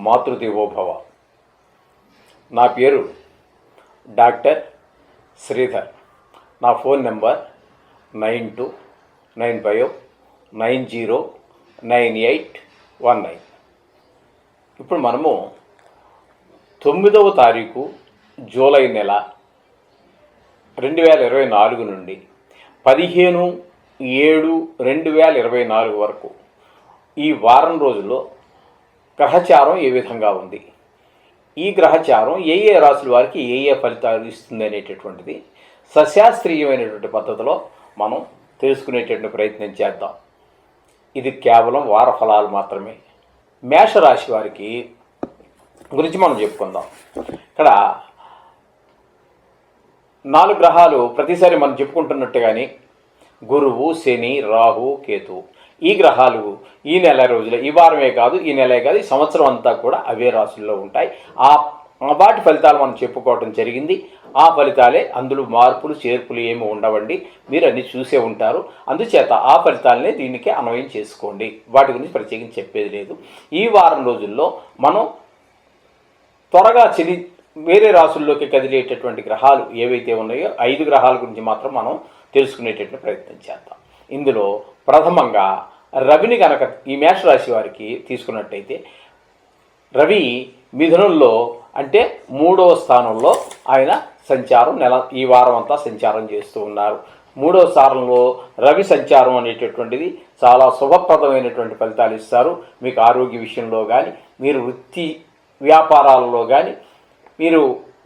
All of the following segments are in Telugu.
మాతృదేవోభవ. నా పేరు డాక్టర్ శ్రీధర్. నా ఫోన్ నెంబర్ 9295909819. ఇప్పుడు మనము 9వ తారీఖు జూలై నెల 2024 నుండి 15/7/2024 వరకు ఈ వారం రోజుల్లో గ్రహచారం ఏ విధంగా ఉంది, ఈ గ్రహచారం ఏ రాశుల వారికి ఏ ఫలితాలు ఇస్తుంది అనేటటువంటిది సశాస్త్రీయమైనటువంటి పద్ధతిలో మనం తెలుసుకునేటటువంటి ప్రయత్నం చేద్దాం. ఇది కేవలం వార ఫలాలు మాత్రమే. మేషరాశి వారికి గురించి మనం చెప్పుకుందాం. ఇక్కడ 4 గ్రహాలు ప్రతిసారి మనం చెప్పుకుంటున్నట్టుగానే గురువు, శని, రాహు, కేతువు. ఈ గ్రహాలు ఈ నెల రోజులు, ఈ వారమే కాదు, ఈ నెలే కాదు, ఈ సంవత్సరం అంతా కూడా అవే రాశుల్లో ఉంటాయి. వాటి ఫలితాలు మనం చెప్పుకోవటం జరిగింది. ఆ ఫలితాలే, అందులో మార్పులు చేర్పులు ఏమి ఉండవండి, మీరు అన్ని చూసే ఉంటారు. అందుచేత ఆ ఫలితాలనే దీనికి అన్వయం చేసుకోండి. వాటి గురించి ప్రత్యేకించి చెప్పేది లేదు. ఈ వారం రోజుల్లో మనం త్వరగా వేరే రాశుల్లోకి కదిలేటటువంటి గ్రహాలు ఏవైతే ఉన్నాయో 5 గ్రహాల గురించి మాత్రం మనం తెలుసుకునేటటువంటి ప్రయత్నం చేద్దాం. ఇందులో ప్రథమంగా రవిని కనుక ఈ మేషరాశి వారికి తీసుకున్నట్టయితే, రవి మిథునంలో అంటే 3వ స్థానంలో ఆయన సంచారం ఈ వారం అంతా సంచారం చేస్తూ ఉన్నారు. 3వ స్థానంలో రవి సంచారం అనేటటువంటిది చాలా శుభప్రదమైనటువంటి ఫలితాలు ఇస్తారు. మీకు ఆరోగ్య విషయంలో కానీ, మీరు వృత్తి వ్యాపారాలలో కానీ, మీరు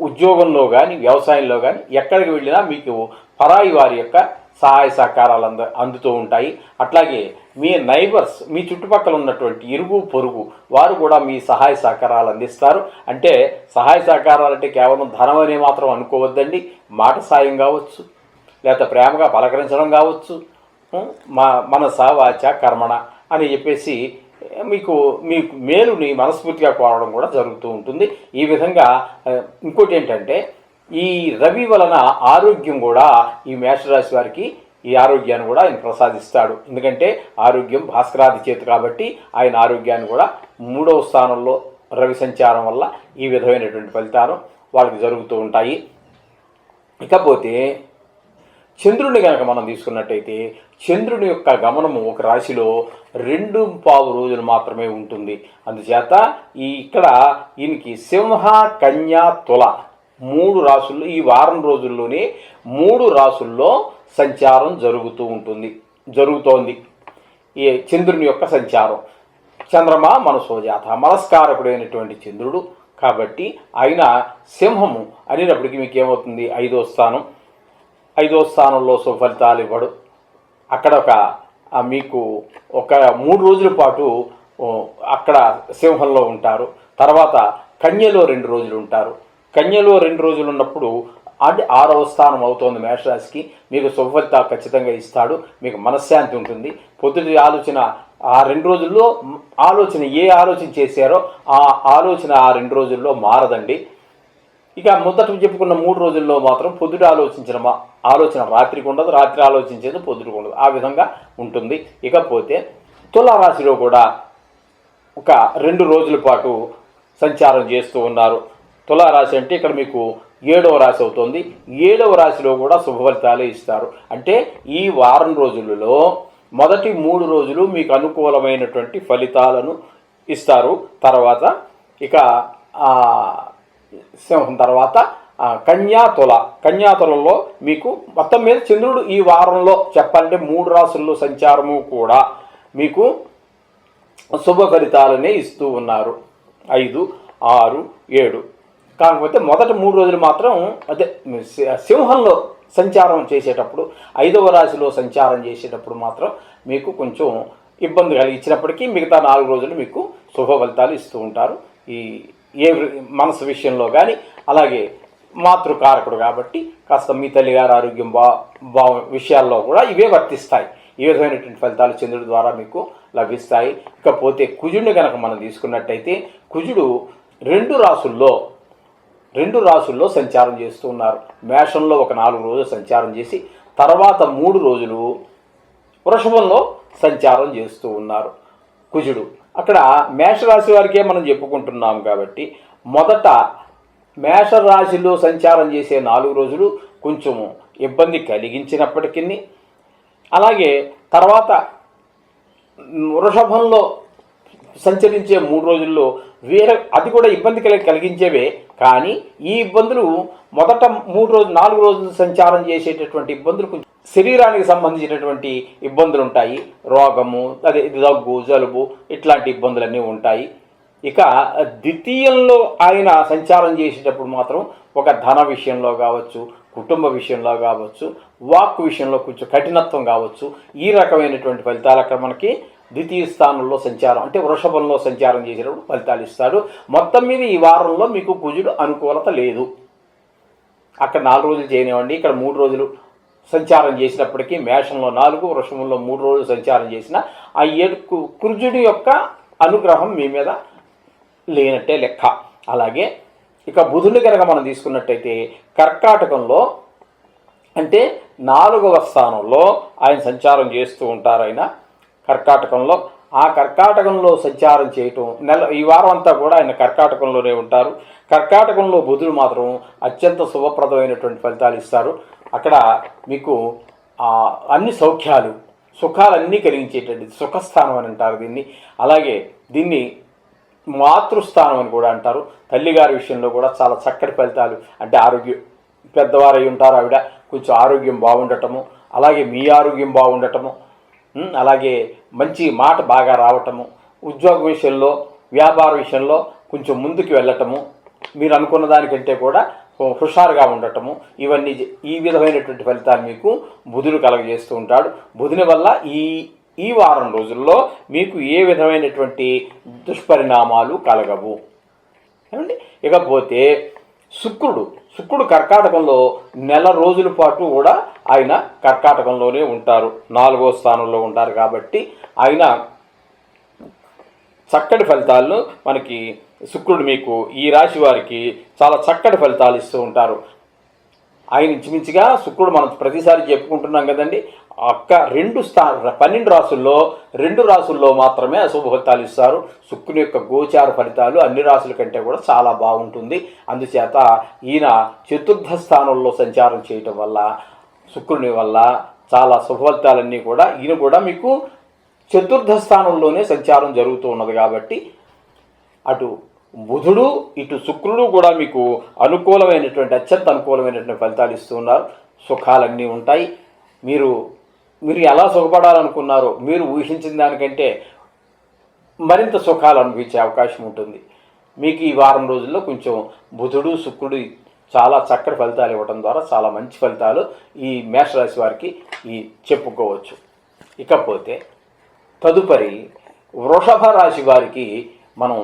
ఉద్యోగంలో కానీ, వ్యవసాయంలో కానీ ఎక్కడికి వెళ్ళినా మీకు పరాయి వారి యొక్క సహాయ సహకారాలు అందుతూ ఉంటాయి. అట్లాగే మీ నైబర్స్, మీ చుట్టుపక్కల ఉన్నటువంటి ఇరుగు పొరుగు వారు కూడా మీ సహాయ సహకారాలు అందిస్తారు. అంటే సహాయ సహకారాలు అంటే కేవలం ధనం అనే మాత్రం అనుకోవద్దండి. మాట సాయం కావచ్చు, లేకపోతే ప్రేమగా పలకరించడం కావచ్చు, మనస వాచ కర్మణ అని చెప్పేసి మీకు మేలుని మనస్ఫూర్తిగా కోరడం కూడా జరుగుతూ ఉంటుంది. ఈ విధంగా ఇంకోటి ఏంటంటే, ఈ రవి వలన ఆరోగ్యం కూడా ఈ మేషరాశి వారికి ఈ ఆరోగ్యాన్ని కూడా ఆయన ప్రసాదిస్తాడు. ఎందుకంటే ఆరోగ్యం భాస్కరాది చేతి కాబట్టి ఆయన ఆరోగ్యాన్ని కూడా 3వ స్థానంలో రవి సంచారం వల్ల ఈ విధమైనటువంటి ఫలితాలు వాళ్ళకి జరుగుతూ ఉంటాయి. ఇకపోతే చంద్రుడిని కనుక మనం తీసుకున్నట్టయితే, చంద్రుని యొక్క గమనము ఒక రాశిలో 2.25 రోజులు మాత్రమే ఉంటుంది. అందుచేత ఇక్కడ ఈయనకి సింహ, కన్య, తుల 3 రాశుల్లో ఈ వారం రోజుల్లోనే 3 రాశుల్లో సంచారం జరుగుతోంది ఈ చంద్రుని యొక్క సంచారం. చంద్రమ మనసోజాత, మనస్కారకుడైనటువంటి చంద్రుడు కాబట్టి ఆయన సింహము అనేటప్పటికీ మీకు ఏమవుతుంది, 5వ స్థానం. 5వ స్థానంలో సుఫలితాలు ఇవ్వడు. అక్కడ మీకు ఒక 3 రోజుల పాటు అక్కడ సింహంలో ఉంటారు. తర్వాత కన్యలో 2 రోజులు ఉంటారు. కన్యలో 2 రోజులు ఉన్నప్పుడు అది 6వ స్థానం అవుతోంది మేషరాశికి. మీకు సుఫలితాలు ఖచ్చితంగా ఇస్తాడు. మీకు మనశ్శాంతి ఉంటుంది. పొద్దుటి ఆలోచన ఆ 2 రోజుల్లో ఏ ఆలోచన చేశారో ఆ ఆలోచన ఆ 2 రోజుల్లో మారదండి. ఇక మొదట చెప్పుకున్న 3 రోజుల్లో మాత్రం పొద్దుట ఆలోచించిన ఆలోచన రాత్రికి ఉండదు, రాత్రి ఆలోచించేది పొద్దుటికి ఉండదు. ఆ విధంగా ఉంటుంది. ఇకపోతే తులారాశిలో కూడా ఒక 2 రోజుల పాటు సంచారం చేస్తూ ఉన్నారు. తులారాశి అంటే ఇక్కడ మీకు 7వ రాశి అవుతుంది. 7వ రాశిలో కూడా శుభఫలితాలే ఇస్తారు. అంటే ఈ వారం రోజులలో మొదటి 3 రోజులు మీకు అనుకూలమైనటువంటి ఫలితాలను ఇస్తారు. తర్వాత ఇక సింహం తర్వాత కన్యాతులలో మీకు మొత్తం మీద చంద్రుడు ఈ వారంలో చెప్పాలంటే 3 రాశుల్లో సంచారము కూడా మీకు శుభ ఫలితాలనే ఇస్తూ ఉన్నారు. 5, 6, 7. కాకపోతే మొదటి 3 రోజులు మాత్రం అదే సింహంలో సంచారం చేసేటప్పుడు, 5వ రాశిలో సంచారం చేసేటప్పుడు మాత్రం మీకు కొంచెం ఇబ్బంది కలిగించినప్పటికీ మిగతా 4 రోజులు మీకు శుభ ఫలితాలు ఇస్తూ ఉంటారు. ఏ మనసు విషయంలో కానీ, అలాగే మాతృకారకుడు కాబట్టి కాస్త మీ తల్లిగారి ఆరోగ్యం విషయాల్లో కూడా ఇవే వర్తిస్తాయి. ఈ విధమైనటువంటి ఫలితాలు చంద్రుడి ద్వారా మీకు లభిస్తాయి. ఇకపోతే కుజుడిని కనుక మనం తీసుకున్నట్టయితే, కుజుడు 2 రాశుల్లో సంచారం చేస్తూ ఉన్నారు. మేషంలో ఒక 4 రోజులు సంచారం చేసి తర్వాత 3 రోజులు వృషభంలో సంచారం చేస్తూ ఉన్నారు కుజుడు. అక్కడ మేషరాశి వారికే మనం చెప్పుకుంటున్నాం కాబట్టి మొదట మేషరాశిలో సంచారం చేసే 4 రోజులు కొంచెం ఇబ్బంది కలిగించినప్పటికీ, అలాగే తర్వాత వృషభంలో సంచరించే 3 రోజుల్లో అది కూడా ఇబ్బంది కలిగించేవే. కానీ ఈ ఇబ్బందులు మొదట 4 రోజులు సంచారం చేసేటటువంటి ఇబ్బందులు కొంచెం శరీరానికి సంబంధించినటువంటి ఇబ్బందులు ఉంటాయి. రోగము, అదే దగ్గు, జలుబు ఇట్లాంటి ఇబ్బందులన్నీ ఉంటాయి. ఇక ద్వితీయంలో ఆయన సంచారం చేసేటప్పుడు మాత్రం ఒక ధన విషయంలో కావచ్చు, కుటుంబ విషయంలో కావచ్చు, వాక్ విషయంలో కొంచెం కఠినత్వం కావచ్చు, ఈ రకమైనటువంటి ఫలితాలు అక్కడ మనకి ద్వితీయ స్థానంలో సంచారం అంటే వృషభంలో సంచారం చేసేటప్పుడు ఫలితాలు ఇస్తాడు. మొత్తం మీద ఈ వారంలో మీకు కుజుడు అనుకూలత లేదు. అక్కడ 4 రోజులు చేయనివ్వండి, ఇక్కడ 3 రోజులు సంచారం చేసినప్పటికీ మేషంలో 4, వృషభంలో 3 రోజులు సంచారం చేసిన ఆ కుజుడి యొక్క అనుగ్రహం మీ మీద లేనట్టే లెక్క. అలాగే ఇక బుధుని కనుక మనం తీసుకున్నట్టయితే కర్కాటకంలో అంటే 4వ స్థానంలో ఆయన సంచారం చేస్తూ ఉంటారు. ఆయన కర్కాటకంలో కర్కాటకంలో సంచారం చేయటం ఈ వారం అంతా కూడా ఆయన కర్కాటకంలోనే ఉంటారు. కర్కాటకంలో బుధుడు మాత్రం అత్యంత శుభప్రదమైనటువంటి ఫలితాలు ఇస్తారు. అక్కడ మీకు అన్ని సుఖాలన్నీ కలిగించేటటువంటి సుఖస్థానం అని అంటారు దీన్ని. అలాగే దీన్ని మాతృస్థానం అని కూడా అంటారు. తల్లిగారి విషయంలో కూడా చాలా చక్కటి ఫలితాలు, అంటే ఆరోగ్యం, పెద్దవారై ఉంటారు ఆవిడ, కొంచెం ఆరోగ్యం బాగుండటము, అలాగే మీ ఆరోగ్యం బాగుండటము, అలాగే మంచి మాట బాగా రావటము, ఉద్యోగ విషయంలో, వ్యాపార విషయంలో కొంచెం ముందుకు వెళ్ళటము, మీరు అనుకున్న దానికంటే కూడా హుషారుగా ఉండటము, ఇవన్నీ ఈ విధమైనటువంటి ఫలితాలు మీకు బుధుడు కలగజేస్తూ ఉంటాడు. బుధుని వల్ల ఈ వారం రోజుల్లో మీకు ఏ విధమైనటువంటి దుష్పరిణామాలు కలగవు. ఏమండి? ఇకపోతే శుక్రుడు కర్కాటకంలో 1 నెల రోజుల పాటు కూడా ఆయన కర్కాటకంలోనే ఉంటారు. 4వ స్థానంలో ఉంటారు కాబట్టి ఆయన చక్కటి ఫలితాలను మనకి శుక్రుడు మీకు ఈ రాశి వారికి చాలా చక్కటి ఫలితాలు ఇస్తూ ఉంటారు. ఆయన ఇంచుమించుగా శుక్రుడు మనం ప్రతిసారి చెప్పుకుంటున్నాం కదండి, 12 రాసుల్లో 2 రాసుల్లో మాత్రమే అశుభ ఫలితాలు ఇస్తారు. శుక్రుని యొక్క గోచార ఫలితాలు అన్ని రాసుల కంటే కూడా చాలా బాగుంటుంది. అందుచేత ఈయన 4వ స్థానంలో సంచారం చేయటం వల్ల, శుక్రుని వల్ల చాలా శుభఫలితాలన్నీ కూడా ఈయన కూడా మీకు 4వ స్థానంలోనే సంచారం జరుగుతూ ఉన్నది కాబట్టి అటు బుధుడు ఇటు శుక్రుడు కూడా మీకు అత్యంత అనుకూలమైనటువంటి ఫలితాలు ఇస్తూ ఉన్నారు. సుఖాలన్నీ ఉంటాయి. మీరు ఎలా సుఖపడాలనుకున్నారో మీరు ఊహించిన దానికంటే మరింత సుఖాలు అనుభవించే అవకాశం ఉంటుంది. మీకు ఈ వారం రోజుల్లో కొంచెం బుధుడు శుక్రుడు చాలా చక్కటి ఫలితాలు ఇవ్వడం ద్వారా చాలా మంచి ఫలితాలు ఈ మేషరాశి వారికి చెప్పుకోవచ్చు. ఇకపోతే తదుపరి వృషభ రాశి వారికి మనం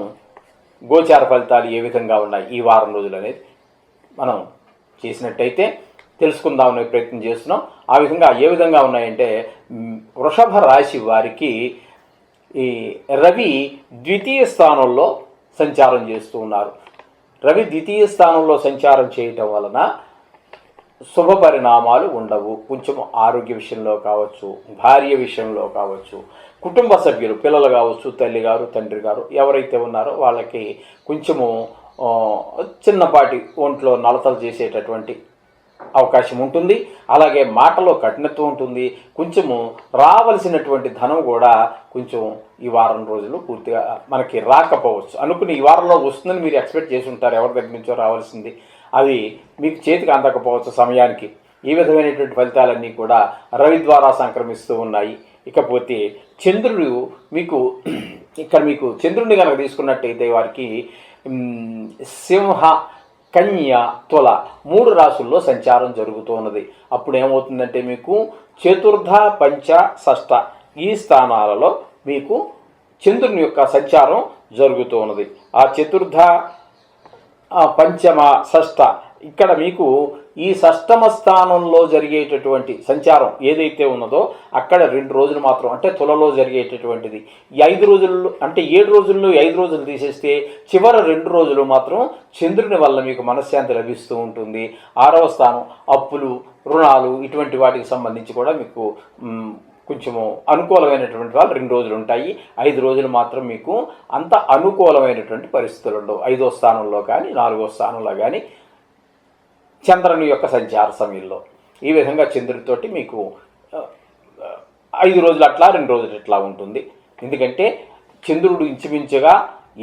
గోచార ఫలితాలు ఏ విధంగా ఉన్నాయి ఈ వారం రోజులు అనేది మనం చేసినట్టయితే తెలుసుకుందామనే ప్రయత్నం చేస్తున్నాం. ఆ విధంగా ఏ విధంగా ఉన్నాయంటే, వృషభ రాశి వారికి ఈ రవి 2వ స్థానంలో సంచారం చేస్తూ ఉన్నారు. రవి 2వ స్థానంలో సంచారం చేయటం వలన శుభ పరిణామాలు ఉండవు. కొంచెం ఆరోగ్య విషయంలో కావచ్చు, భార్య విషయంలో కావచ్చు, కుటుంబ సభ్యులు, పిల్లలు కావచ్చు, తల్లి గారు, తండ్రి గారు ఎవరైతే ఉన్నారో వాళ్ళకి కొంచెము చిన్నపాటి ఒంట్లో నలతలు చేసేటటువంటి అవకాశం ఉంటుంది. అలాగే మాటలో కఠినత్వం ఉంటుంది. కొంచెము రావలసినటువంటి ధనం కూడా కొంచెం ఈ వారం రోజులు పూర్తిగా మనకి రాకపోవచ్చు. అనుకుని ఈ వారంలో వస్తుందని మీరు ఎక్స్పెక్ట్ చేసి ఉంటారు, ఎవరి దగ్గర నుంచో రావాల్సింది, అది మీకు చేతికి అందకపోవచ్చు సమయానికి. ఈ విధమైనటువంటి ఫలితాలన్నీ కూడా రవి ద్వారా సంక్రమిస్తూ ఉన్నాయి. ఇకపోతే చంద్రుడు మీకు చంద్రుడిని కనుక తీసుకున్నట్టయితే వారికి సింహ, కన్య, తుల 3 రాసుల్లో సంచారం జరుగుతూ ఉన్నది. అప్పుడు ఏమవుతుందంటే మీకు 4వ, 5వ, 6వ ఈ స్థానాలలో మీకు చంద్రుని యొక్క సంచారం జరుగుతూ ఉన్నది. ఆ 4వ, 5వ, 6వ ఇక్కడ మీకు ఈ 6వ స్థానంలో జరిగేటటువంటి సంచారం ఏదైతే ఉన్నదో అక్కడ 2 రోజులు మాత్రం, అంటే తులలో జరిగేటటువంటిది. ఈ 5 రోజుల్లో, అంటే 7 రోజుల్లో 5 రోజులు తీసేస్తే చివరి 2 రోజులు మాత్రం చంద్రుని వల్ల మీకు మనశ్శాంతి లభిస్తూ ఉంటుంది. 6వ స్థానం అప్పులు, రుణాలు ఇటువంటి వాటికి సంబంధించి కూడా మీకు కొంచెము అనుకూలమైనటువంటి వాళ్ళు 2 రోజులు ఉంటాయి. 5 రోజులు మాత్రం మీకు అంత అనుకూలమైనటువంటి పరిస్థితులు ఉండవు. 5వ స్థానంలో కానీ 4వ స్థానంలో కానీ చంద్రుని యొక్క సంచార సమయంలో ఈ విధంగా చంద్రుడితోటి మీకు 5 రోజులు అట్లా 2 రోజులు ఇట్లా ఉంటుంది. ఎందుకంటే చంద్రుడు ఇంచుమించుగా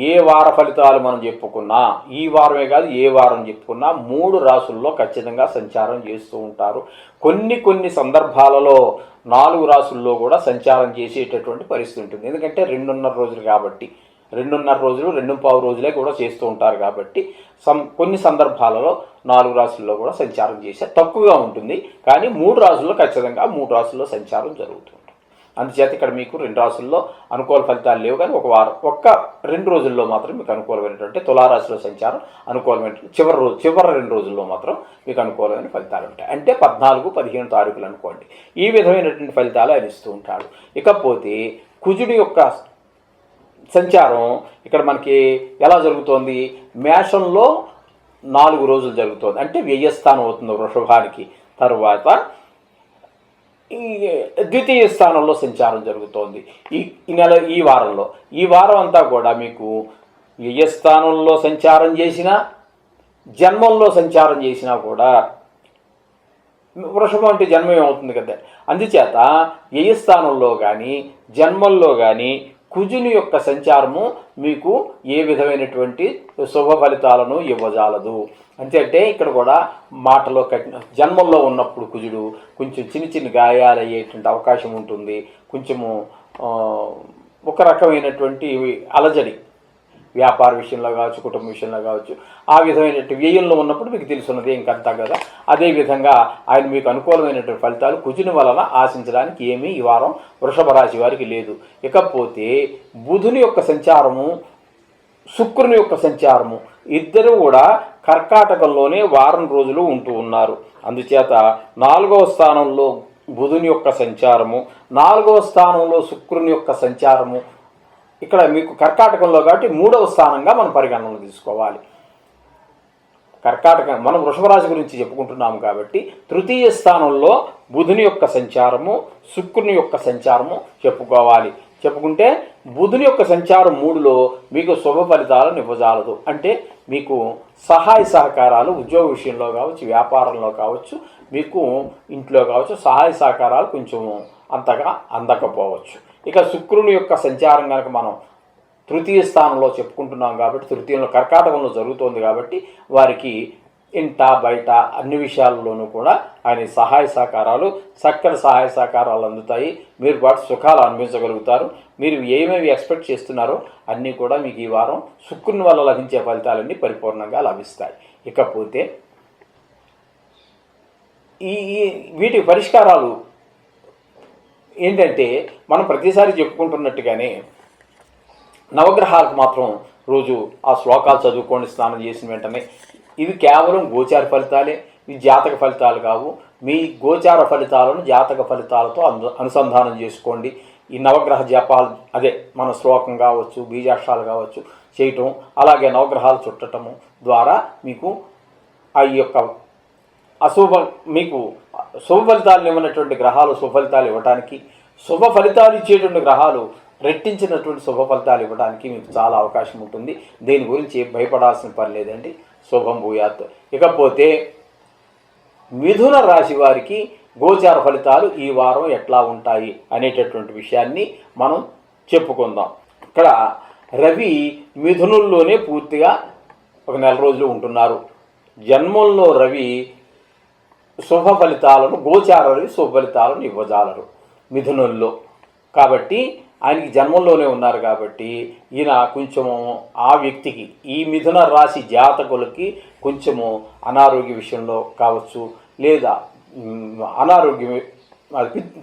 ఏ వార ఫలితాలు మనం చెప్పుకున్నా, ఈ వారమే కాదు ఏ వారం చెప్పుకున్నా 3 రాసుల్లో ఖచ్చితంగా సంచారం చేస్తూ ఉంటారు. కొన్ని సందర్భాలలో 4 రాసుల్లో కూడా సంచారం చేసేటటువంటి పరిస్థితి ఉంటుంది. ఎందుకంటే 2.5 రోజులు కాబట్టి 2.5 రోజులు 2.25 రోజులే కూడా చేస్తూ ఉంటారు కాబట్టి కొన్ని సందర్భాలలో 4 రాసుల్లో కూడా సంచారం చేసే తక్కువగా ఉంటుంది. కానీ 3 రాసుల్లో ఖచ్చితంగా 3 రాసుల్లో సంచారం జరుగుతుంది. అందుచేత ఇక్కడ మీకు 2 రాసుల్లో అనుకూల ఫలితాలు లేవు, కానీ 2 రోజుల్లో మాత్రం మీకు అనుకూలమైనటువంటి తులారాశిలో సంచారం అనుకూలమైనటువంటి చివరి 2 రోజుల్లో మాత్రం మీకు అనుకూలమైన ఫలితాలు ఉంటాయి. అంటే 14, 15 తారీఖులు అనుకోండి. ఈ విధమైనటువంటి ఫలితాలు ఆయన ఇస్తూ ఉంటాడు. ఇకపోతే కుజుడి యొక్క సంచారం ఇక్కడ మనకి ఎలా జరుగుతోంది? మేషంలో 4 రోజులు జరుగుతోంది. అంటే వ్యయస్థానం అవుతుంది వృషభానికి. తరువాత ఈ ద్వితీయ స్థానంలో సంచారం జరుగుతోంది ఈ వారంలో. ఈ వారం అంతా కూడా మీకు వ్యయస్థానంలో సంచారం చేసినా, జన్మంలో సంచారం చేసినా కూడా, వృషభం అంటే జన్మం అవుతుంది కదా, అందుచేత వ్యయస్థానంలో కానీ జన్మంలో కానీ కుజుని యొక్క సంచారము మీకు ఏ విధమైనటువంటి శుభ ఫలితాలను ఇవ్వజాలదు. అంటే ఇక్కడ కూడా మాటలో జన్మంలో ఉన్నప్పుడు కుజుడు కొంచెం చిన్న గాయాలు అయ్యేటువంటి అవకాశం ఉంటుంది. కొంచెము ఒక రకమైనటువంటి అలజడి వ్యాపార విషయంలో కావచ్చు, కుటుంబ విషయంలో కావచ్చు, ఆ విధమైనటువంటి వ్యయంలో ఉన్నప్పుడు మీకు తెలుసున్నది ఇంకంతా కదా. అదేవిధంగా ఆయన మీకు అనుకూలమైనటువంటి ఫలితాలు కుజుని వలన ఆశించడానికి ఏమీ ఈ వారం వృషభ రాశి వారికి లేదు. ఇకపోతే బుధుని యొక్క సంచారము, శుక్రుని యొక్క సంచారము ఇద్దరు కూడా కర్కాటకంలోనే వారం రోజులు ఉంటూ ఉన్నారు. అందుచేత 4వ స్థానంలో బుధుని యొక్క సంచారము, 4వ స్థానంలో శుక్రుని యొక్క సంచారము ఇక్కడ మీకు కర్కాటకంలో కాబట్టి 3వ స్థానంగా మనం పరిగణనలు తీసుకోవాలి. కర్కాటకం మనం వృషభ రాశి గురించి చెప్పుకుంటున్నాము కాబట్టి తృతీయ స్థానంలో బుధుని యొక్క సంచారము, శుక్రుని యొక్క సంచారము చెప్పుకుంటే బుధుని యొక్క సంచారం 3లో మీకు శుభ ఫలితాలను ఇవ్వజాలదు. అంటే మీకు సహాయ సహకారాలు ఉద్యోగ విషయంలో కావచ్చు, వ్యాపారంలో కావచ్చు, మీకు ఇంట్లో కావచ్చు, సహాయ సహకారాలు కొంచెం అంతగా అందకపోవచ్చు. ఇక శుక్రుని యొక్క సంచారం కనుక మనం తృతీయ స్థానంలో చెప్పుకుంటున్నాం కాబట్టి, తృతీయంలో కర్కాటకంలో జరుగుతోంది కాబట్టి వారికి ఇంట బయట అన్ని విషయాల్లోనూ కూడా ఆయన చక్కని సహాయ సహకారాలు అందుతాయి. మీరు పాటు సుఖాలు అనుభవించగలుగుతారు. మీరు ఏమేమి ఎక్స్పెక్ట్ చేస్తున్నారో అన్నీ కూడా మీకు ఈ వారం శుక్రుని వల్ల లభించే ఫలితాలన్నీ పరిపూర్ణంగా లభిస్తాయి. ఇకపోతే వీటి పరిష్కారాలు ఏంటంటే మనం ప్రతిసారి చెప్పుకుంటున్నట్టుగానే నవగ్రహాలకు మాత్రం రోజు ఆ శ్లోకాలు చదువుకోండి స్నానం చేసిన వెంటనే. ఇవి కేవలం గోచార ఫలితాలే, ఇవి జాతక ఫలితాలు కావు. మీ గోచార ఫలితాలను జాతక ఫలితాలతో అనుసంధానం చేసుకోండి. ఈ నవగ్రహ జపాలు అదే మన శ్లోకం కావచ్చు, బీజాక్షరాలు కావచ్చు చేయటం, అలాగే నవగ్రహాలు చుట్టటము ద్వారా మీకు ఆ యొక్క మీకు శుభ ఫలితాలు ఇవ్వనటువంటి గ్రహాలు శుభ ఫలితాలు ఇవ్వడానికి, శుభ ఫలితాలు ఇచ్చేటువంటి గ్రహాలు రెట్టించినటువంటి శుభ ఫలితాలు ఇవ్వడానికి మీకు చాలా అవకాశం ఉంటుంది. దీని గురించి భయపడాల్సిన పని లేదండి. శుభం భూయాత్. ఇకపోతే మిథున రాశి వారికి గోచార ఫలితాలు ఈ వారం ఎట్లా ఉంటాయి అనేటటువంటి విషయాన్ని మనం చెప్పుకుందాం. ఇక్కడ రవి మిథునుల్లోనే పూర్తిగా ఒక నెల రోజులు ఉంటున్నారు. జన్మంలో రవి శుభ ఫలితాలను, గోచార రవి శుభ ఫలితాలను ఇవ్వజాలరు మిథునుల్లో. కాబట్టి ఆయనకి జన్మంలోనే ఉన్నారు కాబట్టి ఈయన కొంచెము ఆ వ్యక్తికి, ఈ మిథున రాశి జాతకులకి కొంచెము అనారోగ్య విషయంలో కావచ్చు, లేదా అనారోగ్యం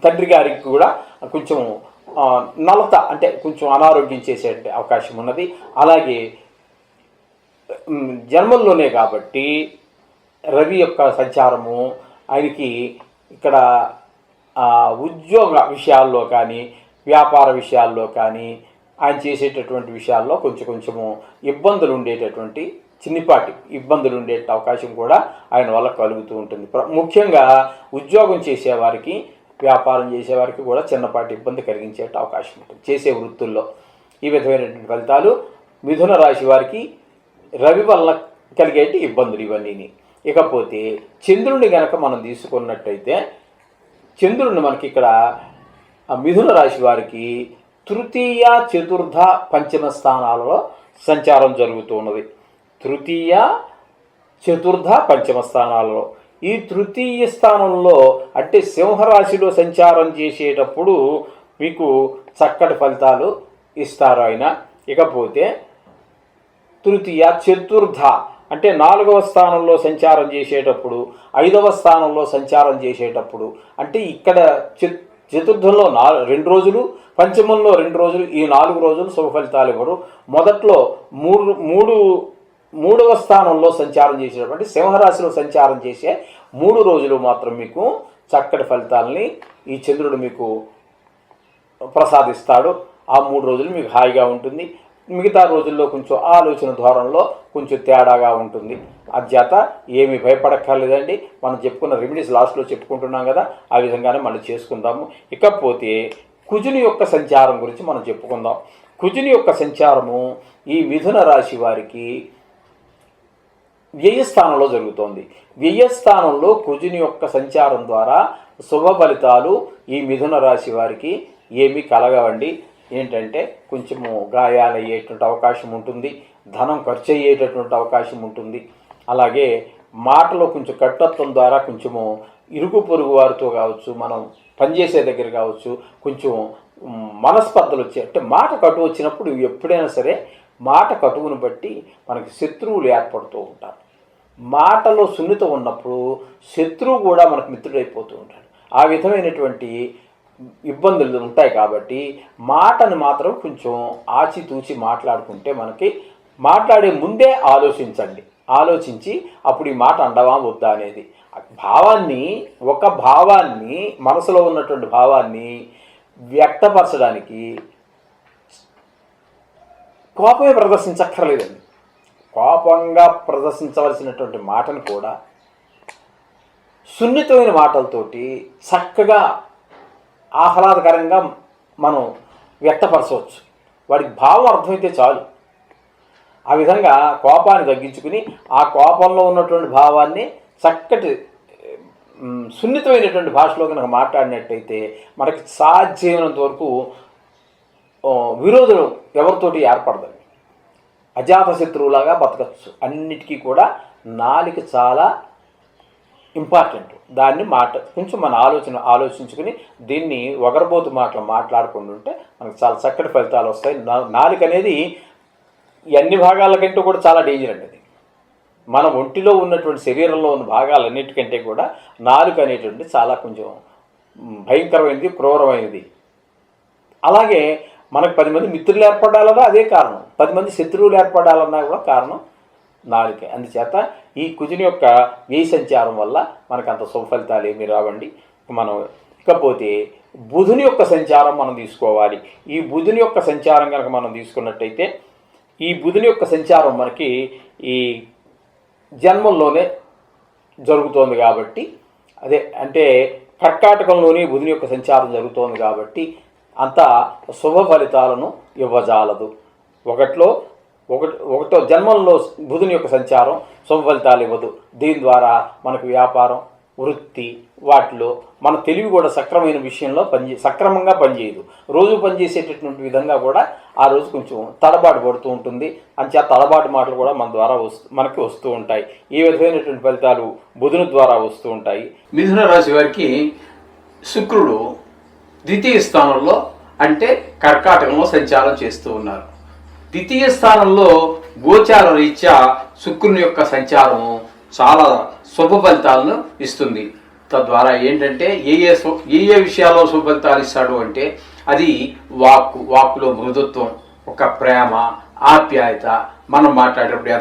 తండ్రి గారికి కూడా కొంచెము నలత అంటే కొంచెం అనారోగ్యం చేసే అవకాశం ఉన్నది. అలాగే జన్మంలోనే కాబట్టి రవి యొక్క సంచారము ఆయనకి ఇక్కడ ఉద్యోగ విషయాల్లో కానీ, వ్యాపార విషయాల్లో కానీ, ఆయన చేసేటటువంటి విషయాల్లో కొంచెము ఇబ్బందులు ఉండేటటువంటి, చిన్నిపాటి ఇబ్బందులు ఉండే అవకాశం కూడా ఆయన వల్ల కలుగుతూ ఉంటుంది. ముఖ్యంగా ఉద్యోగం చేసేవారికి వ్యాపారం చేసేవారికి కూడా చిన్నపాటి ఇబ్బంది కలిగించే అవకాశం ఉంటుంది చేసే వృత్తుల్లో. ఈ విధమైనటువంటి ఫలితాలు మిథున రాశి వారికి రవి వల్ల కలిగేటి ఇబ్బందులు ఇవన్నీ. ఇకపోతే చంద్రుడిని కనుక మనం తీసుకున్నట్టయితే చంద్రుడిని మనకి ఇక్కడ మిథున రాశి వారికి తృతీయ, చతుర్థ, పంచమ స్థానాలలో సంచారం జరుగుతూ ఉన్నది. తృతీయ, చతుర్థ, పంచమ స్థానాలలో ఈ తృతీయ స్థానంలో అంటే సింహరాశిలో సంచారం చేసేటప్పుడు మీకు చక్కటి ఫలితాలు ఇస్తారు ఆయన. ఇకపోతే తృతీయ, చతుర్థ అంటే 4వ స్థానంలో సంచారం చేసేటప్పుడు, 5వ స్థానంలో సంచారం చేసేటప్పుడు అంటే ఇక్కడ చతుర్థంలో 2 రోజులు, పంచమంలో 2 రోజులు, ఈ 4 రోజులు శుభ ఫలితాలు ఇవ్వరు. మొదట్లో 3వ స్థానంలో సంచారం చేసేటప్పుడు సింహరాశిలో సంచారం చేసే 3 రోజులు మాత్రం మీకు చక్కటి ఫలితాలని ఈ చంద్రుడు మీకు ప్రసాదిస్తాడు. ఆ 3 రోజులు మీకు హాయిగా ఉంటుంది. మిగతా రోజుల్లో కొంచెం ఆలోచన ధోరణిలో కొంచెం తేడాగా ఉంటుంది. అధ్యాత ఏమీ భయపడక్కర్లేదండి. మనం చెప్పుకున్న రెమెడీస్ లాస్ట్లో చెప్పుకుంటున్నాం కదా, ఆ విధంగానే మనం చేసుకుందాము. ఇకపోతే కుజుని యొక్క సంచారం గురించి మనం చెప్పుకుందాం. కుజుని యొక్క సంచారము ఈ మిథున రాశి వారికి వ్యయస్థానంలో జరుగుతోంది. వ్యయస్థానంలో కుజుని యొక్క సంచారం ద్వారా శుభ ఫలితాలు ఈ మిథున రాశి వారికి ఏమీ కలగవండి. ఏంటంటే కొంచెము గాయాలు అయ్యేటువంటి అవకాశం ఉంటుంది, ధనం ఖర్చు అయ్యేటటువంటి అవకాశం ఉంటుంది. అలాగే మాటలో కొంచెం కట్టత్వం ద్వారా కొంచెము ఇరుగు పొరుగు వారితో కావచ్చు, మనం పనిచేసే దగ్గర కావచ్చు, కొంచెం మనస్పర్ధలు వచ్చాయి. అంటే మాట కటువు వచ్చినప్పుడు ఎప్పుడైనా సరే మాట కటువును బట్టి మనకి శత్రువులు ఏర్పడుతూ ఉంటారు. మాటలో సున్నితం ఉన్నప్పుడు శత్రువు కూడా మనకు మిత్రుడైపోతూ ఉంటాడు. ఆ విధమైనటువంటి ఇబ్బందులు ఉంటాయి. కాబట్టి మాటను మాత్రం కొంచెం ఆచితూచి మాట్లాడుకుంటే మనకి మాట్లాడే ముందే ఆలోచించండి. ఆలోచించి అప్పుడు ఈ మాట అండవా వద్దా అనేది ఒక భావాన్ని మనసులో ఉన్నటువంటి భావాన్ని వ్యక్తపరచడానికి కోపమే ప్రదర్శించక్కర్లేదండి. కోపంగా ప్రదర్శించవలసినటువంటి మాటను కూడా సున్నితమైన మాటలతోటి చక్కగా ఆహ్లాదకరంగా మనం వ్యక్తపరచవచ్చు. వాడికి భావం అర్థమైతే చాలు. ఆ విధంగా కోపాన్ని తగ్గించుకుని ఆ కోపంలో ఉన్నటువంటి భావాన్ని చక్కటి సున్నితమైనటువంటి భాషలో కనుక మాట్లాడినట్టయితే మనకి సాధ్యమైనంత వరకు విరోధులు ఎవరితోటి ఏర్పడదండి. అజాత శత్రువులాగా బతకచ్చు. అన్నిటికీ కూడా నాలుక చాలా ఇంపార్టెంట్. దాన్ని కొంచెం మన ఆలోచించుకుని దీన్ని ఒగరబోతు మాటలు మాట్లాడుకుంటూ ఉంటే మనకు చాలా చక్కటి ఫలితాలు వస్తాయి. నాలుక అనేది అన్ని భాగాల కంటే కూడా చాలా డేంజర్ అండి. అది మన ఒంటిలో ఉన్నటువంటి శరీరంలో ఉన్న భాగాలన్నిటికంటే కూడా నాలుక అనేటువంటి చాలా కొంచెం భయంకరమైనది, క్రూరమైనది. అలాగే మనకు 10 మంది మిత్రులు ఏర్పడాలన్నా అదే కారణం, 10 మంది శత్రువులు ఏర్పడాలన్నా కూడా కారణం నాలుకే. అందుచేత ఈ కుజుని యొక్క వ్యయ సంచారం వల్ల మనకు అంత శుభ ఫలితాలు ఏమీ రావండి. ఇకపోతే బుధుని యొక్క సంచారం మనం తీసుకోవాలి. ఈ బుధుని యొక్క సంచారం కనుక మనం తీసుకున్నట్టయితే ఈ బుధుని యొక్క సంచారం మనకి ఈ జన్మంలోనే జరుగుతోంది కాబట్టి, అదే అంటే కర్కాటకంలోని బుధుని యొక్క సంచారం జరుగుతోంది కాబట్టి అంత శుభ ఫలితాలను ఇవ్వజాలదు. ఒకటో జన్మంలో బుధుని యొక్క సంచారం శుభ ఫలితాలు ఇవ్వదు. దీని ద్వారా మనకు వ్యాపారం, వృత్తి వాటిలో మన తెలివి కూడా సక్రమైన విషయంలో సక్రమంగా పనిచేయదు. రోజు పనిచేసేటటువంటి విధంగా కూడా ఆ రోజు కొంచెం తడబాటు పడుతూ ఉంటుంది. అంచేత తడబాటు మాటలు కూడా మన ద్వారా మనకి వస్తూ ఉంటాయి. ఈ విధమైనటువంటి ఫలితాలు బుధుని ద్వారా వస్తూ ఉంటాయి. మిథున రాశి వారికి శుక్రుడు ద్వితీయ స్థానంలో అంటే కర్కాటకంలో సంచారం చేస్తూ ఉన్నారు. ద్వితీయ స్థానంలో గోచార రీత్యా శుక్రుని యొక్క సంచారం చాలా శుభ ఫలితాలను ఇస్తుంది. తద్వారా ఏంటంటే ఏ విషయాల్లో శుభ ఫలితాలు ఇస్తాడు అంటే అది వాక్కులో మృదుత్వం, ఒక ప్రేమ, ఆప్యాయత. మనం మాట్లాడేటప్పుడు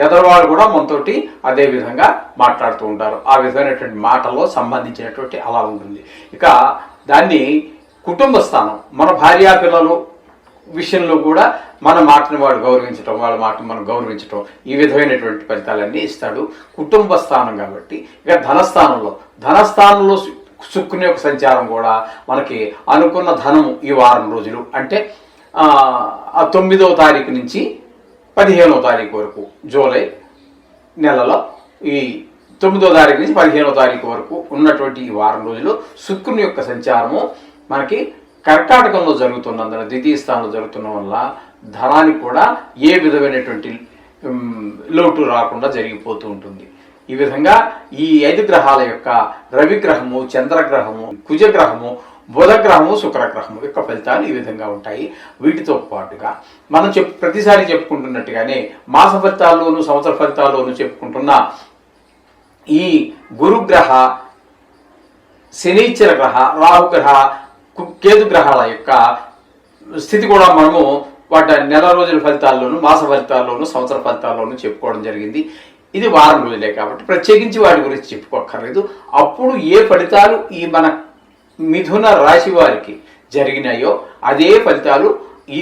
ఎదరవాడు కూడా మనతోటి అదే విధంగా మాట్లాడుతూ ఉంటారు. ఆ విధమైనటువంటి మాటల్లో సంబంధించినటువంటి అలా ఉంటుంది. ఇక దాన్ని కుటుంబ స్థానం, మన భార్యా పిల్లలు విషయంలో కూడా మన మాటను వాడు గౌరవించటం, వాళ్ళ మాటను మనం గౌరవించటం, ఈ విధమైనటువంటి ఫలితాలన్నీ ఇస్తాడు. కుటుంబ స్థానం కాబట్టి. ఇక ధనస్థానంలో శుక్రుని యొక్క సంచారం కూడా మనకి అనుకున్న ధనము ఈ వారం రోజులు అంటే 9వ తారీఖు నుంచి 15వ తారీఖు వరకు జూలై నెలలో ఈ 9వ తారీఖు నుంచి 15వ తారీఖు వరకు ఉన్నటువంటి ఈ వారం రోజులు శుక్రుని యొక్క సంచారము మనకి కర్కాటకంలో జరుగుతున్నందున ద్వితీయ స్థానంలో జరుగుతున్న వల్ల ధనానికి కూడా ఏ విధమైనటువంటి లోటు రాకుండా జరిగిపోతూ ఉంటుంది. ఈ విధంగా ఈ 5 గ్రహాల యొక్క రవిగ్రహము, చంద్రగ్రహము, కుజగ్రహము, బుధగ్రహము, శుక్రగ్రహము యొక్క ఫలితాలు ఈ విధంగా ఉంటాయి. వీటితో పాటుగా మనం ప్రతిసారి చెప్పుకుంటున్నట్టుగానే మాస ఫలితాల్లోనూ సంవత్సర ఫలితాల్లోనూ చెప్పుకుంటున్న ఈ గురుగ్రహ, శనీశ్వర గ్రహ, రాహుగ్రహ, కేతు గ్రహాల యొక్క స్థితి కూడా మనము వాటి నెల రోజుల ఫలితాల్లోనూ, మాస ఫలితాల్లోనూ, సంవత్సర ఫలితాల్లోనూ చెప్పుకోవడం జరిగింది. ఇది వారం రోజులే కాబట్టి ప్రత్యేకించి వాటి గురించి చెప్పుకోక్కర్లేదు. అప్పుడు ఏ ఫలితాలు ఈ మన మిథున రాశి వారికి జరిగినాయో అదే ఫలితాలు ఈ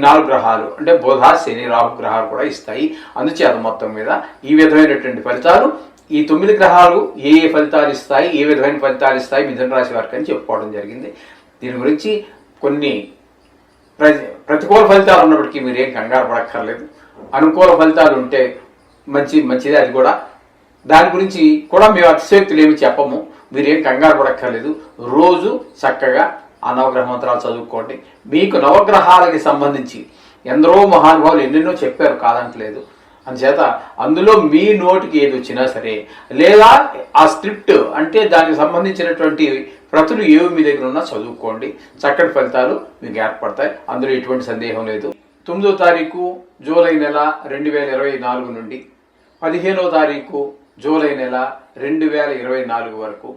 4 గ్రహాలు అంటే బుధ, శని, రాహు గ్రహాలు కూడా ఇస్తాయి. అందుచేత మొత్తం మీద ఈ విధమైనటువంటి ఫలితాలు ఈ 9 గ్రహాలు ఏ ఫలితాలు ఇస్తాయి, ఏ విధమైన ఫలితాలు ఇస్తాయి మిథున రాశి వారికి అని చెప్పుకోవడం జరిగింది. దీని గురించి కొన్ని ప్రతికూల ఫలితాలు ఉన్నప్పటికీ మీరేం కంగారు పడక్కర్లేదు. అనుకూల ఫలితాలు ఉంటే మంచిదే. అది కూడా దాని గురించి కూడా మేము అతిశయోక్తులు ఏమి చెప్పము. మీరేం కంగారు పడక్కర్లేదు. రోజు చక్కగా ఆ నవగ్రహ మంత్రాలు చదువుకోండి. మీకు నవగ్రహాలకి సంబంధించి ఎందరో మహానుభావులు ఎన్నెన్నో చెప్పారు, కాదంటలేదు. అందుచేత అందులో మీ నోటికి ఏది వచ్చినా సరే, లేదా ఆ స్క్రిప్ట్ అంటే దానికి సంబంధించినటువంటి ప్రతులు ఏవి మీ దగ్గర ఉన్నా చదువుకోండి. చక్కటి ఫలితాలు మీకు ఏర్పడతాయి. అందులో ఎటువంటి సందేహం లేదు. 9వ తారీఖు జూలై నెల 2024 నుండి 15వ తారీఖు జూలై నెల 2024 వరకు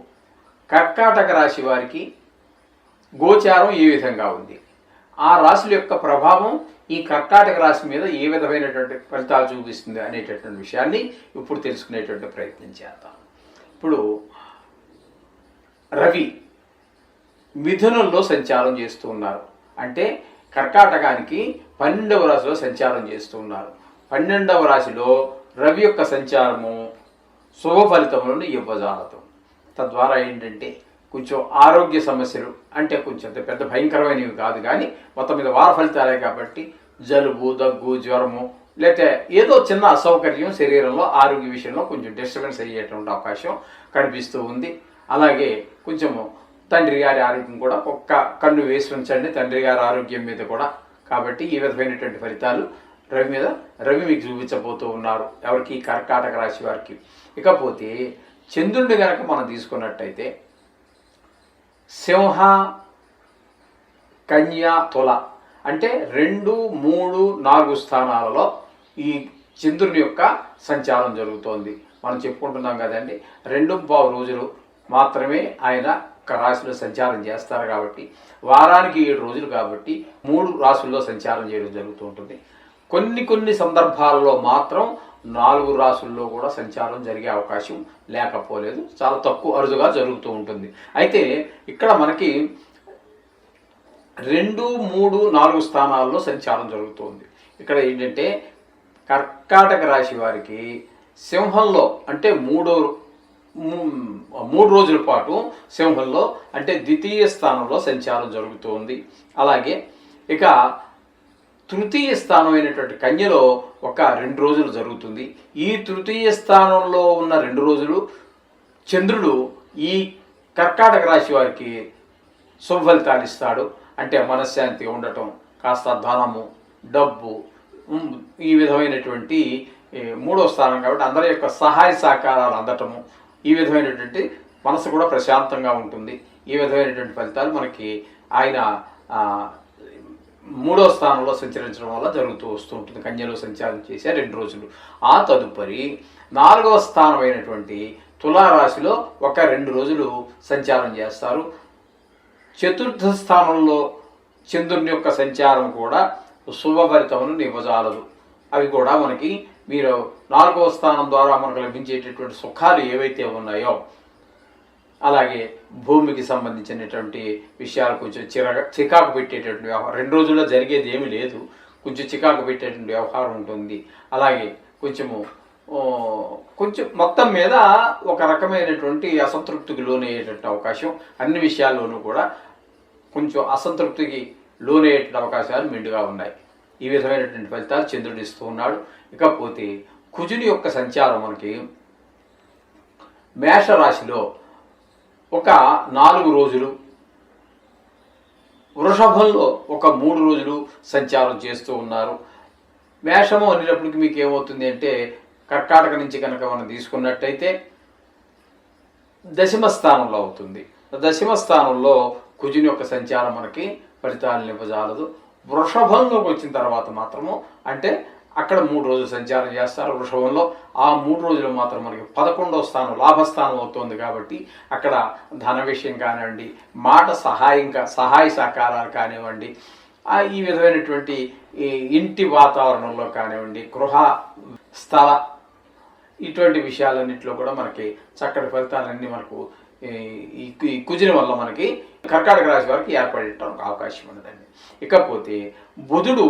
కర్కాటక రాశి వారికి గోచారం ఏ విధంగా ఉంది, ఆ రాశుల యొక్క ప్రభావం ఈ కర్కాటక రాశి మీద ఏ విధమైనటువంటి ఫలితాలు చూపిస్తుంది అనేటటువంటి విషయాన్ని ఇప్పుడు తెలుసుకునేటువంటి ప్రయత్నం చేద్దాం. ఇప్పుడు రవి మిథునంలో సంచారం చేస్తూ ఉన్నారు. అంటే కర్కాటకానికి 12వ రాశిలో సంచారం చేస్తూ ఉన్నారు. 12వ రాశిలో రవి యొక్క సంచారము శుభ ఫలితములను ఇవ్వజాలదు. తద్వారా ఏంటంటే కొంచెం ఆరోగ్య సమస్యలు అంటే కొంచెం పెద్ద భయంకరమైనవి కాదు, కానీ మొత్తం మీద వార ఫలితాలే కాబట్టి జలుబు, దగ్గు, జ్వరము లేకపోతే ఏదో చిన్న అసౌకర్యం శరీరంలో ఆరోగ్య విషయంలో కొంచెం డిస్టర్బెన్స్ అయ్యేటువంటి అవకాశం కనిపిస్తూ ఉంది. అలాగే కొంచెము తండ్రి గారి ఆరోగ్యం కూడా ఒక్క కన్ను వేసి ఉంచండి తండ్రి గారి ఆరోగ్యం మీద కూడా. కాబట్టి ఈ విధమైనటువంటి ఫలితాలు రవి మీకు చూపించబోతూ ఉన్నారు ఎవరికి, కర్కాటక రాశి వారికి. ఇకపోతే చంద్రుడిని కనుక మనం తీసుకున్నట్టయితే సింహ, కన్య, తుల అంటే 2, 3, 4 స్థానాలలో ఈ చంద్రుని యొక్క సంచారం జరుగుతోంది. మనం చెప్పుకుంటున్నాం కదండి, 2.5 రోజులు మాత్రమే ఆయన ఒక రాశిలో సంచారం చేస్తారు కాబట్టి వారానికి 7 రోజులు కాబట్టి 3 రాశుల్లో సంచారం చేయడం జరుగుతూ ఉంటుంది. కొన్ని సందర్భాల్లో మాత్రం 4 రాశుల్లో కూడా సంచారం జరిగే అవకాశం లేకపోలేదు, చాలా తక్కువ అరుదుగా జరుగుతూ ఉంటుంది. అయితే ఇక్కడ మనకి 2, 3, 4 స్థానాల్లో సంచారం జరుగుతుంది. ఇక్కడ ఏంటంటే కర్కాటక రాశి వారికి సింహంలో అంటే 3 రోజుల పాటు సింహంలో అంటే ద్వితీయ స్థానంలో సంచారం జరుగుతుంది. అలాగే ఇక తృతీయ స్థానం అయినటువంటి కన్యలో ఒక 2 రోజులు జరుగుతుంది. ఈ తృతీయ స్థానంలో ఉన్న 2 రోజులు చంద్రుడు ఈ కర్కాటక రాశి వారికి శుభ ఫలితాలు ఇస్తాడు. అంటే మనశ్శాంతిగా ఉండటం, కాస్త ధనము, డబ్బు, ఈ విధమైనటువంటి 3వ స్థానం కాబట్టి అందరి యొక్క సహాయ సహకారాలు అందటము, ఈ విధమైనటువంటి మనసు కూడా ప్రశాంతంగా ఉంటుంది. ఈ విధమైనటువంటి ఫలితాలు మనకి ఆయన 3వ స్థానంలో సంచరించడం వల్ల జరుగుతూ వస్తూ ఉంటుంది. కన్యలో సంచారం చేసే 2 రోజులు. ఆ తదుపరి 4వ స్థానం అయినటువంటి తులారాశిలో ఒక 2 రోజులు సంచారం చేస్తారు. చతుర్థ స్థానంలో చంద్రుని యొక్క సంచారం కూడా శుభఫలితములను ఇవ్వజాలదు. అవి కూడా మనకి మీరు 4వ స్థానం ద్వారా మనకు లభించేటటువంటి సుఖాలు ఏవైతే ఉన్నాయో, అలాగే భూమికి సంబంధించినటువంటి విషయాలు కొంచెం చికాకు పెట్టేటటువంటి వ్యవహారం 2 రోజుల్లో జరిగేది ఏమీ లేదు, కొంచెం చికాకు పెట్టేటువంటి వ్యవహారం ఉంటుంది. అలాగే కొంచెము కొంచెం మొత్తం మీద ఒక రకమైనటువంటి అసంతృప్తికి లోనయ్యేటటువంటి అవకాశం, అన్ని విషయాల్లోనూ కూడా కొంచెం అసంతృప్తికి లోనయ్యేటువంటి అవకాశాలు మెండుగా ఉన్నాయి. ఈ విధమైనటువంటి ఫలితాలు చంద్రుడు ఇస్తూ ఉన్నాడు. ఇకపోతే కుజుని యొక్క సంచారం మనకి మేషరాశిలో ఒక 4 రోజులు, వృషభంలో ఒక 3 రోజులు సంచారం చేస్తూ ఉన్నారు. మేషము అనేటప్పటికి మీకు ఏమవుతుంది అంటే, కర్కాటక నుంచి కనుక మనం తీసుకున్నట్టయితే దశమ స్థానంలో అవుతుంది. దశమ స్థానంలో కుజుని యొక్క సంచారం మనకి ఫలితాలను ఇవ్వజాలదు. వృషభంలోకి వచ్చిన తర్వాత మాత్రము, అంటే అక్కడ 3 రోజులు సంచారం చేస్తారు వృషభంలో. ఆ 3 రోజులు మాత్రం మనకి 11వ స్థానం లాభస్థానం అవుతుంది. కాబట్టి అక్కడ ధన విషయం కానివ్వండి, మాట సహాయ సహకారాలు కానివ్వండి, ఈ విధమైనటువంటి ఇంటి వాతావరణంలో కానివ్వండి, గృహ స్థల ఇటువంటి విషయాలన్నింటిలో కూడా మనకి చక్కటి ఫలితాలన్నీ మనకు ఈ కుజుని వల్ల మనకి కర్కాటక రాశి వారికి ఏర్పడేటానికి అవకాశం ఉన్నదండి. ఇకపోతే బుధుడు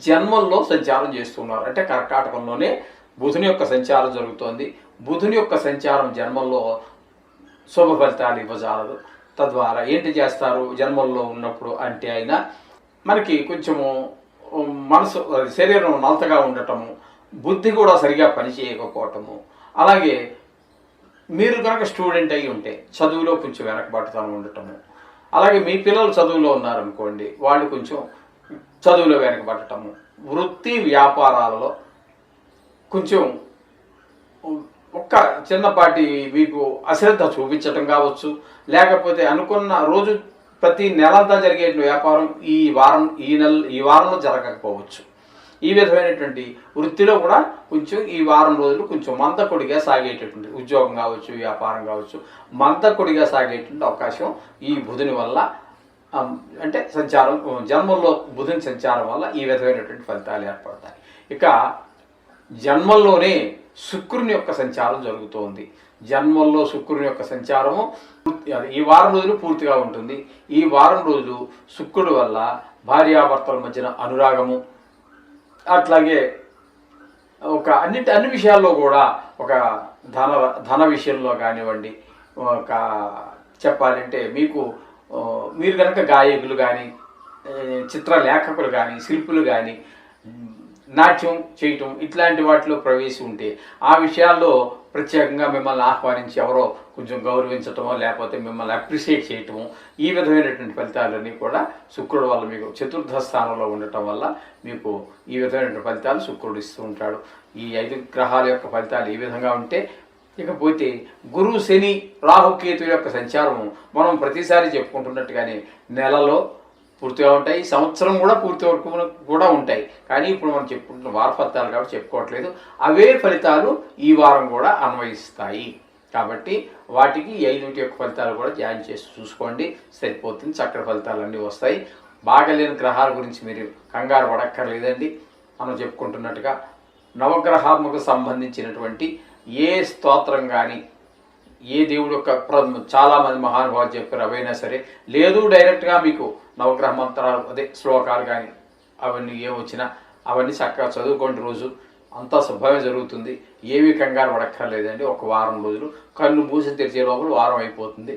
జన్మంలో సంచారం చేస్తున్నారు. అంటే కర్కాటకంలోనే బుధుని యొక్క సంచారం జరుగుతోంది. బుధుని యొక్క సంచారం జన్మంలో శుభ ఫలితాలు ఇవ్వజాలదు. తద్వారా ఏంటి చేస్తారు జన్మంలో ఉన్నప్పుడు అంటే, అయినా మనకి కొంచెము మనసు శరీరం నలతగా ఉండటము, బుద్ధి కూడా సరిగా పనిచేయకపోవటము, అలాగే మీరు కనుక స్టూడెంట్ అయి ఉంటే చదువులో కొంచెం వెనకబడుతూ ఉండటము, అలాగే మీ పిల్లలు చదువులో ఉన్నారనుకోండి, వాళ్ళు కొంచెం చదువులో వెనకబడటము, వృత్తి వ్యాపారాలలో కొంచెం ఒక్క చిన్నపాటి మీకు అశ్రద్ధ చూపించటం కావచ్చు, లేకపోతే అనుకున్న రోజు ప్రతి నెలంతా జరిగే వ్యాపారం ఈ వారంలో జరగకపోవచ్చు. ఈ విధమైనటువంటి వృత్తిలో కూడా కొంచెం ఈ వారం రోజులు కొంచెం మందకొడిగా సాగేటటువంటి ఉద్యోగం కావచ్చు, వ్యాపారం కావచ్చు, మందకొడిగా సాగేటువంటి అవకాశం ఈ బుధుని వల్ల, అంటే సంచారం జన్మంలో బుధుని సంచారం వల్ల ఈ విధమైనటువంటి ఫలితాలు ఏర్పడతాయి. ఇక జన్మంలోనే శుక్రుని యొక్క సంచారం జరుగుతోంది. జన్మంలో శుక్రుని యొక్క సంచారము ఈ వారం రోజులు పూర్తిగా ఉంటుంది. ఈ వారం రోజులు శుక్రుడి వల్ల భార్యాభర్తల మధ్యన అనురాగము, అట్లాగే అన్ని విషయాల్లో కూడా ఒక ధన విషయంలో కానివ్వండి, ఒక చెప్పాలంటే మీరు కనుక గాయకులు కానీ, చిత్రలేఖకులు కానీ, శిల్పులు కానీ, నాట్యం చేయటం ఇట్లాంటి వాటిలో ప్రవేశం ఉంటే ఆ విషయాల్లో ప్రత్యేకంగా మిమ్మల్ని ఆహ్వానించి ఎవరో కొంచెం గౌరవించటమో, లేకపోతే మిమ్మల్ని అప్రిషియేట్ చేయటము, ఈ విధమైనటువంటి ఫలితాలన్నీ కూడా శుక్రుడు వల్ల మీకు చతుర్థ స్థానంలో ఉండటం వల్ల మీకు ఈ విధమైనటువంటి ఫలితాలు శుక్రుడు ఇస్తూ ఉంటాడు. ఈ 5 గ్రహాల యొక్క ఫలితాలు ఈ విధంగా ఉంటే, ఇకపోతే గురు, శని, రాహుకేతు యొక్క సంచారము మనం ప్రతిసారి చెప్పుకుంటున్నట్టుగానే నెలలో పూర్తిగా ఉంటాయి, సంవత్సరం కూడా పూర్తి వరకు కూడా ఉంటాయి. కానీ ఇప్పుడు మనం చెప్పుకుంటున్న వార ఫలితాలు కాబట్టి చెప్పుకోవట్లేదు. అవే ఫలితాలు ఈ వారం కూడా అన్వయిస్తాయి. కాబట్టి వాటికి 5 యొక్క ఫలితాలు కూడా జాయిన్ చేసి చూసుకోండి, సరిపోతుంది. చక్కటి ఫలితాలు అన్నీ వస్తాయి. బాగలేని గ్రహాల గురించి మీరు కంగారు పడక్కర్లేదండి. మనం చెప్పుకుంటున్నట్టుగా నవగ్రహాత్మకు సంబంధించినటువంటి ఏ స్తోత్రం కానీ, ఏ దేవుడు యొక్క చాలామంది మహానుభావులు చెప్పారు అవైనా సరే, లేదు డైరెక్ట్గా మీకు నవగ్రహ మంత్రాలు శ్లోకాలు కానీ అవన్నీ ఏమొచ్చినా అవన్నీ చక్కగా చదువుకోండి. రోజు అంతా శుభమే జరుగుతుంది. ఏమీ కంగారు పడక్కర్లేదండి. ఒక వారం రోజులు కళ్ళు మూసి తెరిచే లోపల వారం అయిపోతుంది.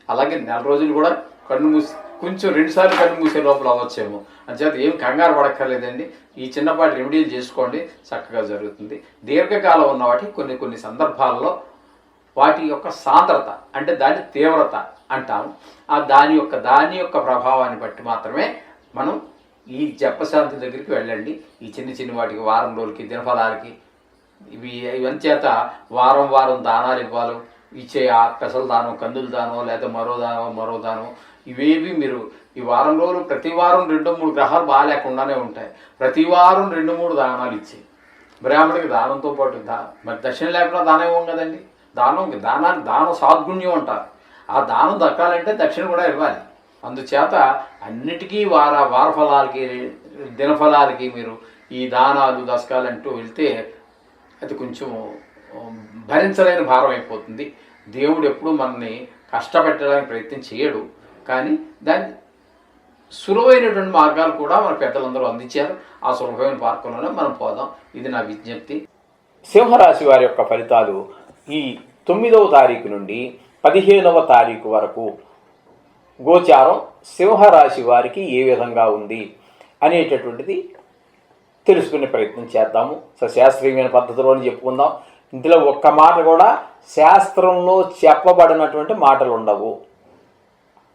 అలాగే నెల రోజులు కూడా కళ్ళు మూసి కొంచెం 2 సార్లు కళ్ళు మూసే లోపల అవ్వచ్చేమో. అంచేత ఏం కంగారు పడక్కర్లేదండి. ఈ చిన్నపాటి రెమెడీలు చేసుకోండి, చక్కగా జరుగుతుంది. దీర్ఘకాలం ఉన్న వాటికి కొన్ని సందర్భాల్లో వాటి యొక్క సాంద్రత, అంటే దాని తీవ్రత అంటాము, దాని యొక్క ప్రభావాన్ని బట్టి మాత్రమే మనం ఈ జపశాంతి దగ్గరికి వెళ్ళండి. ఈ చిన్న వాటికి వారం రోజులకి దినఫలాలకి ఇవంచేత వారం దానాలు ఇవ్వాలి. ఇచ్చే ఆ పెసల దానం, కందుల దానం, లేదా మరో దానం ఇవేవి మీరు ఈ వారం రోజులు ప్రతి వారం 2-3 గ్రహాలు బాగాలేకుండానే ఉంటాయి. ప్రతి వారం 2-3 దానాలు ఇచ్చి బ్రాహ్మడికి దానంతో పాటు మరి దక్షిణ లేకుండా దానం ఇవ్వం కదండి. దానం సాద్గుణ్యం అంటారు. ఆ దానం దక్కాలంటే దక్షిణ కూడా ఇవ్వాలి. అందుచేత అన్నిటికీ వార ఫలాలకి, దినఫలాలకి మీరు ఈ దానాలు దశకాలంటూ వెళ్తే అది కొంచెం భరించలేని భారం అయిపోతుంది. దేవుడు ఎప్పుడు మనల్ని కష్టపెట్టడానికి ప్రయత్నం చేయడు. కానీ దాని సులువైనటువంటి మార్గాలు కూడా మన పెద్దలందరూ అందించారు. ఆ సులభమైన మార్గంలోనే మనం పోదాం. ఇది నా విజ్ఞప్తి. సింహరాశి వారి యొక్క ఫలితాలు ఈ 9వ తారీఖు నుండి 15వ తారీఖు వరకు గోచారం సింహరాశి వారికి ఏ విధంగా ఉంది అనేటటువంటిది తెలుసుకునే ప్రయత్నం చేద్దాము. శాస్త్రీయమైన పద్ధతిలోనే చెప్పుకుందాం. ఇందులో ఒక్క మాట కూడా శాస్త్రంలో చెప్పబడినటువంటి మాటలు ఉండవు.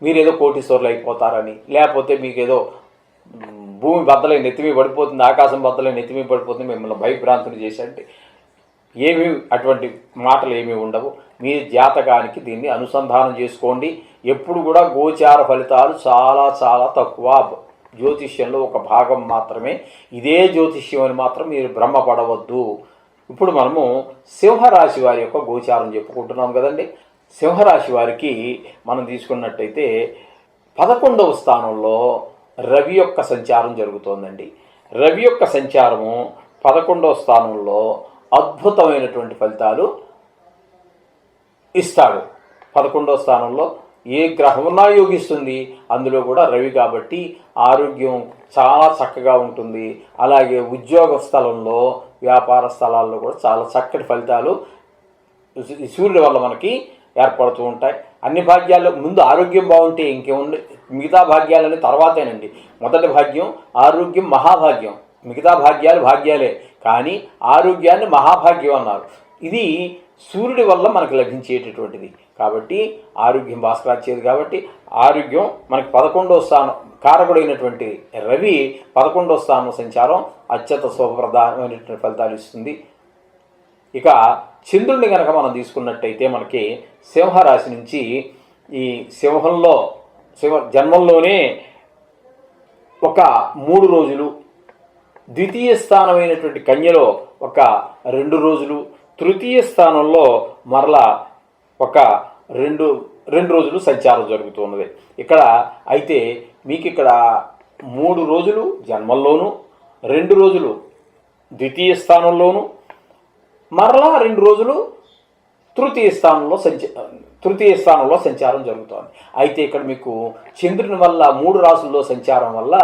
మీరేదో కోటీశ్వరులు అయిపోతారని, లేకపోతే మీకేదో భూమి బద్దలై నెత్తిమీ పడిపోతుంది, ఆకాశం బద్దలై నెత్తిమీ పడిపోతుంది, మిమ్మల్ని భయభ్రాంతులు చేసేంటే ఏమీ అటువంటి మాటలు ఏమీ ఉండవు. మీ జాతకానికి దీన్ని అనుసంధానం చేసుకోండి. ఎప్పుడు కూడా గోచార ఫలితాలు చాలా చాలా తక్కువ. జ్యోతిష్యంలో ఒక భాగం మాత్రమే. ఇదే జ్యోతిష్యం అని మాత్రం మీరు భ్రమపడవద్దు. ఇప్పుడు మనము సింహరాశి వారి యొక్క గోచారం చెప్పుకుంటున్నాం కదండి. సింహరాశి వారికి మనం తీసుకున్నట్టయితే 11వ స్థానంలో రవి యొక్క సంచారం జరుగుతోందండి. రవి యొక్క సంచారము 11వ స్థానంలో అద్భుతమైనటువంటి ఫలితాలు ఇస్తాడు. 11వ స్థానంలో ఏ గ్రహమున్నా యోగిస్తుంది, అందులో కూడా రవి కాబట్టి ఆరోగ్యం చాలా చక్కగా ఉంటుంది. అలాగే ఉద్యోగ స్థలంలో, వ్యాపార స్థలాల్లో కూడా చాలా చక్కటి ఫలితాలు సూర్యుడి వల్ల మనకి ఏర్పడుతూ ఉంటాయి. అన్ని భాగ్యాల్లో ముందు ఆరోగ్యం బాగుంటే ఇంకేముంది, మిగతా భాగ్యాలని తర్వాతేనండి. మొదటి భాగ్యం ఆరోగ్యం, మహాభాగ్యం. మిగతా భాగ్యాలు భాగ్యాలే, కానీ ఆరోగ్యాన్ని మహాభాగ్యం అన్నారు. ఇది సూర్యుడి వల్ల మనకు లభించేటటువంటిది కాబట్టి ఆరోగ్యం భాస్కరాచ్చేది కాబట్టి ఆరోగ్యం మనకి 11వ స్థానం కారకుడైనటువంటి రవి 11వ స్థానం సంచారం అత్యంత శుభప్రదమైనటువంటి ఫలితాలు ఇస్తుంది. ఇక చంద్రుడిని కనుక మనం తీసుకున్నట్టయితే మనకి సింహరాశి నుంచి ఈ జన్మంలోనే ఒక 3 రోజులు, ద్వితీయ స్థానమైనటువంటి కన్యలో ఒక 2 రోజులు, తృతీయ స్థానంలో మరలా ఒక రెండు రోజులు సంచారం జరుగుతున్నది. ఇక్కడ అయితే మీకు ఇక్కడ 3 రోజులు జన్మల్లోనూ, 2 రోజులు ద్వితీయ స్థానంలోనూ, మరలా 2 రోజులు తృతీయ స్థానంలో సంచారం జరుగుతోంది. అయితే ఇక్కడ మీకు చంద్రుని వల్ల 3 రాశుల్లో సంచారం వల్ల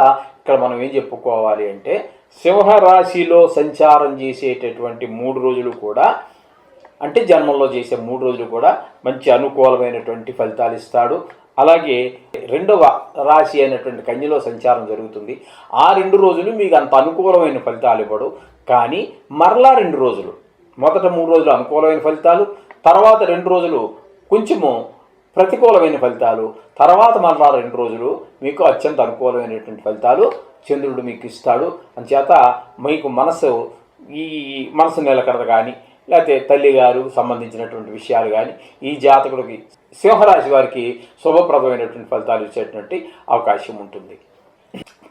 ఇక్కడ మనం ఏం చెప్పుకోవాలి అంటే సింహరాశిలో సంచారం చేసేటటువంటి 3 రోజులు కూడా, అంటే జన్మంలో చేసే 3 రోజులు కూడా మంచి అనుకూలమైనటువంటి ఫలితాలు ఇస్తాడు. అలాగే 2వ రాశి అయినటువంటి కన్యలో సంచారం జరుగుతుంది. ఆ 2 రోజులు మీకు అంత అనుకూలమైన ఫలితాలు ఇవ్వడు, కానీ మరలా 2 రోజులు, మొదట 3 రోజులు అనుకూలమైన ఫలితాలు, తర్వాత 2 రోజులు కొంచెము ప్రతికూలమైన ఫలితాలు, తర్వాత మరలా 2 రోజులు మీకు అత్యంత అనుకూలమైనటువంటి ఫలితాలు చంద్రుడు మీకు ఇస్తాడు. అంచేత మీకు మనసు నిలకడ కానీ, లేకపోతే తల్లిగారు సంబంధించినటువంటి విషయాలు కానీ ఈ జాతకుడికి సింహరాశి వారికి శుభప్రదమైనటువంటి ఫలితాలు ఇచ్చేటువంటి అవకాశం ఉంటుంది.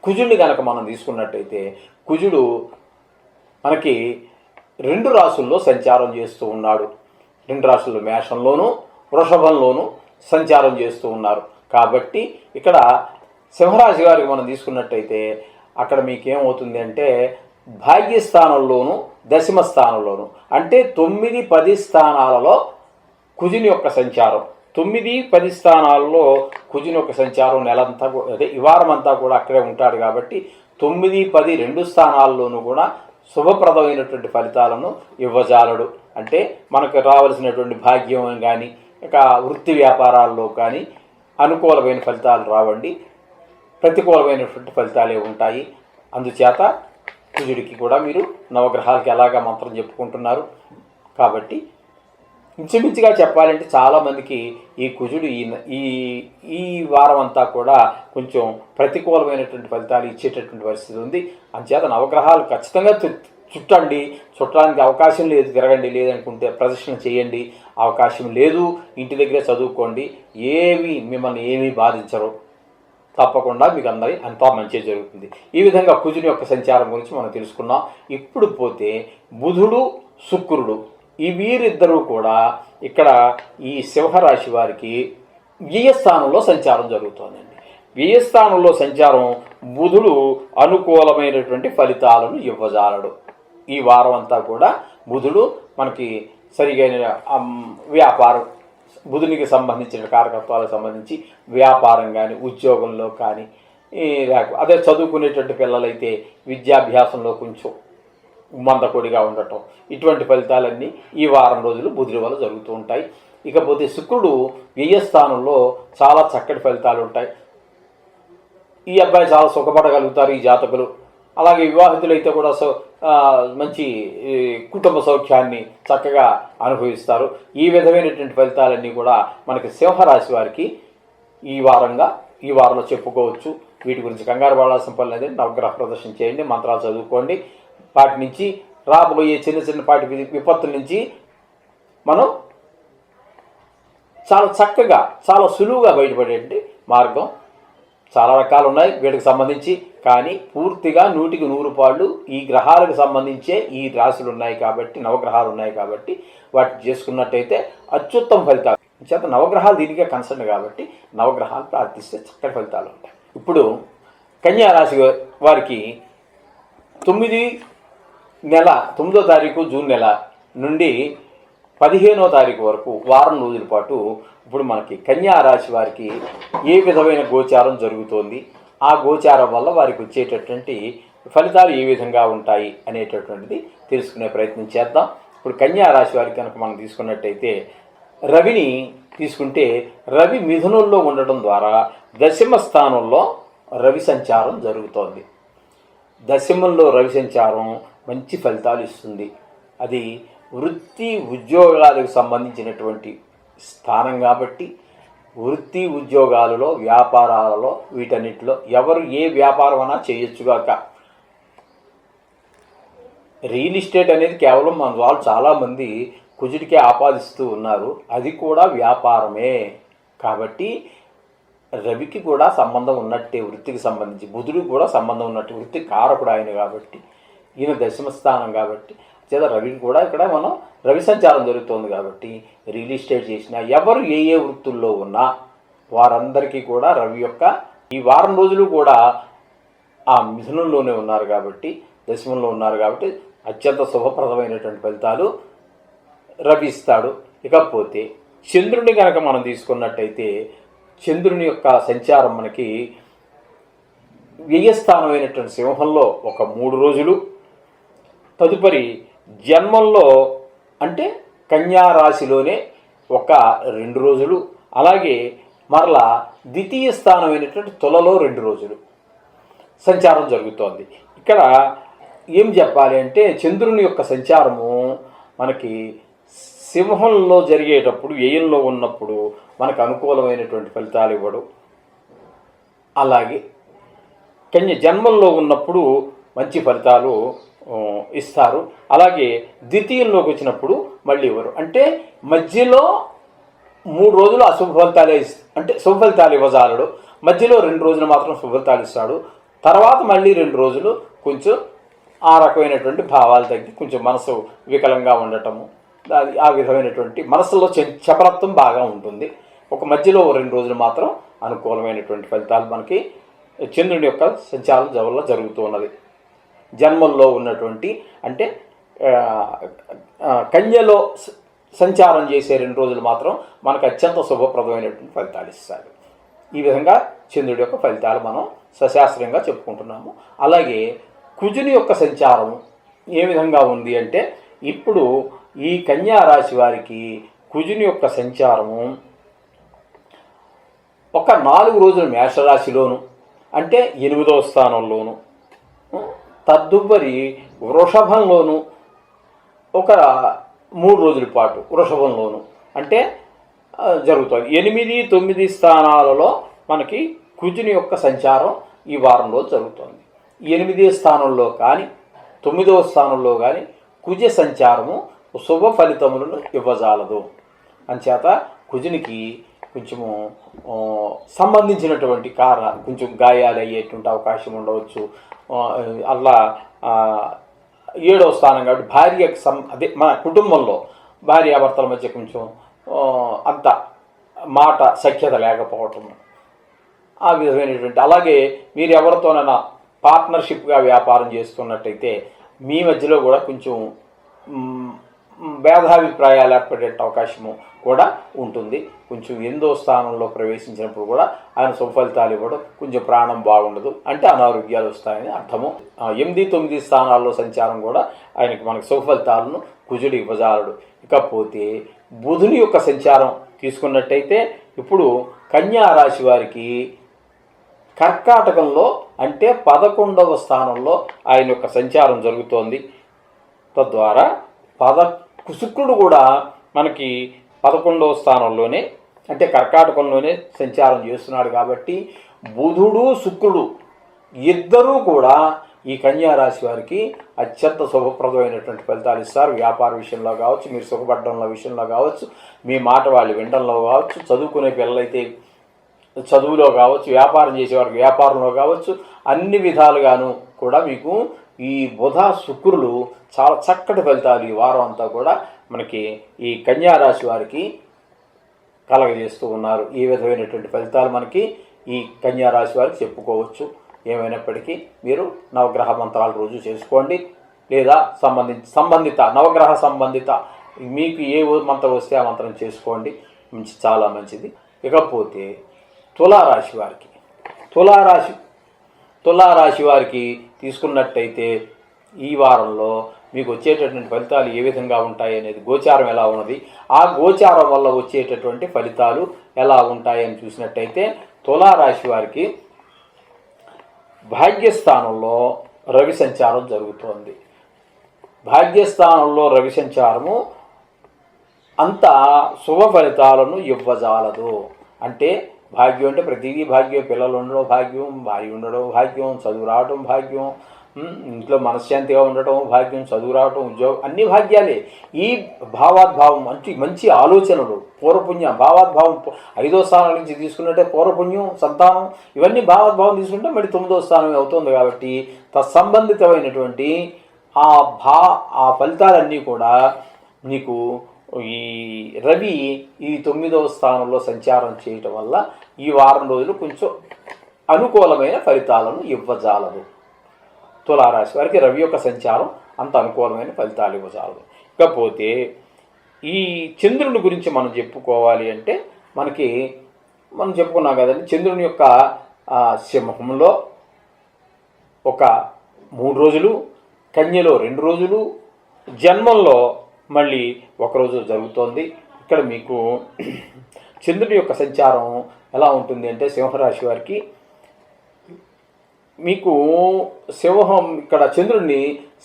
కుజుడిని కనుక మనం తీసుకున్నట్టయితే కుజుడు మనకి 2 రాశుల్లో సంచారం చేస్తూ ఉన్నాడు. 2 రాశుల్లో మేషంలోనూ వృషభంలోనూ సంచారం చేస్తూ ఉన్నారు. కాబట్టి ఇక్కడ సింహరాశి వారికి మనం తీసుకున్నట్టయితే అక్కడ మీకేమవుతుంది అంటే భాగ్యస్థానంలోనూ దశమ స్థానంలోనూ, అంటే 9, 10 స్థానాలలో కుజుని యొక్క సంచారం, 9, 10 స్థానాలలో కుజుని యొక్క సంచారం నెలంతా, అదే ఈ వారం అంతా కూడా అక్కడే ఉంటాడు. కాబట్టి 9, 10 2 స్థానాల్లోనూ కూడా శుభప్రదమైనటువంటి ఫలితాలను ఇవ్వజాలడు. అంటే మనకు రావాల్సినటువంటి భాగ్యం కానీ, ఇక వృత్తి వ్యాపారాల్లో కానీ అనుకూలమైన ఫలితాలు రావండి, ప్రతికూలమైనటువంటి ఫలితాలే ఉంటాయి. అందుచేత కుజుడికి కూడా మీరు నవగ్రహాలకి ఎలాగా మంత్రం చెప్పుకుంటున్నారు. కాబట్టి ఇంచుమించుగా చెప్పాలంటే చాలామందికి ఈ కుజుడు ఈ వారం అంతా కూడా కొంచెం ప్రతికూలమైనటువంటి ఫలితాలు ఇచ్చేటటువంటి పరిస్థితి ఉంది. అందుచేత నవగ్రహాలు ఖచ్చితంగా చుట్టడానికి అవకాశం లేదు, తిరగండి, లేదనుకుంటే ప్రదర్శన చేయండి, అవకాశం లేదు ఇంటి దగ్గరే చదువుకోండి, మిమ్మల్ని ఏమీ బాధించరు, తప్పకుండా మీకు అంతా మంచిగా జరుగుతుంది. ఈ విధంగా కుజుని యొక్క సంచారం గురించి మనం తెలుసుకున్నాం. ఇప్పుడు పోతే బుధుడు, శుక్రుడు ఈ వీరిద్దరూ కూడా ఇక్కడ ఈ సింహరాశి వారికి వ్యయస్థానంలో సంచారం జరుగుతోందండి. వ్యయస్థానంలో సంచారం బుధుడు అనుకూలమైనటువంటి ఫలితాలను ఇవ్వజాలడు. ఈ వారం అంతా కూడా బుధుడు మనకి సరిగైన వ్యాపారం, బుధునికి సంబంధించిన కారకత్వాలకు సంబంధించి వ్యాపారం కానీ, ఉద్యోగంలో కానీ, అదే చదువుకునేటువంటి పిల్లలైతే విద్యాభ్యాసంలో కొంచెం మందకొడిగా ఉండటం, ఇటువంటి ఫలితాలన్నీ ఈ వారం రోజులు బుధుడి వల్ల జరుగుతూ ఉంటాయి. ఇకపోతే శుక్రుడు వ్యయస్థానంలో చాలా చక్కటి ఫలితాలు ఉంటాయి. ఈ అబ్బాయి చాలా సుఖపడగలుగుతారు ఈ జాతకులు. అలాగే వివాహితులైతే కూడా మంచి కుటుంబ సౌఖ్యాన్ని చక్కగా అనుభవిస్తారు. ఈ విధమైనటువంటి ఫలితాలన్నీ కూడా మనకి సింహరాశి వారికి ఈ వారంలో చెప్పుకోవచ్చు. వీటి గురించి కంగారు పడాల్సిన పని లేదండి. నవగ్రహ ప్రదర్శన చేయండి, మంత్రాలు చదువుకోండి. వాటి నుంచి రాబోయే చిన్నపాటి విపత్తుల నుంచి మనం చాలా చక్కగా చాలా సులువుగా బయటపడే మార్గం చాలా రకాలు ఉన్నాయి వీటికి సంబంధించి. కానీ పూర్తిగా 100కి 100 ఈ గ్రహాలకు సంబంధించే ఈ రాశులు ఉన్నాయి కాబట్టి, నవగ్రహాలు ఉన్నాయి కాబట్టి వాటిని చేసుకున్నట్టయితే అత్యుత్తమ ఫలితాలు. చేత నవగ్రహాలు దీనికే కన్సర్న్ కాబట్టి నవగ్రహాలు ప్రార్థిస్తే చక్కటి ఫలితాలు ఉంటాయి. ఇప్పుడు కన్యా రాశి వారికి 9వ తారీఖు జూన్ నెల నుండి 15వ తారీఖు వరకు వారం రోజుల పాటు ఇప్పుడు మనకి కన్యా రాశి వారికి ఏ విధమైన గోచారం జరుగుతోంది, ఆ గోచారం వల్ల వారికి వచ్చేటటువంటి ఫలితాలు ఏ విధంగా ఉంటాయి అనేటటువంటిది తెలుసుకునే ప్రయత్నం చేద్దాం. ఇప్పుడు కన్యా రాశి వారికి కనుక మనం తీసుకున్నట్టయితే రవిని తీసుకుంటే రవి మిథునంలో ఉండటం ద్వారా దశమ స్థానంలో రవి సంచారం జరుగుతోంది. దశమంలో రవి సంచారం మంచి ఫలితాలు ఇస్తుంది. అది వృత్తి ఉద్యోగాలకు సంబంధించినటువంటి స్థానం కాబట్టి వృత్తి ఉద్యోగాలలో, వ్యాపారాలలో, వీటన్నిటిలో ఎవరు ఏ వ్యాపారం అయినా చేయొచ్చుగాక. రియల్ ఎస్టేట్ అనేది కేవలం మన వాళ్ళు చాలామంది కుజుడికే ఆపాదిస్తూ ఉన్నారు. అది కూడా వ్యాపారమే కాబట్టి రవికి కూడా సంబంధం ఉన్నట్టే వృత్తికి సంబంధించి, బుధుడికి కూడా సంబంధం ఉన్నట్టు వృత్తి కారకుడు ఆయన కాబట్టి, ఈయన దశమ స్థానం కాబట్టి చేత రవికి కూడా ఇక్కడ మనం రవి సంచారం జరుగుతుంది కాబట్టి రియల్ ఎస్టేట్ చేసినా ఎవరు ఏ వృత్తుల్లో ఉన్నా వారందరికీ కూడా రవి యొక్క ఈ వారం రోజులు కూడా ఆ మిథునంలోనే ఉన్నారు కాబట్టి, దశమంలో ఉన్నారు కాబట్టి అత్యంత శుభప్రదమైనటువంటి ఫలితాలు రవి ఇస్తాడు. ఇకపోతే చంద్రుడిని కనుక మనం తీసుకున్నట్టయితే చంద్రుని యొక్క సంచారం మనకి వ్యయస్థానమైనటువంటి సింహంలో ఒక 3 రోజులు, తదుపరి జన్మంలో అంటే కన్యా రాశిలోనే ఒక 2 రోజులు, అలాగే మరలా ద్వితీయ స్థానమైనటువంటి తులలో 2 రోజులు సంచారం జరుగుతోంది. ఇక్కడ ఏం చెప్పాలి అంటే చంద్రుని యొక్క సంచారము మనకి సింహంలో జరిగేటప్పుడు, వ్యయంలో ఉన్నప్పుడు మనకు అనుకూలమైనటువంటి ఫలితాలు ఇవ్వడు. అలాగే జన్మంలో ఉన్నప్పుడు మంచి ఫలితాలు ఇస్తారు. అలాగే ద్వితీయంలోకి వచ్చినప్పుడు మళ్ళీ ఇవ్వరు. అంటే మధ్యలో 3 రోజులు అశుభ ఫలితాలే అంటే శుభ ఫలితాలు ఇవ్వజాలడు. మధ్యలో 2 రోజులు మాత్రం శుభ ఫలితాలు ఇస్తాడు. తర్వాత మళ్ళీ 2 రోజులు కొంచెం ఆ రకమైనటువంటి భావాలు తగ్గి కొంచెం మనసు వికలంగా ఉండటము, ఆ విధమైనటువంటి మనసులో చపలత్వం బాగా ఉంటుంది. ఒక మధ్యలో 2 రోజులు మాత్రం అనుకూలమైనటువంటి ఫలితాలు మనకి చంద్రుని యొక్క సంచారం వల్ల జరుగుతూ ఉన్నది. జన్మల్లో ఉన్నటువంటి అంటే కన్యలో సంచారం చేసే 2 రోజులు మాత్రం మనకు అత్యంత శుభప్రదమైనటువంటి ఫలితాలు ఇస్తాడు. ఈ విధంగా చంద్రుడి యొక్క ఫలితాలు మనం సశాస్త్రంగా చెప్పుకుంటున్నాము. అలాగే కుజుని యొక్క సంచారం ఏ విధంగా ఉంది అంటే ఇప్పుడు ఈ కన్యా రాశి వారికి కుజుని యొక్క సంచారము ఒక 4 రోజులు మేషరాశిలోను అంటే 8వ స్థానంలోను, తదుపరి వృషభంలోను ఒక 3 రోజుల పాటు వృషభంలోను అంటే జరుగుతుంది. 8, 9 స్థానాలలో మనకి కుజుని యొక్క సంచారం ఈ వారంలో జరుగుతుంది. 8వ స్థానంలో కానీ 9వ స్థానంలో కానీ కుజ సంచారము శుభ ఫలితములను ఇవ్వజాలదు. అంచేత కుజునికి కొంచెము సంబంధించినటువంటి కారణాలు కొంచెం గాయాలు అయ్యేటువంటి అవకాశం ఉండవచ్చు. అలా 7వ స్థానం కాబట్టి భార్యకు అదే మన కుటుంబంలో భార్యాభర్తల మధ్య కొంచెం అంత మాట సఖ్యత లేకపోవటం, ఆ విధమైనటువంటి. అలాగే మీరు ఎవరితోనైనా పార్ట్నర్షిప్గా వ్యాపారం చేస్తున్నట్టయితే మీ మధ్యలో కూడా కొంచెం భేదాభిప్రాయాలు ఏర్పడే అవకాశము, కూడా ఉంటుంది. కొంచెం 8వ స్థానంలో ప్రవేశించినప్పుడు కూడా ఆయన శుభ ఫలితాలు ఇవ్వడం, కొంచెం ప్రాణం బాగుండదు అంటే అనారోగ్యాలు వస్తాయని అర్థము. 8, 9 స్థానాల్లో సంచారం కూడా ఆయనకి మనకు శుభ ఫలితాలను కుజుడు ఇవ్వజాలడు. ఇకపోతే బుధుని యొక్క సంచారం తీసుకున్నట్టయితే ఇప్పుడు కన్యా రాశి వారికి కర్కాటకంలో అంటే 11వ స్థానంలో ఆయన యొక్క సంచారం జరుగుతోంది. తద్వారా శుక్రుడు కూడా మనకి 11వ స్థానంలోనే అంటే కర్కాటకంలోనే సంచారం చేస్తున్నాడు. కాబట్టి బుధుడు శుక్రుడు ఇద్దరూ కూడా ఈ కన్యా రాశి వారికి అత్యంత శుభప్రదమైనటువంటి ఫలితాలు ఇస్తారు. వ్యాపార విషయంలో కావచ్చు, మీరు సుఖపడడంలో విషయంలో కావచ్చు, మీ మాట వాళ్ళు వినడంలో కావచ్చు, చదువుకునే పిల్లలైతే చదువులో కావచ్చు, వ్యాపారం చేసేవారికి వ్యాపారంలో కావచ్చు, అన్ని విధాలుగాను కూడా మీకు ఈ బుధ శుక్రులు చాలా చక్కటి ఫలితాలు ఈ వారం అంతా కూడా మనకి ఈ కన్యా రాశి వారికి కలగజేస్తూ ఉన్నారు. ఈ విధమైనటువంటి ఫలితాలు మనకి ఈ కన్యా రాశి వారికి చెప్పుకోవచ్చు. ఏమైనప్పటికీ మీరు నవగ్రహ మంత్రాలు రోజు చేసుకోండి, లేదా సంబంధిత నవగ్రహ సంబంధిత మీకు ఏ మంత్రం వస్తే ఆ మంత్రం చేసుకోండి, చాలా మంచిది. ఇకపోతే తులారాశి వారికి తులారాశి వారికి తీసుకున్నట్టయితే ఈ వారంలో మీకు వచ్చేటటువంటి ఫలితాలు ఏ విధంగా ఉంటాయి అనేది గోచారం ఎలా ఉన్నది, ఆ గోచారం వల్ల వచ్చేటటువంటి ఫలితాలు ఎలా ఉంటాయని చూసినట్టయితే తులారాశి వారికి భాగ్యస్థానంలో రవి సంచారం జరుగుతోంది. భాగ్యస్థానంలో రవి సంచారము అంత శుభ ఫలితాలను ఇవ్వజాలదు. అంటే భాగ్యం అంటే ప్రతిదీ భాగ్యం, పిల్లలు ఉండడం భాగ్యం, భార్య ఉండడం భాగ్యం, చదువు రావడం భాగ్యం, ఇంట్లో మనశ్శాంతిగా ఉండటం భాగ్యం, చదువు రావటం, ఉద్యోగం, అన్ని భాగ్యాలే. ఈ భావాద్భావం మంచి ఆలోచనలు, పూర్వపుణ్యం, భావాద్భావం 5వ స్థానం నుంచి తీసుకున్నట్టే పూర్వపుణ్యం, సంతానం, ఇవన్నీ భావాద్భావం తీసుకుంటే మరి 9వ స్థానం అవుతుంది. కాబట్టి తత్సంబంధితమైనటువంటి ఆ ఫలితాలన్నీ కూడా మీకు ఈ రవి ఈ 9వ స్థానంలో సంచారం చేయటం వల్ల ఈ వారం రోజులు కొంచెం అనుకూలమైన ఫలితాలను ఇవ్వజాలదు. తులారాశి వారికి రవి యొక్క సంచారం అంత అనుకూలమైన ఫలితాలు ఇవ్వజాలదు. ఇకపోతే ఈ చంద్రుని గురించి మనం చెప్పుకోవాలి అంటే మనం చెప్పుకున్నాం కదండి, చంద్రుని యొక్క సింహంలో ఒక 3 రోజులు, కన్యలో 2 రోజులు, జన్మంలో మళ్ళీ 1 రోజు జరుగుతోంది. ఇక్కడ మీకు చంద్రుని యొక్క సంచారం ఎలా ఉంటుంది అంటే సింహరాశి వారికి మీకు ఇక్కడ చంద్రుడిని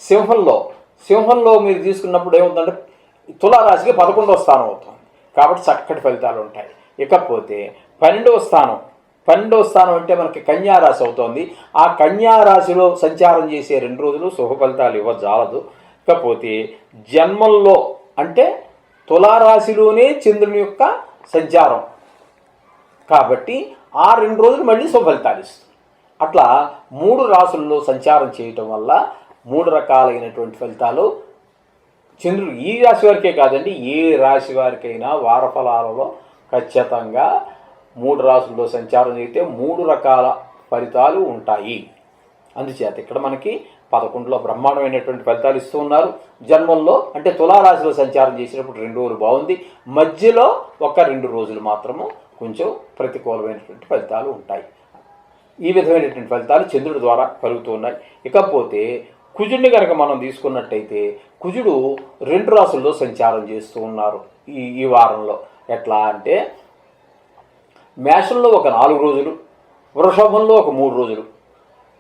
సింహంలో మీరు తీసుకున్నప్పుడు ఏమవుతుందంటే తులారాశికి 11వ స్థానం అవుతుంది. కాబట్టి చక్కటి ఫలితాలు ఉంటాయి. ఇకపోతే 12వ స్థానం అంటే మనకి కన్యారాశి అవుతుంది. ఆ కన్యారాశిలో సంచారం చేసే 2 రోజులు శుభ ఫలితాలు ఇవ్వజాలదు. ఇకపోతే జన్మంలో అంటే తులారాశిలోనే చంద్రుని యొక్క సంచారం కాబట్టి ఆ 2 రోజులు మళ్ళీ శుభ ఫలితాలు ఇస్తుంది. అట్లా 3 రాశుల్లో సంచారం చేయటం వల్ల 3 రకాలైనటువంటి ఫలితాలు చంద్రుడు ఈ రాశి వారికే కాదండి, ఏ రాశి వారికైనా వార ఫలాలలో ఖచ్చితంగా 3 రాశుల్లో సంచారం చేస్తే 3 రకాల ఫలితాలు ఉంటాయి. అందుచేత ఇక్కడ మనకి 11లో బ్రహ్మాండమైనటువంటి ఫలితాలు ఇస్తూ ఉన్నారు. జన్మంలో అంటే తులారాశిలో సంచారం చేసినప్పుడు 2 రోజులు బాగుంది, మధ్యలో ఒక 2 రోజులు మాత్రము కొంచెం ప్రతికూలమైనటువంటి ఫలితాలు ఉంటాయి. ఈ విధమైనటువంటి ఫలితాలు చంద్రుడి ద్వారా కలుగుతూ ఉన్నాయి. ఇకపోతే కుజుడిని కనుక మనం తీసుకున్నట్టయితే కుజుడు 2 రాశుల్లో సంచారం చేస్తూ ఉన్నారు ఈ వారంలో. ఎట్లా అంటే మేషంలో ఒక 4 రోజులు, వృషభంలో ఒక 3 రోజులు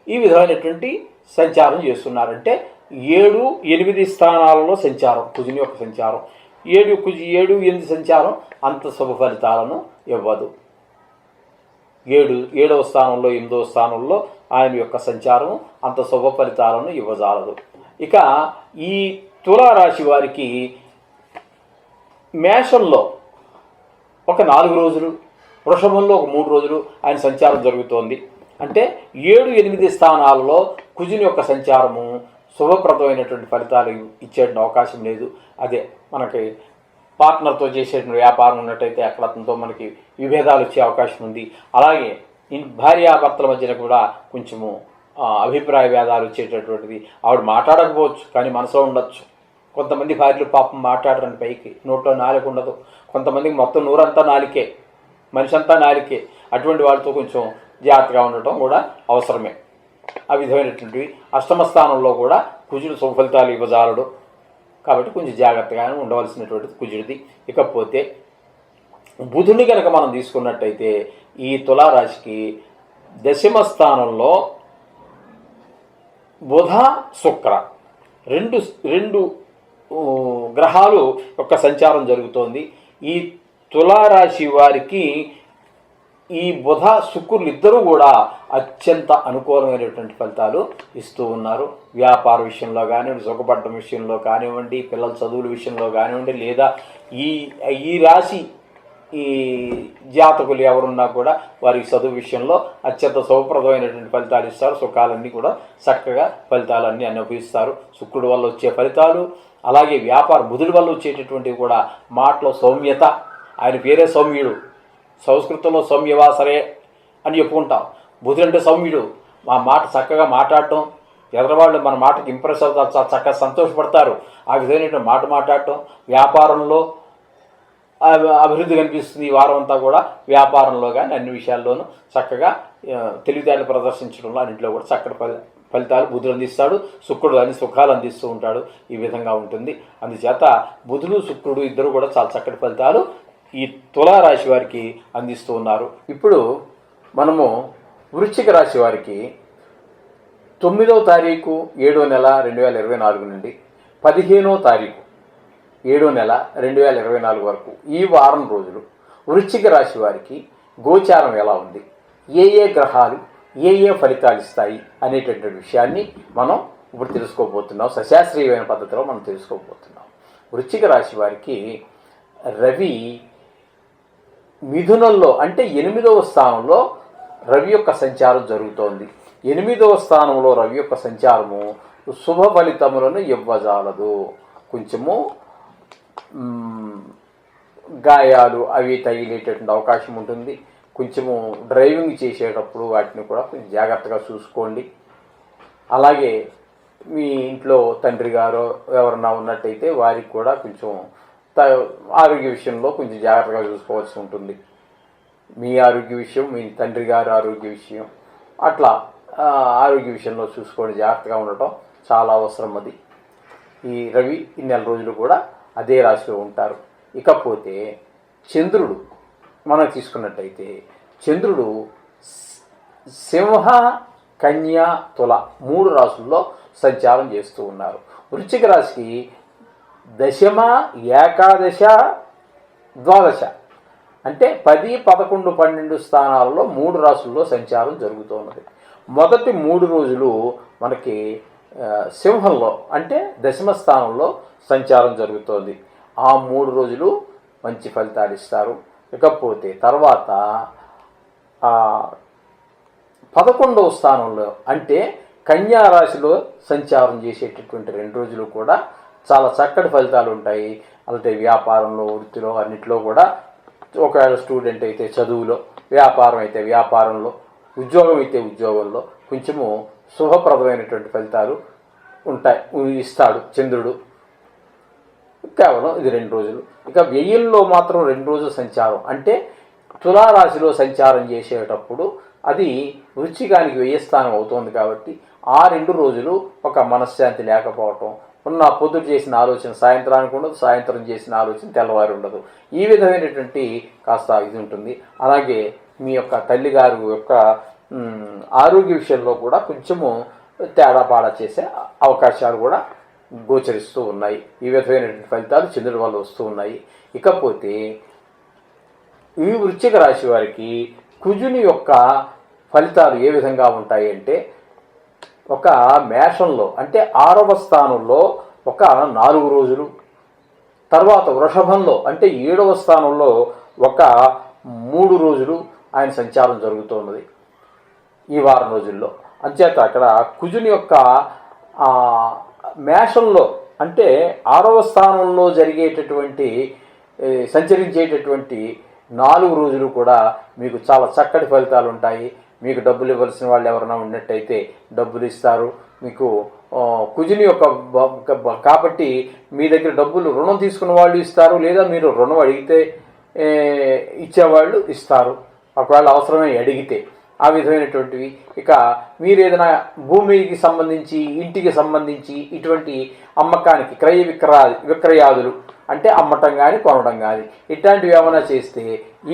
ఈ విధమైనటువంటి సంచారం చేస్తున్నారంటే 7, 8 స్థానాలలో సంచారం, కుజుని యొక్క సంచారం 7, 8 సంచారం అంత శుభ ఫలితాలను ఇవ్వదు. 7వ స్థానంలో 8వ స్థానంలో ఆయన యొక్క సంచారం అంత శుభ ఫలితాలను ఇవ్వజాలదు. ఇక ఈ తులారాశి వారికి మేషంలో ఒక 4 రోజులు, వృషభంలో ఒక 3 రోజులు ఆయన సంచారం జరుగుతోంది. అంటే 7, 8 స్థానాలలో కుజుని యొక్క సంచారము శుభప్రదమైనటువంటి ఫలితాలు ఇచ్చేటువంటి అవకాశం లేదు. అదే మనకి పార్ట్నర్తో చేసేటువంటి వ్యాపారం ఉన్నట్టయితే అక్కడ అతనితో మనకి విభేదాలు వచ్చే అవకాశం ఉంది. అలాగే భార్యాభర్తల మధ్యన కూడా కొంచెము అభిప్రాయ భేదాలు వచ్చేటటువంటిది. ఆవిడ మాట్లాడకపోవచ్చు కానీ మనసులో ఉండొచ్చు, కొంతమంది భార్యలు పాపం మాట్లాడరని పైకి, నోట్లో నాలుక ఉండదు. కొంతమందికి మొత్తం నూరంతా నాలికే, మనిషి అంతా నాలికే. అటువంటి వాళ్ళతో కొంచెం జాగ్రత్తగా ఉండటం కూడా అవసరమే. ఆ విధమైనటువంటివి అష్టమ స్థానంలో కూడా కుజుడు శుభఫలితాలు ఇవ్వజాలడు కాబట్టి కొంచెం జాగ్రత్తగానే ఉండవలసినటువంటిది కుజుడిది. ఇకపోతే బుధుని కనుక మనం తీసుకున్నట్టయితే ఈ తులారాశికి దశమ స్థానంలో బుధ శుక్ర రెండు గ్రహాలు యొక్క సంచారం జరుగుతోంది. ఈ తులారాశి వారికి ఈ బుధ శుక్రులు ఇద్దరూ కూడా అత్యంత అనుకూలమైనటువంటి ఫలితాలు ఇస్తూ ఉన్నారు. వ్యాపార విషయంలో కానివ్వండి, సుఖపడటం విషయంలో కానివ్వండి, పిల్లల చదువుల విషయంలో కానివ్వండి, లేదా ఈ రాశి ఈ జాతకులు ఎవరున్నా కూడా వారికి చదువు విషయంలో అత్యంత శుభప్రదమైనటువంటి ఫలితాలు ఇస్తారు. సుఖాలన్నీ కూడా చక్కగా ఫలితాలన్నీ అనుభవిస్తారు. శుక్రుడి వల్ల వచ్చే ఫలితాలు, అలాగే బుధుడి వల్ల వచ్చేటటువంటివి కూడా మాటలో సౌమ్యత. ఆయన పేరే సౌమ్యుడు. సంస్కృతంలో సౌమ్యవాసరే అని చెప్పుకుంటాం. బుధుడు అంటే సౌమ్యుడు. మా మాట చక్కగా మాట్లాడటం, ఎదరవాళ్ళు మన మాటకి ఇంప్రెస్ అవుతారు, చక్కగా సంతోషపడతారు. ఆ విధమైనటువంటి మాట మాట్లాడటం, వ్యాపారంలో అభివృద్ధి కనిపిస్తుంది. ఈ వారం అంతా కూడా వ్యాపారంలో కానీ అన్ని విషయాల్లోనూ చక్కగా తెలివితేటలు ప్రదర్శించడంలో అన్నింటిలో కూడా చక్కటి ఫలితాలు బుధుడు అందిస్తాడు. శుక్రుడు అన్ని సుఖాలు అందిస్తూ ఉంటాడు. ఈ విధంగా ఉంటుంది. అందుచేత బుధుడు శుక్రుడు ఇద్దరు కూడా చాలా చక్కటి ఫలితాలు ఈ తులారాశి వారికి అందిస్తూ ఉన్నారు. ఇప్పుడు మనము వృశ్చిక రాశి వారికి 9వ తారీఖు 7వ నెల 2024 నుండి 15వ తారీఖు 7వ నెల 2024 వరకు ఈ వారం రోజులు వృశ్చిక రాశి వారికి గోచారం ఎలా ఉంది, ఏ గ్రహాలు ఏ ఫలితాలు ఇస్తాయి అనేటటువంటి విషయాన్ని మనం ఇప్పుడు తెలుసుకోబోతున్నాం. సశాస్త్రీయమైన పద్ధతిలో మనం తెలుసుకోబోతున్నాం. వృశ్చిక రాశి వారికి రవి మిథునంలో అంటే 8వ స్థానంలో రవి యొక్క సంచారం జరుగుతోంది. 8వ స్థానంలో రవి యొక్క సంచారము శుభ ఫలితములను ఇవ్వజాలదు. కొంచెము గాయాలు అవి తగిలేటటువంటి అవకాశం ఉంటుంది. కొంచెము డ్రైవింగ్ చేసేటప్పుడు వాటిని కూడా కొంచెం జాగ్రత్తగా చూసుకోండి. అలాగే మీ ఇంట్లో తండ్రి గారు ఎవరన్నా ఉన్నట్టయితే వారికి కూడా కొంచెం ఆరోగ్య విషయంలో కొంచెం జాగ్రత్తగా చూసుకోవాల్సి ఉంటుంది. మీ ఆరోగ్య విషయం, మీ తండ్రి గారి ఆరోగ్య విషయం, అట్లా ఆరోగ్య విషయంలో చూసుకొని జాగ్రత్తగా ఉండటం చాలా అవసరం. అది ఈ రవి ఈ నెల రోజులు కూడా అదే రాశిలో ఉంటారు. ఇకపోతే చంద్రుడు మనం తీసుకున్నట్టయితే చంద్రుడు సింహ, కన్య, తుల 3 రాశుల్లో సంచారం చేస్తూ ఉన్నారు. వృశ్చిక రాశికి దశమ, ఏకాదశ, ద్వాదశ అంటే 10, 11, 12 స్థానాలలో 3 రాశుల్లో సంచారం జరుగుతున్నది. మొదటి 3 రోజులు మనకి సింహంలో అంటే దశమ స్థానంలో సంచారం జరుగుతోంది. ఆ 3 రోజులు మంచి ఫలితాలు ఇస్తారు. ఇకపోతే తర్వాత 11వ స్థానంలో అంటే కన్యా రాశిలో సంచారం చేసేటటువంటి 2 రోజులు కూడా చాలా చక్కటి ఫలితాలు ఉంటాయి. అలాగే వ్యాపారంలో, వృత్తిలో అన్నింటిలో కూడా, ఒకవేళ స్టూడెంట్ అయితే చదువులో, వ్యాపారం అయితే వ్యాపారంలో, ఉద్యోగం అయితే ఉద్యోగంలో కొంచెము శుభప్రదమైనటువంటి ఫలితాలు ఇస్తాడు చంద్రుడు. కేవలం ఇది 2 రోజులు. ఇక వ్యయంలో మాత్రం 2 రోజుల సంచారం అంటే తులారాశిలో సంచారం చేసేటప్పుడు అది వృశ్చికానికి వ్యయస్థానం అవుతోంది కాబట్టి ఆ 2 రోజులు ఒక మనశ్శాంతి లేకపోవటం, ఉన్న పొద్దుట చేసిన ఆలోచన సాయంత్రానికి ఉండదు, సాయంత్రం చేసిన ఆలోచన తెల్లవారు ఉండదు. ఈ విధమైనటువంటి కాస్త ఇది ఉంటుంది. అలాగే మీ యొక్క తల్లిగారు యొక్క ఆరోగ్య విషయంలో కూడా కొంచెము తేడాపాడా చేసే అవకాశాలు కూడా గోచరిస్తూ ఉన్నాయి. ఈ విధమైనటువంటి ఫలితాలు చంద్రుడి వల్ల వస్తూ ఉన్నాయి. ఇకపోతే ఈ వృశ్చిక రాశి వారికి కుజుని యొక్క ఫలితాలు ఏ విధంగా ఉంటాయి అంటే ఒక మేషంలో అంటే 6వ స్థానంలో ఒక 4 రోజులు, తర్వాత వృషభంలో అంటే 7వ స్థానంలో ఒక 3 రోజులు ఆయన సంచారం జరుగుతున్నది ఈ వారం రోజుల్లో. అంచేత అక్కడ కుజుని యొక్క మేషంలో అంటే 6వ స్థానంలో సంచరించేటటువంటి 4 రోజులు కూడా మీకు చాలా చక్కటి ఫలితాలు ఉంటాయి. మీకు డబ్బులు ఇవ్వాల్సిన వాళ్ళు ఎవరైనా ఉన్నట్టయితే డబ్బులు ఇస్తారు. మీకు కుజుని యొక్క కాబట్టి మీ దగ్గర డబ్బులు రుణం తీసుకున్న వాళ్ళు ఇస్తారు, లేదా మీరు రుణం అడిగితే ఇచ్చేవాళ్ళు ఇస్తారు, ఒకవేళ అవసరమై అడిగితే. ఆ విధమైనటువంటివి. ఇక మీరు ఏదైనా భూమికి సంబంధించి, ఇంటికి సంబంధించి ఇటువంటి అమ్మకానికి క్రయ విక్రయాదులు అంటే అమ్మటం కానీ కొనడం కానీ ఇట్లాంటివి ఏమైనా చేస్తే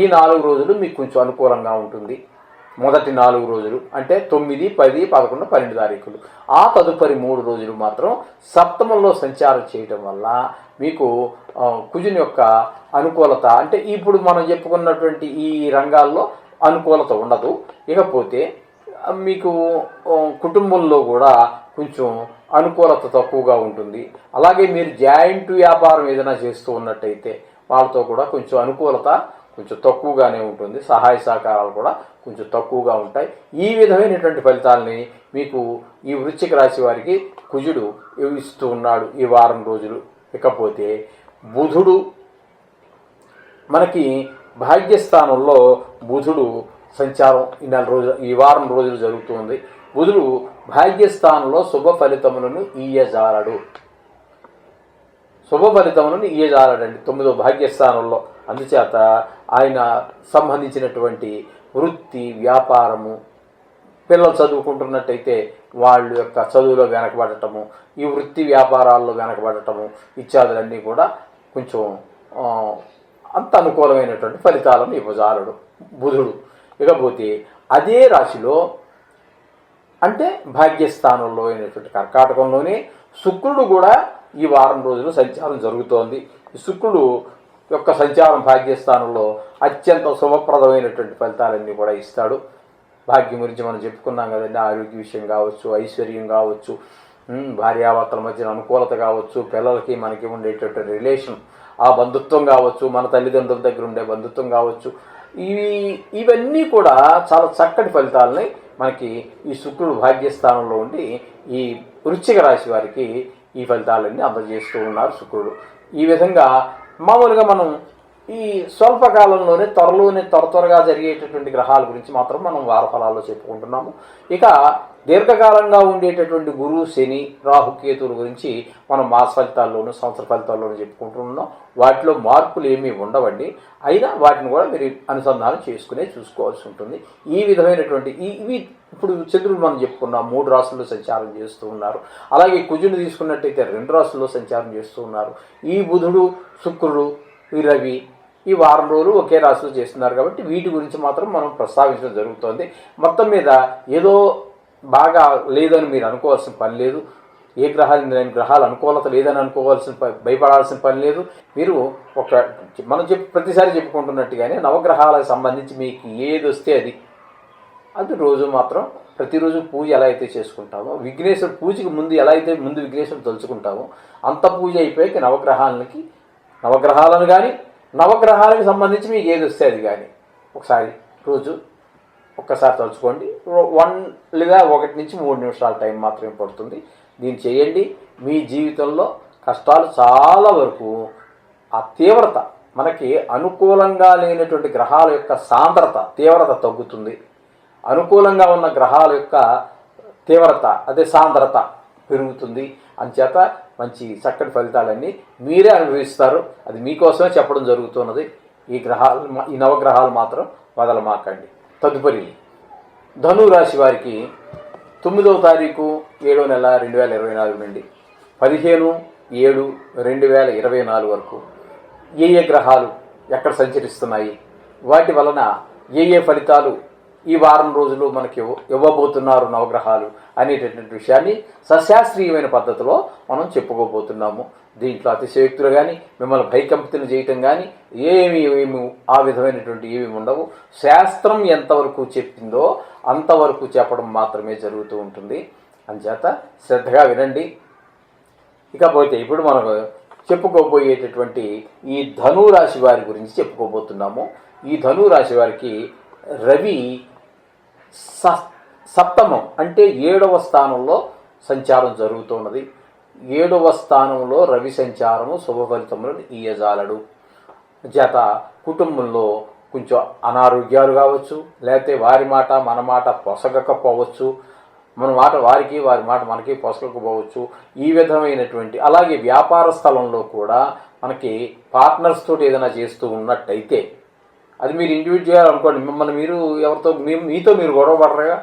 ఈ 4 రోజులు మీకు కొంచెం అనుకూలంగా ఉంటుంది. మొదటి 4 రోజులు అంటే 9, 10, 11, 12 తారీఖులు. ఆ తదుపరి 3 రోజులు మాత్రం సప్తమంలో సంచారం చేయటం వల్ల మీకు కుజుని యొక్క అనుకూలత అంటే ఇప్పుడు మనం చెప్పుకున్నటువంటి ఈ రంగాల్లో అనుకూలత ఉండదు. ఇకపోతే మీకు కుటుంబంలో కూడా కొంచెం అనుకూలత తక్కువగా ఉంటుంది. అలాగే మీరు జాయింట్ వ్యాపారం ఏదైనా చేస్తూ ఉన్నట్టయితే వాళ్ళతో కూడా కొంచెం అనుకూలత కొంచెం తక్కువగానే ఉంటుంది. సహాయ సహకారాలు కూడా కొంచెం తక్కువగా ఉంటాయి. ఈ విధమైనటువంటి ఫలితాలని మీకు ఈ వృశ్చిక రాశి వారికి కుజుడు ఇస్తూ ఉన్నాడు ఈ వారం రోజులు. ఇకపోతే బుధుడు మనకి భాగ్యస్థానంలో బుధుడు సంచారం ఈ వారం రోజులు జరుగుతుంది. బుధుడు భాగ్యస్థానంలో శుభ ఫలితములను ఇయ్యజాలడు. శుభ ఫలితములను ఇయ్యజాలడండి 9వ భాగ్యస్థానంలో. అందుచేత ఆయన సంబంధించినటువంటి వృత్తి, వ్యాపారము, పిల్లలు చదువుకుంటున్నట్టయితే వాళ్ళ యొక్క చదువులో వెనకబడటము, ఈ వృత్తి వ్యాపారాల్లో వెనకబడటము ఇత్యాదులన్నీ కూడా కొంచెం అంత అనుకూలమైనటువంటి ఫలితాలను ఇవ్వజాలడు బుధుడు. ఇకపోతే అదే రాశిలో అంటే భాగ్యస్థానంలో అయినటువంటి కర్కాటకంలోనే శుక్రుడు కూడా ఈ వారం రోజులు సంచారం జరుగుతోంది. శుక్రుడు యొక్క సంచారం భాగ్యస్థానంలో అత్యంత శుభప్రదమైనటువంటి ఫలితాలన్నీ కూడా ఇస్తాడు. భాగ్యం గురించి మనం చెప్పుకున్నాం కదండి. ఆరోగ్య విషయం కావచ్చు, ఐశ్వర్యం కావచ్చు, భార్యాభర్తల మధ్యన అనుకూలత కావచ్చు, పిల్లలకి మనకి ఉండేటటువంటి రిలేషన్, ఆ బంధుత్వం కావచ్చు, మన తల్లిదండ్రుల దగ్గర ఉండే బంధుత్వం కావచ్చు, ఇవన్నీ కూడా చాలా చక్కటి ఫలితాలని మనకి ఈ శుక్రుడు భాగ్యస్థానంలో ఉండి ఈ వృశ్చిక రాశి వారికి ఈ ఫలితాలన్నీ అందజేస్తూ ఉన్నారు శుక్రుడు. ఈ విధంగా మామూలుగా మనం ఈ స్వల్పకాలంలోనే త్వరగా జరిగేటటువంటి గ్రహాల గురించి మాత్రం మనం వార ఫలాల్లో చెప్పుకుంటున్నాము. ఇక దీర్ఘకాలంగా ఉండేటటువంటి గురువు, శని, రాహు, కేతువుల గురించి మనం మాస ఫలితాల్లోనూ సంవత్సర ఫలితాల్లోనూ చెప్పుకుంటున్నాం. వాటిలో మార్పులు ఏమీ ఉండవండి. అయినా వాటిని కూడా మీరు అనుసంధానం చూసుకోవాల్సి ఉంటుంది. ఈ విధమైనటువంటి ఇవి ఇప్పుడు చంద్రుడు మనం చెప్పుకున్నాం 3 రాశుల్లో సంచారం చేస్తూ ఉన్నారు. అలాగే కుజుని తీసుకున్నట్టయితే 2 రాశుల్లో సంచారం చేస్తూ ఉన్నారు. ఈ బుధుడు, శుక్రుడు, రవి ఈ వారం రోజులు ఒకే రాశిలో చేస్తున్నారు. కాబట్టి వీటి గురించి మాత్రం మనం ప్రస్తావించడం జరుగుతోంది. మొత్తం మీద ఏదో బాగా లేదని మీరు అనుకోవాల్సిన పని లేదు. ఏ గ్రహాలు అనుకూలత లేదని భయపడాల్సిన పని లేదు. మీరు మనం ప్రతిసారి చెప్పుకుంటున్నట్టుగానే నవగ్రహాలకు సంబంధించి మీకు ఏది వస్తే అది రోజు మాత్రం ప్రతిరోజు పూజ ఎలా అయితే చేసుకుంటామో, విఘ్నేశ్వరుడు పూజకి ముందు ఎలా అయితే విఘ్నేశ్వరుడు తలుచుకుంటామో అంత పూజ అయిపోయాక నవగ్రహాలను కానీ నవగ్రహాలకు సంబంధించి మీకు ఏది వస్తే అది కానీ ఒక్కసారి తలుచుకోండి. 1 లేదా 1 నుంచి 3 నిమిషాల టైం మాత్రమే పడుతుంది. దీన్ని చేయండి. మీ జీవితంలో కష్టాలు చాలా వరకు ఆ తీవ్రత మనకి అనుకూలంగా లేనటువంటి గ్రహాల యొక్క తీవ్రత తగ్గుతుంది. అనుకూలంగా ఉన్న గ్రహాల యొక్క తీవ్రత సాంద్రత పెరుగుతుంది. అంచేత మంచి చక్కటి ఫలితాలన్నీ మీరే అనుభవిస్తారు. అది మీకోసమే చెప్పడం జరుగుతున్నది. ఈ నవగ్రహాలు మాత్రం వదలమాకండి. తదుపరి ధనురాశి వారికి 9వ తారీఖు 7వ నెల 2024 నుండి 15/7/2024 వరకు ఏ గ్రహాలు ఎక్కడ సంచరిస్తున్నాయి, వాటి వలన ఏ ఫలితాలు ఈ వారం రోజులు మనకి ఇవ్వబోతున్నారు నవగ్రహాలు అనేటటువంటి విషయాన్ని సశాస్త్రీయమైన పద్ధతిలో మనం చెప్పుకోబోతున్నాము. దీంట్లో అతిశయోక్తులు కానీ మిమ్మల్ని భయకంపితులు చేయటం కానీ ఏమి ఆ విధమైనటువంటి ఏమి ఉండవు. శాస్త్రం ఎంతవరకు చెప్పిందో అంతవరకు చెప్పడం మాత్రమే జరుగుతూ ఉంటుంది. అంచేత శ్రద్ధగా వినండి. ఇకపోతే ఇప్పుడు మనం చెప్పుకోబోయేటటువంటి ఈ ధనురాశి వారి గురించి చెప్పుకోబోతున్నాము. ఈ ధనురాశి వారికి రవి సప్తమం అంటే 7వ స్థానంలో సంచారం జరుగుతున్నది. 7వ స్థానంలో రవి సంచారము శుభ ఫలితములను ఇయ్యజాలడు. చేత కుటుంబంలో కొంచెం అనారోగ్యాలు కావచ్చు, లేకపోతే వారి మాట మన మాట పొసగకపోవచ్చు. మన మాట వారికి, వారి మాట మనకి పొసగకపోవచ్చు. ఈ విధమైనటువంటి అలాగే వ్యాపార స్థలంలో కూడా మనకి పార్ట్నర్స్ తోటి ఏదైనా చేస్తూ ఉన్నట్టయితే, అది మీరు ఇండివిజువల్ అనుకోండి, మిమ్మల్ని మీరు ఎవరితో మీతో మీరు గొడవ పడరుగా.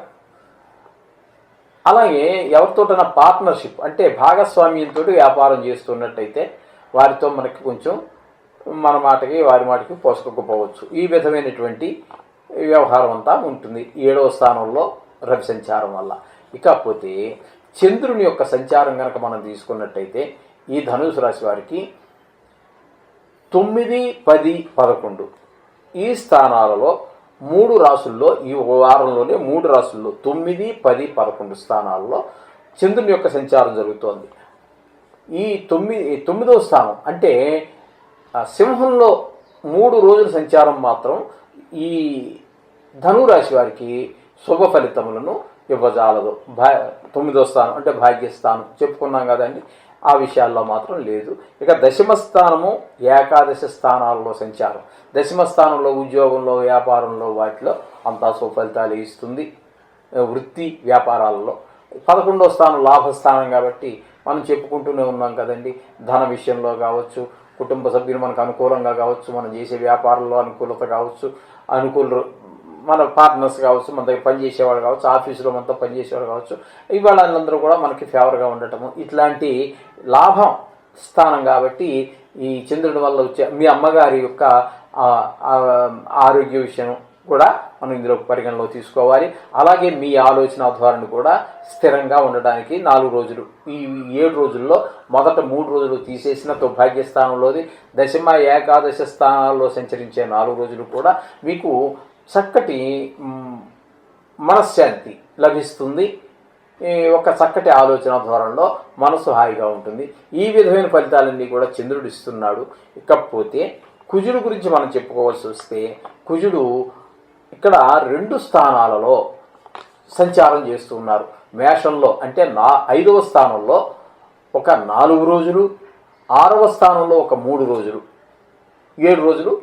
అలాగే ఎవరితోటైనా పార్ట్నర్షిప్ అంటే భాగస్వామ్యంతో వ్యాపారం చేస్తున్నట్టయితే వారితో మనకి కొంచెం మన మాటకి వారి మాటకి పోసకపోవచ్చు. ఈ విధమైనటువంటి వ్యవహారం అంతా ఉంటుంది 7వ స్థానంలో రవి సంచారం వల్ల. ఇకపోతే చంద్రుని యొక్క సంచారం కనుక మనం తీసుకున్నట్టయితే ఈ ధనుసు రాశి వారికి 9, 10, 11 ఈ స్థానాలలో 3 రాసుల్లో, ఈ వారంలోనే 3 రాసుల్లో 9, 10, 11 స్థానాల్లో చంద్రుని యొక్క సంచారం జరుగుతోంది. ఈ 9వ స్థానం అంటే సింహంలో 3 రోజుల సంచారం మాత్రం ఈ ధనురాశి వారికి శుభ ఫలితములను ఇవ్వజాలదు. 9వ స్థానం అంటే భాగ్యస్థానం చెప్పుకున్నాం కదండి, ఆ విషయాల్లో మాత్రం లేదు. ఇక దశమ స్థానము, ఏకాదశ స్థానాల్లో సంచారం. దశమ స్థానంలో ఉద్యోగంలో, వ్యాపారంలో వాటిలో అంతా సుఫలితాలు ఇస్తుంది, వృత్తి వ్యాపారాలలో. 11వ స్థానం లాభస్థానం కాబట్టి మనం చెప్పుకుంటూనే ఉన్నాం కదండి, ధన విషయంలో కావచ్చు, కుటుంబ సభ్యులు మనకు అనుకూలంగా కావచ్చు, మనం చేసే వ్యాపారంలో అనుకూలత కావచ్చు, మన పార్ట్నర్స్ కావచ్చు, మన దగ్గర పనిచేసేవాళ్ళు కావచ్చు, ఆఫీసులో మనతో పనిచేసేవాళ్ళు కావచ్చు, వాళ్ళందరూ కూడా మనకి ఫేవర్గా ఉండటము, ఇట్లాంటి లాభం స్థానం కాబట్టి ఈ చంద్రుడి వల్ల వచ్చే మీ అమ్మగారి యొక్క ఆరోగ్య విషయం కూడా మనం ఇందులో పరిగణలో తీసుకోవాలి. అలాగే మీ ఆలోచన ధోరణి కూడా స్థిరంగా ఉండడానికి 4 రోజులు, ఈ 7 రోజుల్లో మొదట 3 రోజులు తీసేసిన భాగ్యస్థానంలోది దశమ, ఏకాదశ స్థానాల్లో సంచరించే 4 రోజులు కూడా మీకు చక్కటి మనశ్శాంతి లభిస్తుంది. ఒక చక్కటి ఆలోచన ధోరణిలో మనసు హాయిగా ఉంటుంది. ఈ విధమైన ఫలితాలన్నీ కూడా చంద్రుడు ఇస్తున్నాడు. ఇకపోతే కుజుడు గురించి మనం చెప్పుకోవాల్సి వస్తే, కుజుడు ఇక్కడ 2 స్థానాలలో సంచారం చేస్తూ ఉన్నారు. మేషంలో అంటే 5వ స్థానంలో ఒక 4 రోజులు, 6వ స్థానంలో ఒక 3 రోజులు, 7 రోజులు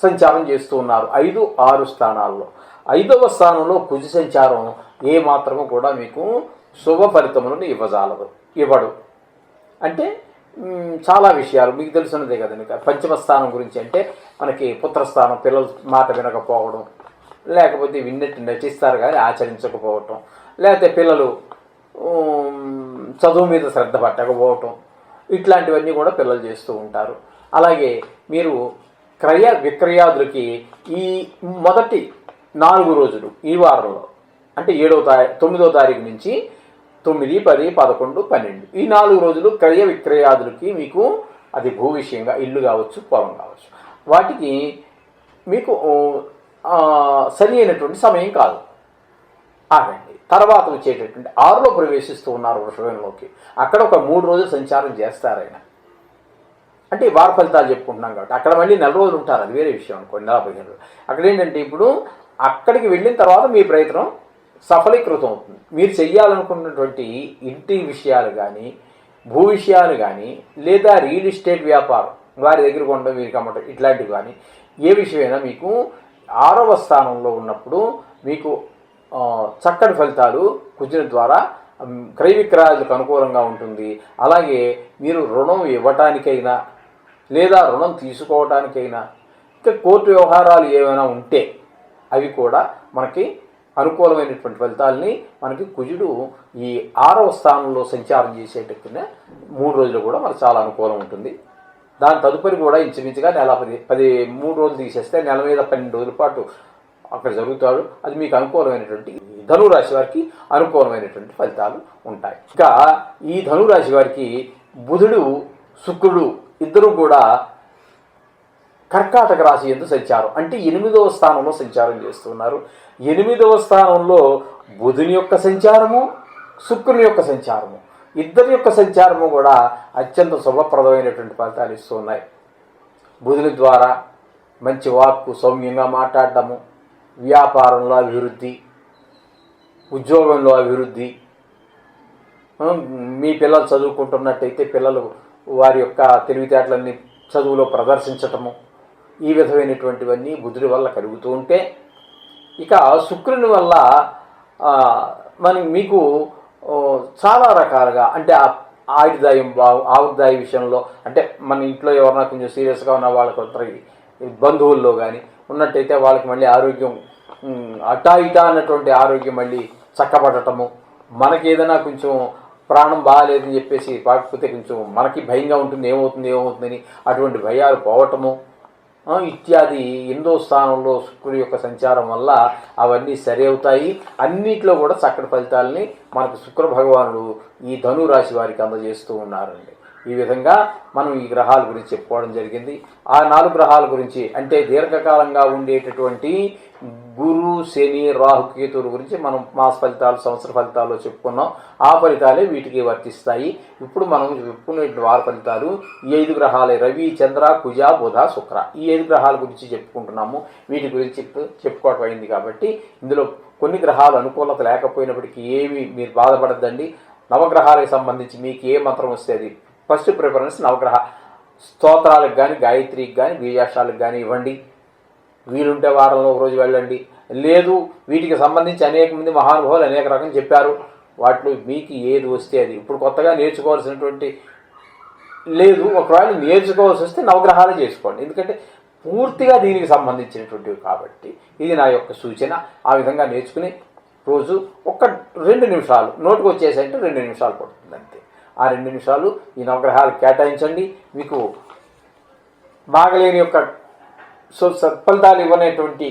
సంచారం చేస్తూ ఉన్నారు 5, 6 స్థానాల్లో. 5వ స్థానంలో కుజ సంచారం ఏ మాత్రము కూడా మీకు శుభ ఫలితములను ఇవ్వడు. అంటే చాలా విషయాలు మీకు తెలుసున్నదే కదండి. పంచమ స్థానం గురించి అంటే మనకి పుత్రస్థానం, పిల్లల మాట వినకపోవడం, లేకపోతే విన్నట్టు నటిస్తారు కానీ ఆచరించకపోవటం, లేకపోతే పిల్లలు చదువు మీద శ్రద్ధ పట్టకపోవటం, ఇట్లాంటివన్నీ కూడా పిల్లలు చేస్తూ ఉంటారు. అలాగే మీరు క్రయ విక్రయాదులకి ఈ మొదటి 4 రోజులు ఈ వారంలో అంటే 9వ తారీఖు నుంచి 9, 10, 11, 12 ఈ 4 రోజులు క్రయ విక్రయాదులకి మీకు అది భూ విషయంగా ఇల్లు కావచ్చు, పొలం కావచ్చు, వాటికి మీకు సరి అయినటువంటి సమయం కాదు. ఆగండి. తర్వాత వచ్చేటటువంటి 6లో ప్రవేశిస్తూ ఉన్నారు వృషభంలోకి. అక్కడ ఒక 3 రోజులు సంచారం చేస్తారు ఆయన. అంటే వార ఫలితాలు చెప్పుకుంటున్నాం కాబట్టి అక్కడ మళ్ళీ 4 రోజులు ఉంటారు, అది వేరే విషయం అనుకోండి, 15 రోజులు. అక్కడ ఏంటంటే ఇప్పుడు అక్కడికి వెళ్ళిన తర్వాత మీ ప్రయత్నం సఫలీకృతం అవుతుంది. మీరు చెయ్యాలనుకున్నటువంటి ఇంటి విషయాలు కానీ, భూ విషయాలు కానీ, లేదా రియల్ ఎస్టేట్ వ్యాపారం వారి దగ్గర కొనడం, వీరికి అమ్మటం, ఇట్లాంటివి కానీ ఏ విషయమైనా మీకు 6వ స్థానంలో ఉన్నప్పుడు మీకు చక్కటి ఫలితాలు కుజుని ద్వారా క్రయ విక్రయాలకు అనుకూలంగా ఉంటుంది. అలాగే మీరు రుణం ఇవ్వటానికైనా లేదా రుణం తీసుకోవటానికైనా, ఇంకా కోర్టు వ్యవహారాలు ఏమైనా ఉంటే అవి కూడా మనకి అనుకూలమైనటువంటి ఫలితాలని మనకి కుజుడు ఈ 6వ స్థానంలో సంచారం చేసేటట్టునే 3 రోజులు కూడా మనకు చాలా అనుకూలం ఉంటుంది. దాని తదుపరి కూడా ఇంచుమించుగా 3 రోజులు తీసేస్తే నెల మీద 12 రోజుల పాటు అక్కడ జరుగుతాడు. అది మీకు అనుకూలమైనటువంటి ధనురాశి వారికి అనుకూలమైనటువంటి ఫలితాలు ఉంటాయి. ఇంకా ఈ ధనురాశి వారికి బుధుడు, శుక్రుడు ఇద్దరు కూడా కర్కాటక రాశి యందు సంచారం అంటే 8వ స్థానంలో సంచారం చేస్తున్నారు. 8వ స్థానంలో బుధుని యొక్క సంచారము, శుక్రుని యొక్క సంచారము, ఇద్దరి యొక్క సంచారము కూడా అత్యంత శుభప్రదమైనటువంటి ఫలితాలు ఇస్తూ ఉన్నాయి. బుధుని ద్వారా మంచి వాక్కు, సౌమ్యంగా మాట్లాడటము, వ్యాపారంలో అభివృద్ధి, ఉద్యోగంలో అభివృద్ధి, మీ పిల్లలు చదువుకుంటున్నట్టయితే పిల్లలు వారి యొక్క తెలివితేటలన్నీ చదువులో ప్రదర్శించటము, ఈ విధమైనటువంటివన్నీ బుధుడి వల్ల కలుగుతూ ఉంటే, ఇక శుక్రుని వల్ల మీకు చాలా రకాలుగా అంటే ఆయుర్దాయ విషయంలో అంటే మన ఇంట్లో ఎవరన్నా కొంచెం సీరియస్గా ఉన్న వాళ్ళకి బంధువుల్లో కానీ ఉన్నట్టయితే వాళ్ళకి మళ్ళీ ఆరోగ్యం అటా ఇటా అన్నటువంటి ఆరోగ్యం మళ్ళీ చక్కబడటము, మనకి ఏదైనా కొంచెం ప్రాణం బాగాలేదని చెప్పేసి కాకపోతే కొంచెం మనకి భయంగా ఉంటుంది, ఏమవుతుందని అటువంటి భయాలు పోవటము ఇత్యాది 8వ స్థానంలో శుక్రుడి యొక్క సంచారం వల్ల అవన్నీ సరి అవుతాయి. అన్నిట్లో కూడా చక్కటి ఫలితాలని మనకు శుక్ర భగవానుడు ఈ ధనురాశి వారికి అందజేస్తూ ఉన్నారండి. ఈ విధంగా మనం ఈ గ్రహాల గురించి చెప్పుకోవడం జరిగింది. ఆ 4 గ్రహాల గురించి అంటే దీర్ఘకాలంగా ఉండేటటువంటి గురు, శని, రాహు, కేతువుల గురించి మనం మాస ఫలితాలు, సంవత్సర ఫలితాల్లో చెప్పుకున్నాం. ఆ ఫలితాలే వీటికి వర్తిస్తాయి. ఇప్పుడు మనం చెప్పుకునే వార ఫలితాలు ఈ 5 గ్రహాలే రవి, చంద్ర, కుజ, బుధ, శుక్ర ఈ 5 గ్రహాల గురించి చెప్పుకుంటున్నాము. వీటి గురించి చెప్పుకోవటం అయింది కాబట్టి ఇందులో కొన్ని గ్రహాలు అనుకూలత లేకపోయినప్పటికీ ఏమి మీరు బాధపడద్దండి. నవగ్రహాలకు సంబంధించి మీకు ఏ మంత్రం వస్తే అది ఫస్ట్ ప్రిఫరెన్స్ నవగ్రహ స్తోత్రాలకు కానీ, గాయత్రికి కానీ, బీజాక్షరాలకు కానీ ఇవ్వండి. వీలుంటే వారంలో ఒక రోజు వెళ్ళండి. లేదు వీటికి సంబంధించి అనేక మంది మహానుభావులు అనేక రకం చెప్పారు, వాటిలో మీకు ఏది వస్తే అది. ఇప్పుడు కొత్తగా నేర్చుకోవాల్సినటువంటి లేదు, ఒకవేళ నేర్చుకోవాల్సి వస్తే నవగ్రహాలు చేసుకోండి, ఎందుకంటే పూర్తిగా దీనికి సంబంధించినటువంటివి కాబట్టి ఇది నా యొక్క సూచన. ఆ విధంగా నేర్చుకుని రోజు 2 నిమిషాలు నోటుకు వచ్చేసంటే 2 నిమిషాలు పడుతుంది అంతే. ఆ 2 నిమిషాలు ఈ నవగ్రహాలు కేటాయించండి. మీకు బాగలేని యొక్క సత్ఫలితాలు ఇవ్వనేటువంటి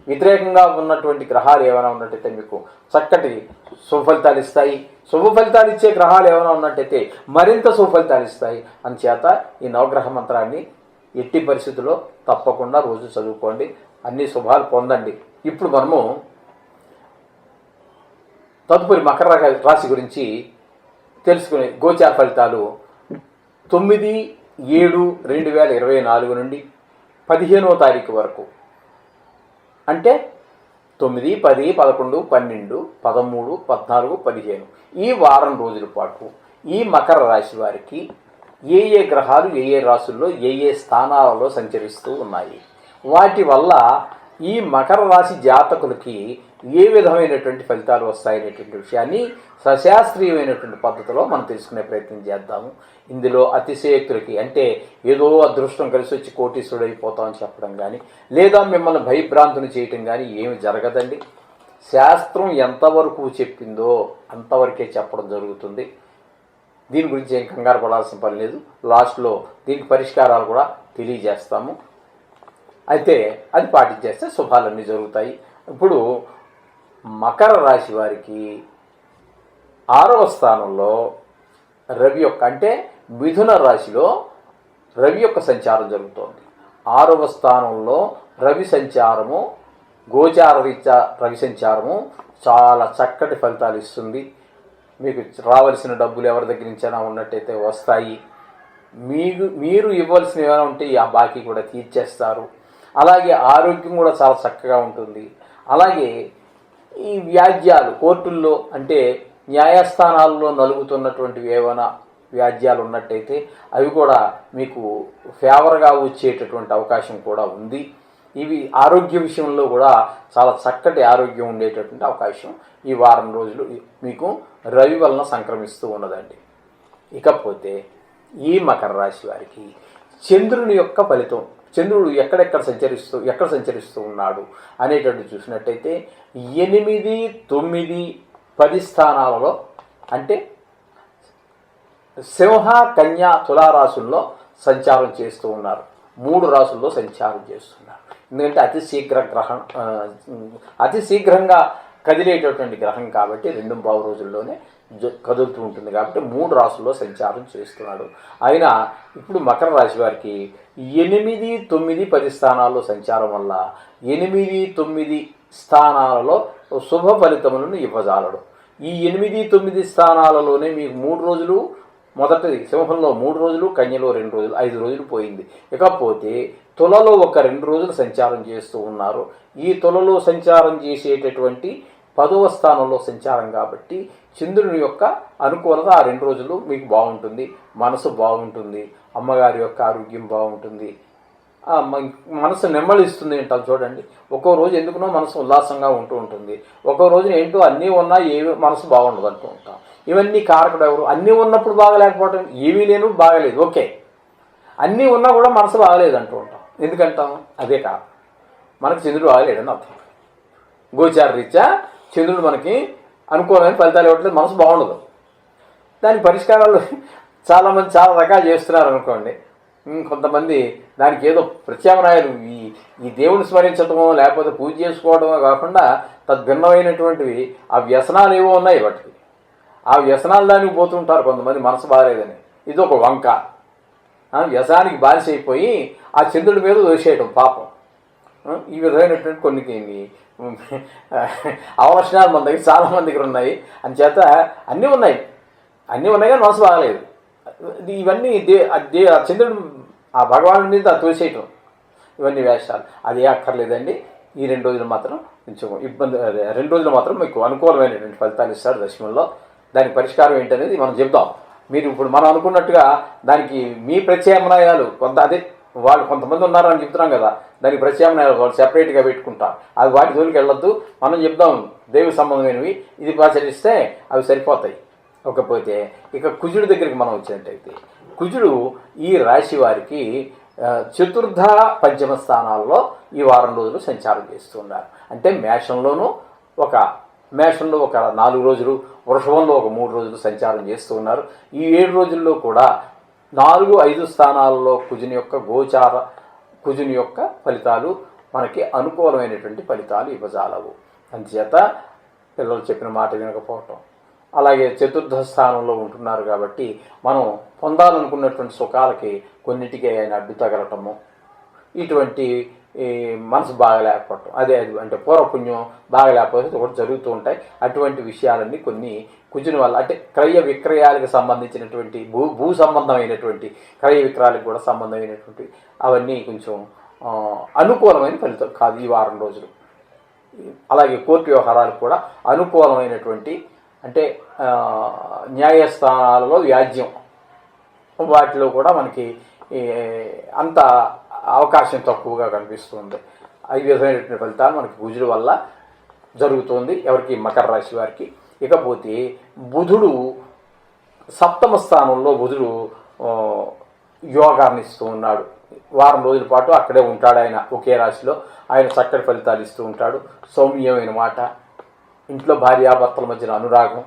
వ్యతిరేకంగా ఉన్నటువంటి గ్రహాలు ఏమైనా ఉన్నట్టయితే మీకు చక్కటి శుభఫలితాలు ఇస్తాయి. శుభ ఫలితాలు ఇచ్చే గ్రహాలు ఏమైనా ఉన్నట్టయితే మరింత శుభఫలితాలు ఇస్తాయి. అందుచేత ఈ నవగ్రహ మంత్రాన్ని ఎట్టి పరిస్థితుల్లో తప్పకుండా రోజు చదువుకోండి, అన్ని శుభాలు పొందండి. ఇప్పుడు మనము తదుపరి మకర రాశి గురించి తెలుసుకునే గోచార ఫలితాలు 9/7/2024 నుండి 15వ తారీఖు వరకు అంటే 9, 10, 11, 12, 13, 14, 15 ఈ వారం రోజుల పాటు ఈ మకర రాశి వారికి ఏ గ్రహాలు ఏ రాశుల్లో ఏ స్థానాలలో సంచరిస్తూ ఉన్నాయి, వాటి వల్ల ఈ మకర రాశి జాతకులకి ఏ విధమైనటువంటి ఫలితాలు వస్తాయనేటువంటి విషయాన్ని సశాస్త్రీయమైనటువంటి పద్ధతిలో మనం తెలుసుకునే ప్రయత్నం చేద్దాము. ఇందులో అతిశయోక్తులకి అంటే ఏదో అదృష్టం కలిసి వచ్చి కోటీశ్వరుడు అయిపోతామని చెప్పడం కానీ లేదా మిమ్మల్ని భయభ్రాంతుని చేయటం కానీ ఏమి జరగదండి. శాస్త్రం ఎంతవరకు చెప్పిందో అంతవరకే చెప్పడం జరుగుతుంది. దీని గురించి ఏం కంగారు పడాల్సిన పని లేదు. లాస్ట్లో దీనికి పరిష్కారాలు కూడా తెలియజేస్తాము. అయితే అది పాటించేస్తే శుభాలన్నీ జరుగుతాయి. ఇప్పుడు మకర రాశి వారికి 6వ స్థానంలో రవి యొక్క అంటే మిథున రాశిలో రవి యొక్క సంచారం జరుగుతోంది. 6వ స్థానంలో రవి సంచారము, గోచార రీత్యా రవి సంచారము చాలా చక్కటి ఫలితాలు ఇస్తుంది. మీకు రావాల్సిన డబ్బులు ఎవరి దగ్గర నుంచైనా ఉన్నట్టయితే వస్తాయి. మీరు ఇవ్వాల్సినవి ఏమైనా ఉంటే ఆ బాకీ కూడా తీర్చేస్తారు. అలాగే ఆరోగ్యం కూడా చాలా చక్కగా ఉంటుంది. అలాగే ఈ వ్యాజ్యాలు కోర్టుల్లో అంటే న్యాయస్థానాల్లో నలుగుతున్నటువంటివి ఏమైనా వ్యాజ్యాలు ఉన్నట్టయితే అవి కూడా మీకు ఫేవర్గా వచ్చేటటువంటి అవకాశం కూడా ఉంది. ఇవి ఆరోగ్య విషయంలో కూడా చాలా చక్కటి ఆరోగ్యం ఉండేటటువంటి అవకాశం ఈ వారం రోజులు మీకు రవి వలన సంక్రమిస్తూ ఉన్నదండి. ఇకపోతే ఈ మకర రాశి వారికి చంద్రుని యొక్క ఫలితం, చంద్రుడు ఎక్కడ సంచరిస్తూ ఉన్నాడు అనేటువంటి చూసినట్టయితే 8, 9, 10 స్థానాలలో అంటే సింహ, కన్య, తులారాశుల్లో సంచారం చేస్తూ ఉన్నారు. 3 రాశుల్లో సంచారం చేస్తున్నారు. ఎందుకంటే అతి శీఘ్రంగా కదిలేటటువంటి గ్రహం కాబట్టి 2.5 రోజుల్లోనే కదులుతూ ఉంటుంది కాబట్టి 3 రాశుల్లో సంచారం చేస్తున్నాడు. అయినా ఇప్పుడు మకర రాశి వారికి 8, 9, 10 స్థానాల్లో సంచారం వల్ల 8, 9 స్థానాలలో శుభ ఫలితములను ఇవ్వజాలడు. ఈ 8, 9 స్థానాలలోనే మీకు 3 రోజులు మొదటిది సింహంలో 3 రోజులు, కన్యలో 2 రోజులు, 5 రోజులు పోయింది. ఇకపోతే తులలో ఒక 2 రోజులు సంచారం చేస్తూ ఉన్నారు. ఈ తులలో సంచారం చేసేటటువంటి 10వ స్థానంలో సంచారం కాబట్టి చంద్రుని యొక్క అనుకూలత ఆ 2 రోజులు మీకు బాగుంటుంది. మనసు బాగుంటుంది, అమ్మగారి యొక్క ఆరోగ్యం బాగుంటుంది, మనసు నెమ్మదిస్తుంది అంటాం చూడండి. ఒక్కో రోజు ఎందుకునో మనసు ఉల్లాసంగా ఉంటూ ఉంటుంది, ఒక్కో రోజున ఏంటో అన్నీ ఉన్నా ఏమి మనసు బాగుండదు అంటూ ఉంటాం. ఇవన్నీ కారకుడు ఎవరు? అన్నీ ఉన్నప్పుడు బాగలేకపోవడం, ఏమీ లేను బాగలేదు, ఓకే. అన్నీ ఉన్నా కూడా మనసు బాగలేదు అంటూ ఉంటాం. ఎందుకంటాం? అదే కాదు, మనకు చంద్రుడు బాగలేడని అర్థం. గోచార రీత్యా చంద్రుడు మనకి అనుకూలమైన ఫలితాలు ఇవ్వట్లేదు, మనసు బాగుండదు. దానికి పరిష్కారాలు చాలామంది చాలా రకాలు చేస్తున్నారు అనుకోండి. కొంతమంది దానికి ఏదో ప్రత్యామ్నాయాలు ఈ దేవుని స్మరించడమో లేకపోతే పూజ చేసుకోవడమో కాకుండా తద్భిన్నమైనటువంటివి ఆ వ్యసనాలు ఏవో ఉన్నాయి. వాటికి ఆ వ్యసనాలు దానికి పోతుంటారు కొంతమంది, మనసు బాగాలేదని. ఇది ఒక వంక. వ్యసనానికి బానిస అయిపోయి ఆ చంద్రుడి మీద దోసేయటం పాపం. ఈ విధమైనటువంటి కొన్ని అవలక్షణాలు మన దగ్గర చాలామంది దగ్గర ఉన్నాయి. అంచేత అన్నీ ఉన్నాయి కానీ మనసు బాగలేదు. ఇవన్నీ చంద్రుడు ఆ భగవాను మీద తోసేయటం, ఇవన్నీ వేషాలు. అది అక్కర్లేదండి. ఈ 2 రోజులు మాత్రం కొంచెం ఇబ్బంది, 2 రోజులు మాత్రం మీకు అనుకూలమైనటువంటి ఫలితాలు ఇస్తారు దశమంలో. దానికి పరిష్కారం ఏంటనేది మనం చెప్దాం. మీరు ఇప్పుడు మనం అనుకున్నట్టుగా దానికి మీ ప్రత్యామ్నాయాలు అదే వాళ్ళు కొంతమంది ఉన్నారని చెప్తున్నాం కదా, దానికి ప్రత్యామ్నాయాలు వాళ్ళు సెపరేట్గా పెట్టుకుంటారు. అది వాటి జోలికి వెళ్ళొద్దు. మనం చెప్దాం దైవ సంబంధమైనవి, ఇది ఆచరిస్తే అవి సరిపోతాయి. ఒకపోతే ఇక కుజుడి దగ్గరికి మనం వచ్చినట్టయితే, కుజుడు ఈ రాశి వారికి చతుర్థ పంచమ స్థానాల్లో ఈ వారం రోజులు సంచారం చేస్తున్నారు. అంటే మేషంలో ఒక 4 రోజులు, వృషభంలో ఒక 3 రోజులు సంచారం చేస్తూ ఉన్నారు. ఈ 7 రోజుల్లో కూడా 4, 5 స్థానాల్లో కుజుని యొక్క ఫలితాలు మనకి అనుకూలమైనటువంటి ఫలితాలు ఇవ్వజాలవు. అందుచేత పిల్లలు చెప్పిన మాట వినకపోవటం, అలాగే చతుర్థ స్థానంలో ఉంటున్నారు కాబట్టి మనం పొందాలనుకున్నటువంటి సుఖాలకి కొన్నిటికి ఆయన అడ్డు తగలటము, ఇటువంటి మనసు బాగలేకపోవటం, అదే అంటే పూర్వపుణ్యం బాగలేకపోతే కూడా జరుగుతూ ఉంటాయి. అటువంటి విషయాలన్నీ కొన్ని కుజుని వల్ల, అంటే క్రయ విక్రయాలకు సంబంధించినటువంటి భూ సంబంధమైనటువంటి క్రయ విక్రయాలకు కూడా సంబంధమైనటువంటి అవన్నీ కొంచెం అనుకూలమైన ఫలితం కాదు ఈ వారం రోజులు. అలాగే కోర్టు వ్యవహారాలకు కూడా అనుకూలమైనటువంటి, అంటే న్యాయస్థానాలలో వ్యాజ్యం వాటిలో కూడా మనకి అంత అవకాశం తక్కువగా కనిపిస్తుంది. ఈ విధమైనటువంటి ఫలితాలు మనకి కుజుడు వల్ల జరుగుతుంది ఎవరికి? మకర రాశి వారికి. ఇకపోతే బుధుడు సప్తమ స్థానంలో బుధుడు యోగాన్ని ఇస్తూ ఉన్నాడు. వారం రోజుల పాటు అక్కడే ఉంటాడు ఆయన, ఒకే రాశిలో. ఆయన చక్కటి ఫలితాలు ఇస్తూ ఉంటాడు. సౌమ్యమైన మాట, ఇంట్లో భార్యాభర్తల మధ్యన అనురాగం,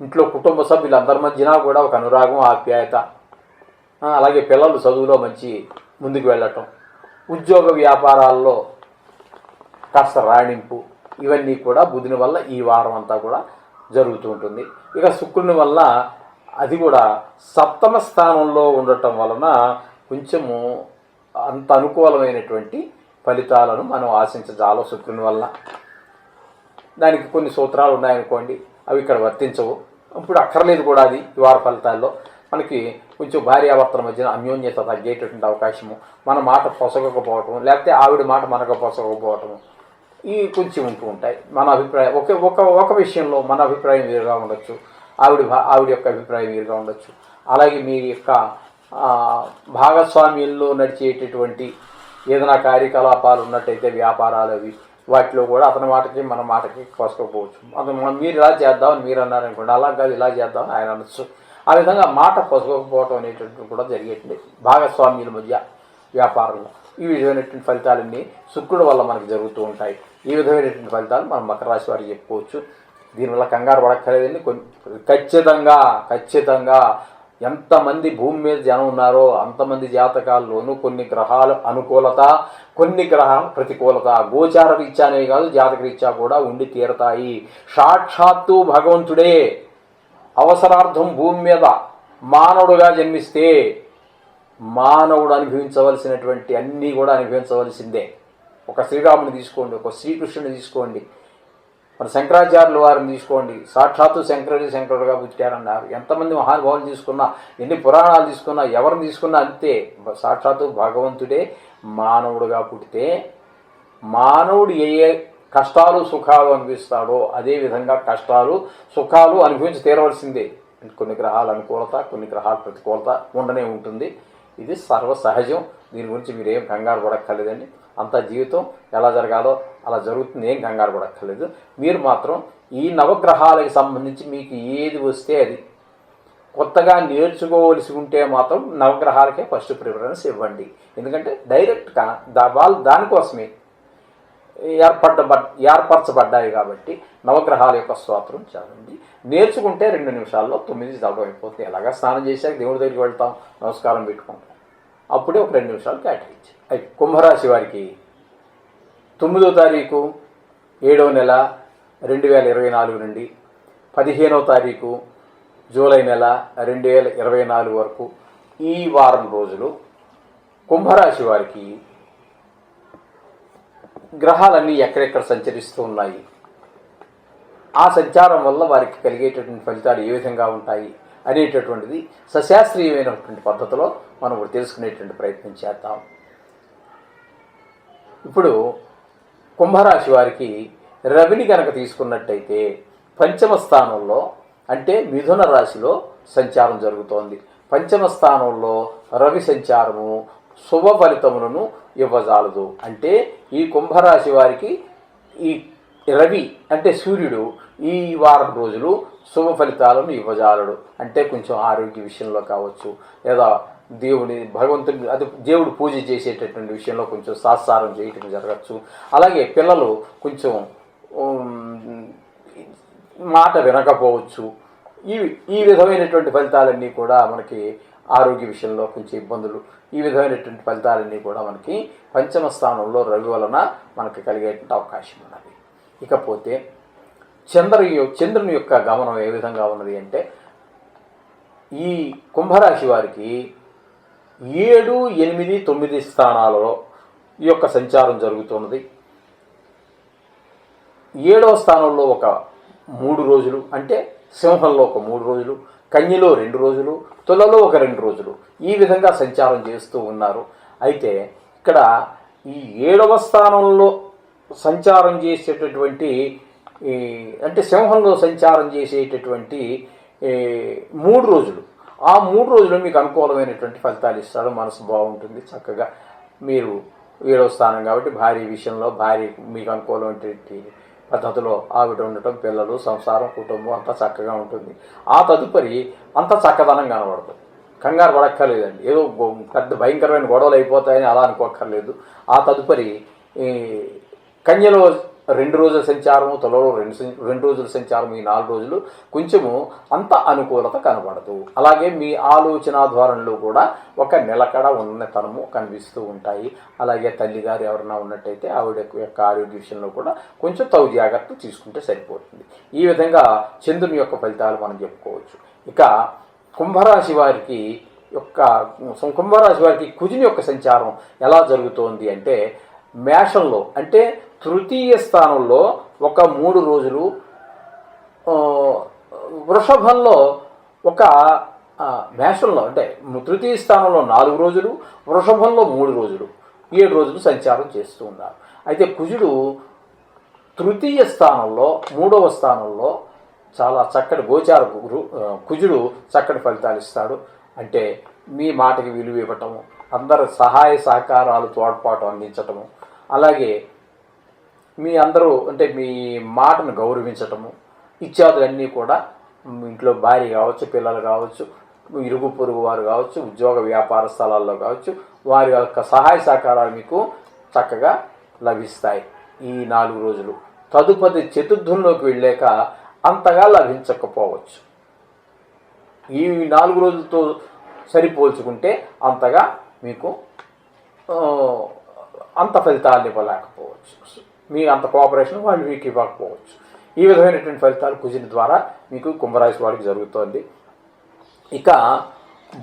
ఇంట్లో కుటుంబ సభ్యులందరి మధ్యన కూడా ఒక అనురాగం, ఆప్యాయత, అలాగే పిల్లలు చదువులో మంచి ముందుకు వెళ్ళటం, ఉద్యోగ వ్యాపారాల్లో కాస్త రాణింపు, ఇవన్నీ కూడా బుధుని వల్ల ఈ వారం అంతా కూడా జరుగుతూ ఉంటుంది. ఇక శుక్రుని వల్ల అది కూడా సప్తమ స్థానంలో ఉండటం వలన కొంచెము అంత అనుకూలమైనటువంటి ఫలితాలను మనం ఆశించజాలం శుక్రుని వల్ల. దానికి కొన్ని సూత్రాలు ఉన్నాయనుకోండి, అవి ఇక్కడ వర్తించవు. ఇప్పుడు అక్కర్లేదు కూడా అది. ఈ వార ఫలితాల్లో మనకి కొంచెం భార్యాభర్తల మధ్యన అన్యోన్యత తగ్గేటటువంటి అవకాశము, మన మాట పొసగకపోవటము, లేకపోతే ఆవిడ మాట మనకు పొసగకపోవటము, ఇవి కొంచెం ఉంటూ ఉంటాయి. మన అభిప్రాయం ఒక విషయంలో మన అభిప్రాయం వేరుగా ఉండొచ్చు, ఆవిడ యొక్క అభిప్రాయం వేరుగా ఉండొచ్చు. అలాగే మీ యొక్క భాగస్వామ్యంలో నడిచేటటువంటి ఏదైనా కార్యకలాపాలు ఉన్నట్టయితే వ్యాపారాలు అవి, వాటిలో కూడా అతని మాటకి మన మాటకి పొసగకపోవచ్చు. అతను మీరు ఇలా చేద్దామని మీరు అన్నారనుకోండి, అలా కాదు ఇలా చేద్దామని ఆయన అనొచ్చు. ఆ విధంగా మాట పొసగకపోవటం అనేటటువంటి కూడా జరిగేటువంటి భాగస్వామ్యుల మధ్య వ్యాపారంలో ఈ విధమైనటువంటి ఫలితాలన్నీ శుక్రుడు వల్ల మనకు జరుగుతూ ఉంటాయి. ఈ విధమైనటువంటి ఫలితాలు మనం మకర రాశి వారికి చెప్పుకోవచ్చు. దీనివల్ల కంగారు పడక్కర్లేదండి. ఖచ్చితంగా ఎంతమంది భూమి మీద జనం ఉన్నారో అంతమంది జాతకాల్లోనూ కొన్ని గ్రహాల అనుకూలత, కొన్ని గ్రహాల ప్రతికూలత గోచార రీత్యానే కాదు జాతక రీత్యా కూడా ఉండి తీరతాయి. సాక్షాత్తు భగవంతుడే అవసరార్థం భూమి మీద మానవుడుగా జన్మిస్తే మానవుడు అనుభవించవలసినటువంటి అన్నీ కూడా అనుభవించవలసిందే. ఒక శ్రీరాముని తీసుకోండి, ఒక శ్రీకృష్ణుని తీసుకోండి, మన శంకరాచార్యుల వారిని తీసుకోండి, సాక్షాత్తు శంకరుడుగా పుట్టారన్నారు. ఎంతమంది మహానుభావులు తీసుకున్నా, ఎన్ని పురాణాలు తీసుకున్నా, ఎవరిని తీసుకున్నా అంతే. సాక్షాత్తు భగవంతుడే మానవుడుగా పుట్టితే మానవుడు ఏ కష్టాలు సుఖాలు అనిపిస్తాడో అదేవిధంగా కష్టాలు సుఖాలు అనుభవించి తీరవలసిందే. కొన్ని గ్రహాల అనుకూలత, కొన్ని గ్రహాల ప్రతికూలత ఉండనే ఉంటుంది. ఇది సర్వసహజం. దీని గురించి మీరు ఏం కంగారు పడక్కర్లేదండి. అంత జీవితం ఎలా జరగాలో అలా జరుగుతుంది, ఏం కంగారు పడక్కర్లేదు. మీరు మాత్రం ఈ నవగ్రహాలకు సంబంధించి మీకు ఏది వస్తే అది కొత్తగా నేర్చుకోవలసి ఉంటే మాత్రం నవగ్రహాలకే ఫస్ట్ ప్రిఫరెన్స్ ఇవ్వండి. ఎందుకంటే డైరెక్ట్గా వాళ్ళు దానికోసమే ఏర్పరచబడ్డాయి కాబట్టి నవగ్రహాల యొక్క స్తోత్రం చదవండి. నేర్చుకుంటే 2 నిమిషాల్లో 9 చదవడం అయిపోతుంది. ఎలాగా స్నానం చేశాక దేవుడి దగ్గరికి వెళ్తాం, నమస్కారం పెట్టుకుంటాం, అప్పుడే ఒక 2 నిమిషాలు కేటాయించి. అయితే కుంభరాశి వారికి 9వ తారీఖు 7వ నెల 2024 నుండి 15వ తారీఖు జూలై నెల 2024 వరకు ఈ వారం రోజులు కుంభరాశి వారికి గ్రహాలన్నీ ఎక్కడెక్కడ సంచరిస్తూ ఉన్నాయి, ఆ సంచారం వల్ల వారికి కలిగేటటువంటి ఫలితాలు ఏ విధంగా ఉంటాయి అనేటటువంటిది సశాస్త్రీయమైనటువంటి పద్ధతిలో మనం ఇప్పుడు తెలుసుకునేటువంటి ప్రయత్నం చేద్దాం. ఇప్పుడు కుంభరాశి వారికి రవిని కనుక తీసుకున్నట్టయితే 5వ స్థానంలో అంటే మిథున రాశిలో సంచారం జరుగుతోంది. 5వ స్థానంలో రవి సంచారము శుభ ఫలితములను ఇవ్వజాలదు. అంటే ఈ కుంభరాశి వారికి ఈ రవి అంటే సూర్యుడు ఈ వారం రోజులు శుభ ఫలితాలను ఇవ్వజాలడు. అంటే కొంచెం ఆరోగ్య విషయంలో కావచ్చు, లేదా భగవంతుని అది దేవుడు పూజ చేసేటటువంటి విషయంలో కొంచెం సాత్సారం చేయటం జరగచ్చు. అలాగే పిల్లలు కొంచెం మాట వినకపోవచ్చు. ఈ విధమైనటువంటి ఫలితాలన్నీ కూడా మనకి ఆరోగ్య విషయంలో కొంచెం ఇబ్బందులు, ఈ విధమైనటువంటి ఫలితాలన్నీ కూడా మనకి 5వ స్థానంలో రవి వలన మనకి కలిగేటువంటి అవకాశం ఉన్నది. ఇకపోతే చంద్రుని యొక్క గమనం ఏ విధంగా ఉన్నది అంటే ఈ కుంభరాశి వారికి 7, 8, 9 స్థానాలలో ఈ యొక్క సంచారం జరుగుతున్నది. 7వ స్థానంలో ఒక 3 రోజులు, అంటే సింహంలో ఒక 3 రోజులు, కన్యలో 2 రోజులు, తులలో ఒక 2 రోజులు, ఈ విధంగా సంచారం చేస్తూ ఉన్నారు. అయితే ఇక్కడ ఈ 7వ స్థానంలో సంచారం చేసేటటువంటి అంటే సింహంలో సంచారం చేసేటటువంటి 3 రోజులు, ఆ 3 రోజులు మీకు అనుకూలమైనటువంటి ఫలితాలు ఇస్తాడు. మనసు బాగుంటుంది, చక్కగా మీరు 7వ స్థానం కాబట్టి భార్య విషయంలో మీకు అనుకూలమైనటువంటి పద్ధతిలో ఆవిడ ఉండటం, పిల్లలు, సంసారం, కుటుంబం అంతా చక్కగా ఉంటుంది. ఆ తదుపరి అంత చక్కదనం కనబడుతుంది. కంగారు పడక్కర్లేదండి, ఏదో పెద్ద భయంకరమైన గొడవలు అయిపోతాయని అలా అనుకోక్కర్లేదు. ఆ తదుపరి కన్యలో 2 రోజుల సంచారము, తులలో 2 రోజుల సంచారం, ఈ 4 రోజులు కొంచెము అంత అనుకూలత కనబడదు. అలాగే మీ ఆలోచన ధోరణిలో కూడా ఒక నిలకడ ఉన్నతనము కనిపిస్తూ ఉంటాయి. అలాగే తల్లిగారు ఎవరైనా ఉన్నట్టయితే ఆవిడ యొక్క ఆరోగ్య విషయంలో కూడా కొంచెం తగు జాగ్రత్త తీసుకుంటే సరిపోతుంది. ఈ విధంగా చంద్రుని యొక్క ఫలితాలు మనం చెప్పుకోవచ్చు. ఇక కుంభరాశి వారికి కుజుని యొక్క సంచారం ఎలా జరుగుతోంది అంటే మేషంలో అంటే తృతీయ స్థానంలో ఒక 3 రోజులు, వృషభంలో ఒక మేషంలో అంటే తృతీయ స్థానంలో 4 రోజులు, వృషభంలో 3 రోజులు, 7 రోజులు సంచారం చేస్తూ ఉన్నారు. అయితే కుజుడు తృతీయ స్థానంలో 3వ స్థానంలో చాలా చక్కటి గోచార కుజుడు చక్కటి ఫలితాలు ఇస్తాడు. అంటే మీ మాటకి విలువ ఇవ్వటము, అందరు సహాయ సహకారాలు తోడ్పాటు అందించటము, అలాగే మీ అందరూ అంటే మీ మాటను గౌరవించటము ఇత్యాదులన్నీ కూడా ఇంట్లో భార్య కావచ్చు, పిల్లలు కావచ్చు, ఇరుగు పొరుగు వారు కావచ్చు, ఉద్యోగ వ్యాపార స్థలాల్లో కావచ్చు, వారి యొక్క సహాయ సహకారాలు మీకు చక్కగా లభిస్తాయి ఈ 4 రోజులు. తదుపరి చతుర్థంలోకి వెళ్ళాక అంతగా లభించకపోవచ్చు. ఈ 4 రోజులతో సరిపోల్చుకుంటే అంతగా మీకు అంత ఫలితాలు ఇవ్వలేకపోవచ్చు, మీ అంత కోఆపరేషన్ వాళ్ళు మీకు ఇవ్వకపోవచ్చు. ఈ విధమైనటువంటి ఫలితాలు కుజుని ద్వారా మీకు కుంభరాశి వారికి జరుగుతోంది. ఇక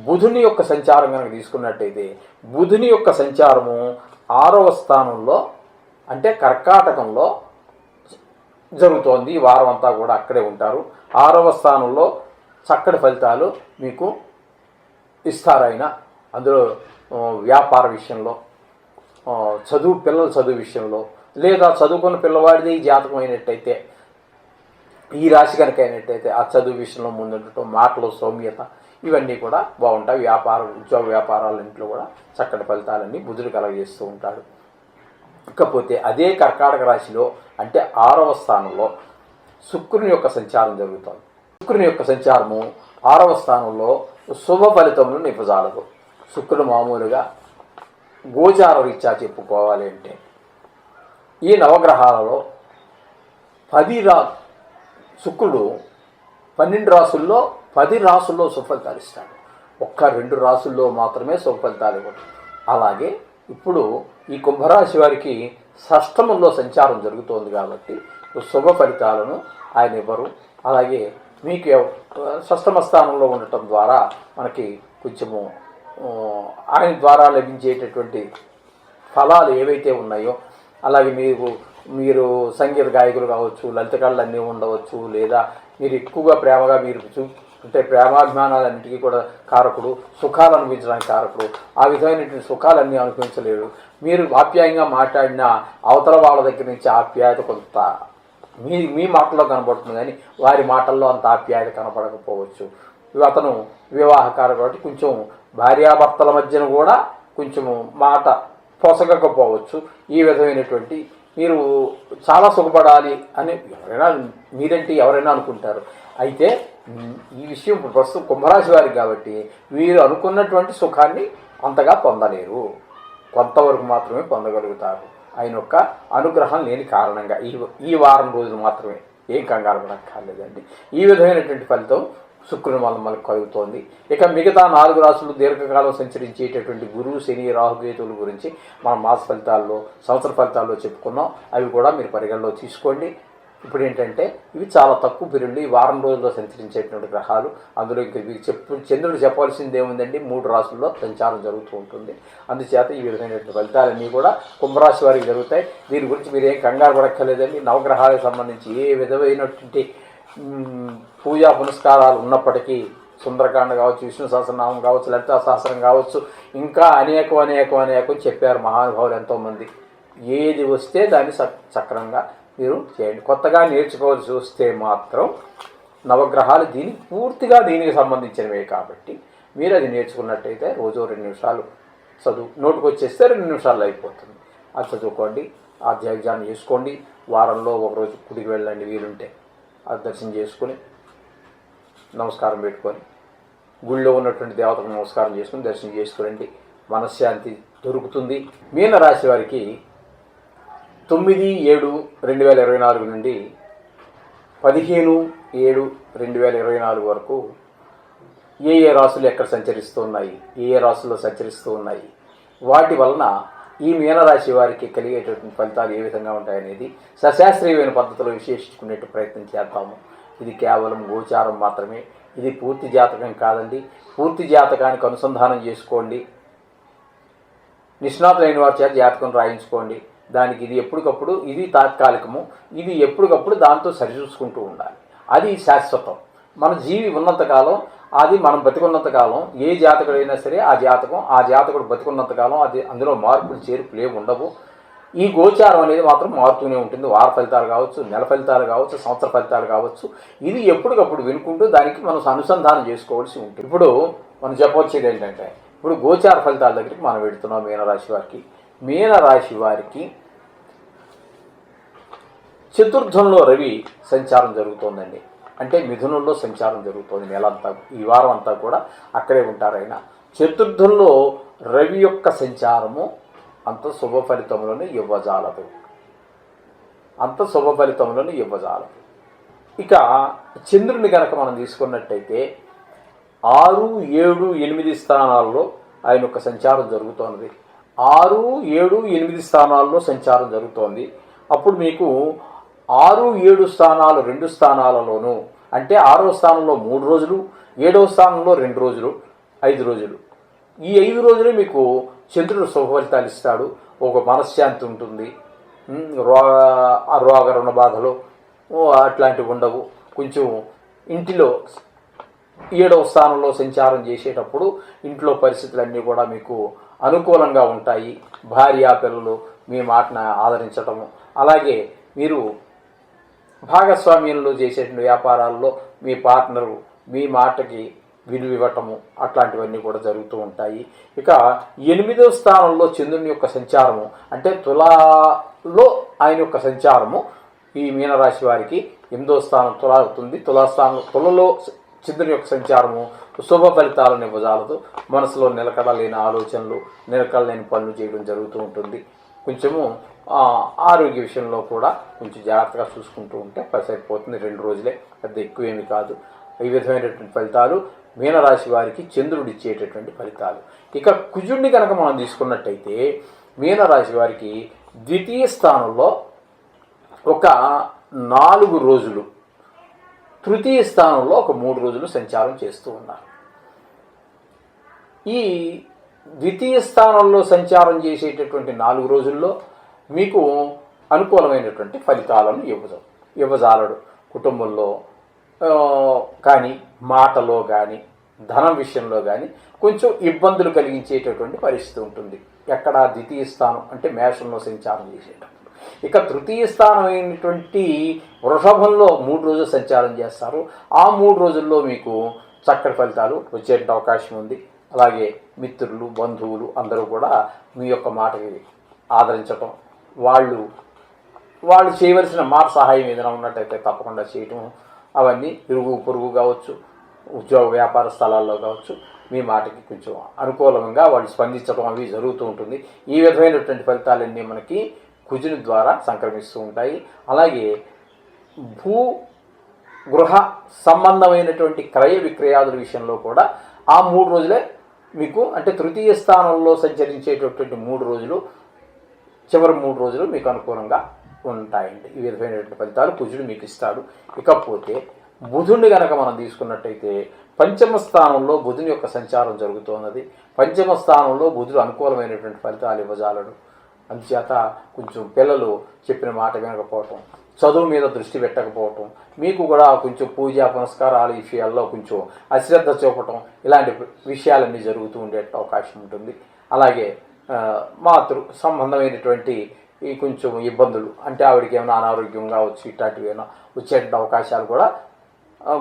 బుధుని యొక్క సంచారం కనుక తీసుకున్నట్టయితే బుధుని యొక్క సంచారము 6వ స్థానంలో అంటే కర్కాటకంలో జరుగుతోంది. ఈ వారం అంతా కూడా అక్కడే ఉంటారు. 6వ స్థానంలో చక్కటి ఫలితాలు మీకు ఇస్తారాయన. అందులో వ్యాపార విషయంలో, పిల్లల చదువు విషయంలో, లేదా చదువుకున్న పిల్లవాడిది జాతకం అయినట్టయితే, ఈ రాశి కనుక అయినట్టయితే ఆ చదువు విషయంలో ముందుండటం, మాటలో సౌమ్యత, ఇవన్నీ కూడా బాగుంటాయి. ఉద్యోగ వ్యాపారాలన్నింటిలో కూడా చక్కటి ఫలితాలన్నీ బుధుడు కలగజేస్తూ ఉంటాడు. ఇకపోతే అదే కర్కాటక రాశిలో అంటే 6వ స్థానంలో శుక్రుని యొక్క సంచారం జరుగుతుంది. శుక్రుని యొక్క సంచారము 6వ స్థానంలో శుభ ఫలితములను ఇవ్వజాలదు. శుక్రుడు మామూలుగా గోచార రీత్యా చెప్పుకోవాలి అంటే ఈ నవగ్రహాలలో శుక్రుడు 12 రాసుల్లో 10 రాసుల్లో సుఫలితాలు ఇస్తాడు. ఒక్క 2 రాసుల్లో మాత్రమే సుఫలితాలు ఇవ్వడు. అలాగే ఇప్పుడు ఈ కుంభరాశి వారికి షష్టమంలో సంచారం జరుగుతోంది కాబట్టి శుభ ఫలితాలను ఆయన ఇవ్వరు. అలాగే మీకు షష్టమ స్థానంలో ఉండటం ద్వారా మనకి కొంచెము ఆయన ద్వారా లభించేటటువంటి ఫలాలు ఏవైతే ఉన్నాయో, అలాగే మీరు సంగీత గాయకులు కావచ్చు, లలిత కళలు అన్నీ ఉండవచ్చు, లేదా మీరు ఎక్కువగా ప్రేమగా అంటే ప్రేమాభిమానాలన్నింటికీ కూడా కారకుడు, సుఖాలు అనుభవించడానికి కారకుడు. ఆ విధమైనటువంటి సుఖాలన్నీ అనుభవించలేరు. మీరు ఆప్యాయంగా మాట్లాడిన అవతల వాళ్ళ దగ్గర నుంచి ఆప్యాయత కొంత మీ మాటల్లో కనబడుతుంది, కానీ వారి మాటల్లో అంత ఆప్యాయత కనపడకపోవచ్చు. అతను వివాహకారు కాబట్టి కొంచెం భార్యాభర్తల మధ్యన కూడా కొంచెము మాట పొసగకపోవచ్చు. ఈ విధమైనటువంటి మీరు చాలా సుఖపడాలి అని ఎవరైనా అనుకుంటారు. అయితే ఈ విషయం ప్రస్తుతం కుంభరాశి వారికి కాబట్టి వీరు అనుకున్నటువంటి సుఖాన్ని అంతగా పొందలేరు, కొంతవరకు మాత్రమే పొందగలుగుతారు. ఆయన యొక్క అనుగ్రహం లేని కారణంగా ఈ వారం రోజులు మాత్రమే. ఏం కంగారు పడక్కర్లేదండి. ఈ విధమైనటువంటి ఫలితం శుక్రుని వల్ల మనకు కలుగుతోంది. ఇక మిగతా 4 రాశులు దీర్ఘకాలం సంచరించేటటువంటి గురువు, శని, రాహుకేతువుల గురించి మనం మాస ఫలితాల్లో, సంవత్సర ఫలితాల్లో చెప్పుకున్నాం. అవి కూడా మీరు పరిగణలో తీసుకోండి. ఇప్పుడు ఏంటంటే ఇవి చాలా తక్కువ పీరియడ్లు, ఈ వారం రోజుల్లో సంచరించేటువంటి గ్రహాలు. అందులో ఇంక చంద్రుడు చెప్పాల్సింది ఏముందండి, 3 రాశుల్లో సంచారం జరుగుతూ ఉంటుంది. అందుచేత ఈ విధమైనటువంటి ఫలితాలన్నీ కూడా కుంభరాశి వారికి జరుగుతాయి. దీని గురించి మీరు ఏం కంగారు పడక్కర్లేదండి. నవగ్రహాలకు సంబంధించి ఏ విధమైనటువంటి పూజా పునస్కారాలు ఉన్నప్పటికీ సుందరకాండ కావచ్చు, విష్ణు సహస్రనామం కావచ్చు, లలితా సహస్రం కావచ్చు, ఇంకా అనేకం చెప్పారు మహానుభావులు ఎంతోమంది. ఏది వస్తే దాన్ని సక్రమంగా మీరు చేయండి. కొత్తగా నేర్చుకోవాల్సి వస్తే మాత్రం నవగ్రహాలు పూర్తిగా దీనికి సంబంధించినవే కాబట్టి మీరు అది నేర్చుకున్నట్టయితే రోజు 2 నిమిషాలు నోటుకు వచ్చేస్తే 2 నిమిషాల్లో అయిపోతుంది. అది చదువుకోండి, ఆధ్యాత్మికాన్ని చేసుకోండి. వారంలో ఒకరోజు గుడికి వెళ్ళండి, వీలుంటే అది దర్శనం చేసుకుని నమస్కారం పెట్టుకొని గుళ్ళో ఉన్నటువంటి దేవతకు నమస్కారం చేసుకుని దర్శనం చేసుకురండి. మనశ్శాంతి దొరుకుతుంది. మీనరాశి వారికి 9/7/2024 నుండి 15/7/2024 వరకు ఏ రాశులు ఎక్కడ సంచరిస్తున్నాయి, ఏ రాశుల్లో సంచరిస్తూ ఉన్నాయి, వాటి వలన ఈ మీనరాశి వారికి కలిగేటటువంటి ఫలితాలు ఏ విధంగా ఉంటాయనేది సశాస్త్రీయమైన పద్ధతిలో విశ్లేషించుకునే ప్రయత్నం చేద్దాము. ఇది కేవలం గోచారం మాత్రమే. ఇది పూర్తి జాతకం కాదండి. పూర్తి జాతకానికి అనుసంధానం చేసుకోండి. నిష్ణాతులైన వారి చేత జాతకం రాయించుకోండి. దానికి ఇది ఎప్పటికప్పుడు, ఇది తాత్కాలికము, ఇది ఎప్పటికప్పుడు దాంతో సరిచూసుకుంటూ ఉండాలి. అది శాశ్వతం. మన జీవి ఉన్నంతకాలం, అది మనం బతికున్నంతకాలం, ఏ జాతకుడైనా సరే ఆ జాతకుడు బతికున్నంతకాలం అది అందులో మార్పులు చేర్పులు ఏమి ఉండవు. ఈ గోచారం అనేది మాత్రం మారుతూనే ఉంటుంది. వార ఫలితాలు కావచ్చు, నెల ఫలితాలు కావచ్చు, సంవత్సర ఫలితాలు కావచ్చు. ఇది ఎప్పటికప్పుడు వినుకుంటూ దానికి మనం అనుసంధానం చేసుకోవాల్సి ఉంటుంది. ఇప్పుడు మనం చెప్పవచ్చేది ఏంటంటే, ఇప్పుడు గోచార ఫలితాల దగ్గరికి మనం పెడుతున్నాం. మీనరాశి వారికి చతుర్థంలో రవి సంచారం జరుగుతోందండి. అంటే మిథునంలో సంచారం జరుగుతోంది. నెలంతా, ఈ వారం అంతా కూడా అక్కడే ఉంటారు. ఆయన చతుర్థంలో రవి యొక్క సంచారము అంత శుభ ఫలితములను ఇవ్వజాలదు. ఇక చంద్రుని కనుక మనం తీసుకున్నట్టయితే 6, 7, 8 స్థానాల్లో ఆయన యొక్క సంచారం జరుగుతోంది. 6, 7, 8 స్థానాల్లో సంచారం జరుగుతోంది. అప్పుడు మీకు 6, 7 స్థానాలు 2 స్థానాలలోనూ, అంటే 6వ స్థానంలో 3 రోజులు, 7వ స్థానంలో 2 రోజులు, 5 రోజులు. ఈ 5 రోజులు మీకు చంద్రుడు శుభ ఫలితాలు ఇస్తాడు. ఒక మనశ్శాంతి ఉంటుంది. రోగ రుణ బాధలు అట్లాంటివి ఉండవు. కొంచెం ఇంటిలో 7వ స్థానంలో సంచారం చేసేటప్పుడు ఇంట్లో పరిస్థితులన్నీ కూడా మీకు అనుకూలంగా ఉంటాయి. భార్యా పిల్లలు మీ మాటను ఆదరించటము, అలాగే మీరు భాగస్వామ్యంలో చేసేటువంటి వ్యాపారాల్లో మీ పార్ట్నరు మీ మాటకి విలువ ఇవ్వటము అట్లాంటివన్నీ కూడా జరుగుతూ ఉంటాయి. ఇక 8వ స్థానంలో చంద్రుని యొక్క సంచారము అంటే తులాలో ఆయన యొక్క సంచారము ఈ మీనరాశి వారికి 8వ స్థానం తుల అవుతుంది. తులలో చంద్రుని యొక్క సంచారము శుభ ఫలితాలను ఇవ్వజాలదు. మనసులో నిలకడలేని ఆలోచనలు, నిలకడలేని పనులు చేయడం జరుగుతూ ఉంటుంది. కొంచెము ఆరోగ్య విషయంలో కూడా కొంచెం జాగ్రత్తగా చూసుకుంటూ ఉంటే సరిపోతుంది. 2 రోజులే, పెద్ద ఎక్కువేమి కాదు. ఈ విధమైనటువంటి ఫలితాలు మీనరాశి వారికి చంద్రుడు ఇచ్చేటటువంటి ఫలితాలు. ఇక కుజుడిని కనుక మనం తీసుకున్నట్టయితే మీనరాశి వారికి 2వ స్థానంలో ఒక 4 రోజులు, 3వ స్థానంలో ఒక 3 రోజులు సంచారం చేస్తూ ఉన్నారు. ఈ 2వ స్థానంలో సంచారం చేసేటటువంటి 4 రోజుల్లో మీకు అనుకూలమైనటువంటి ఫలితాలను ఇవ్వజాలడు. కుటుంబంలో కానీ, మాటలో కానీ, ధనం విషయంలో కానీ కొంచెం ఇబ్బందులు కలిగించేటటువంటి పరిస్థితి ఉంటుంది. ఎక్కడ 2వ స్థానం అంటే మేషంలో సంచారం చేసేటప్పుడు. ఇక 3వ స్థానం అయినటువంటి వృషభంలో 3 రోజులు సంచారం చేస్తారు. ఆ 3 రోజుల్లో మీకు చక్కటి ఫలితాలు వచ్చే అవకాశం ఉంది. అలాగే మిత్రులు, బంధువులు అందరూ కూడా మీ యొక్క మాటకి ఆదరించటం, వాళ్ళు చేయవలసిన మాట సహాయం ఏదైనా ఉన్నట్టయితే తప్పకుండా చేయటం, అవన్నీ ఇరుగు పొరుగు కావచ్చు, ఉద్యోగ వ్యాపార స్థలాల్లో కావచ్చు, మీ మాటకి కొంచెం అనుకూలంగా వాళ్ళు స్పందించడం అవి జరుగుతూ ఉంటుంది. ఈ విధమైనటువంటి ఫలితాలన్నీ మనకి కుజుని ద్వారా సంక్రమిస్తూ ఉంటాయి. అలాగే గృహ సంబంధమైనటువంటి క్రయ విక్రయాదుల విషయంలో కూడా ఆ 3 రోజులే మీకు అంటే 3వ స్థానంలో సంచరించేటటువంటి 3 రోజులు, చివరి 3 రోజులు మీకు అనుకూలంగా ఉంటాయండి. ఈ విధమైనటువంటి ఫలితాలు కుజుడు మీకు ఇస్తాడు. ఇకపోతే బుధుడిని కనుక మనం తీసుకున్నట్టయితే 5వ స్థానంలో బుధుని యొక్క సంచారం జరుగుతున్నది. 5వ స్థానంలో బుధుడు అనుకూలమైనటువంటి ఫలితాలు ఇవ్వజాలడు. అందుచేత కొంచెం పిల్లలు చెప్పిన మాట వినకపోవటం, చదువు మీద దృష్టి పెట్టకపోవటం, మీకు కూడా కొంచెం పూజా పునస్కారాల విషయాల్లో కొంచెం అశ్రద్ధ చూపటం, ఇలాంటి విషయాలన్నీ జరుగుతూ ఉండే అవకాశం ఉంటుంది. అలాగే మాతృ సంబంధమైనటువంటి ఈ కొంచెం ఇబ్బందులు అంటే ఆవిడకి ఏమైనా అనారోగ్యం కావచ్చు, ఇట్లాంటివి ఏమైనా వచ్చే అవకాశాలు కూడా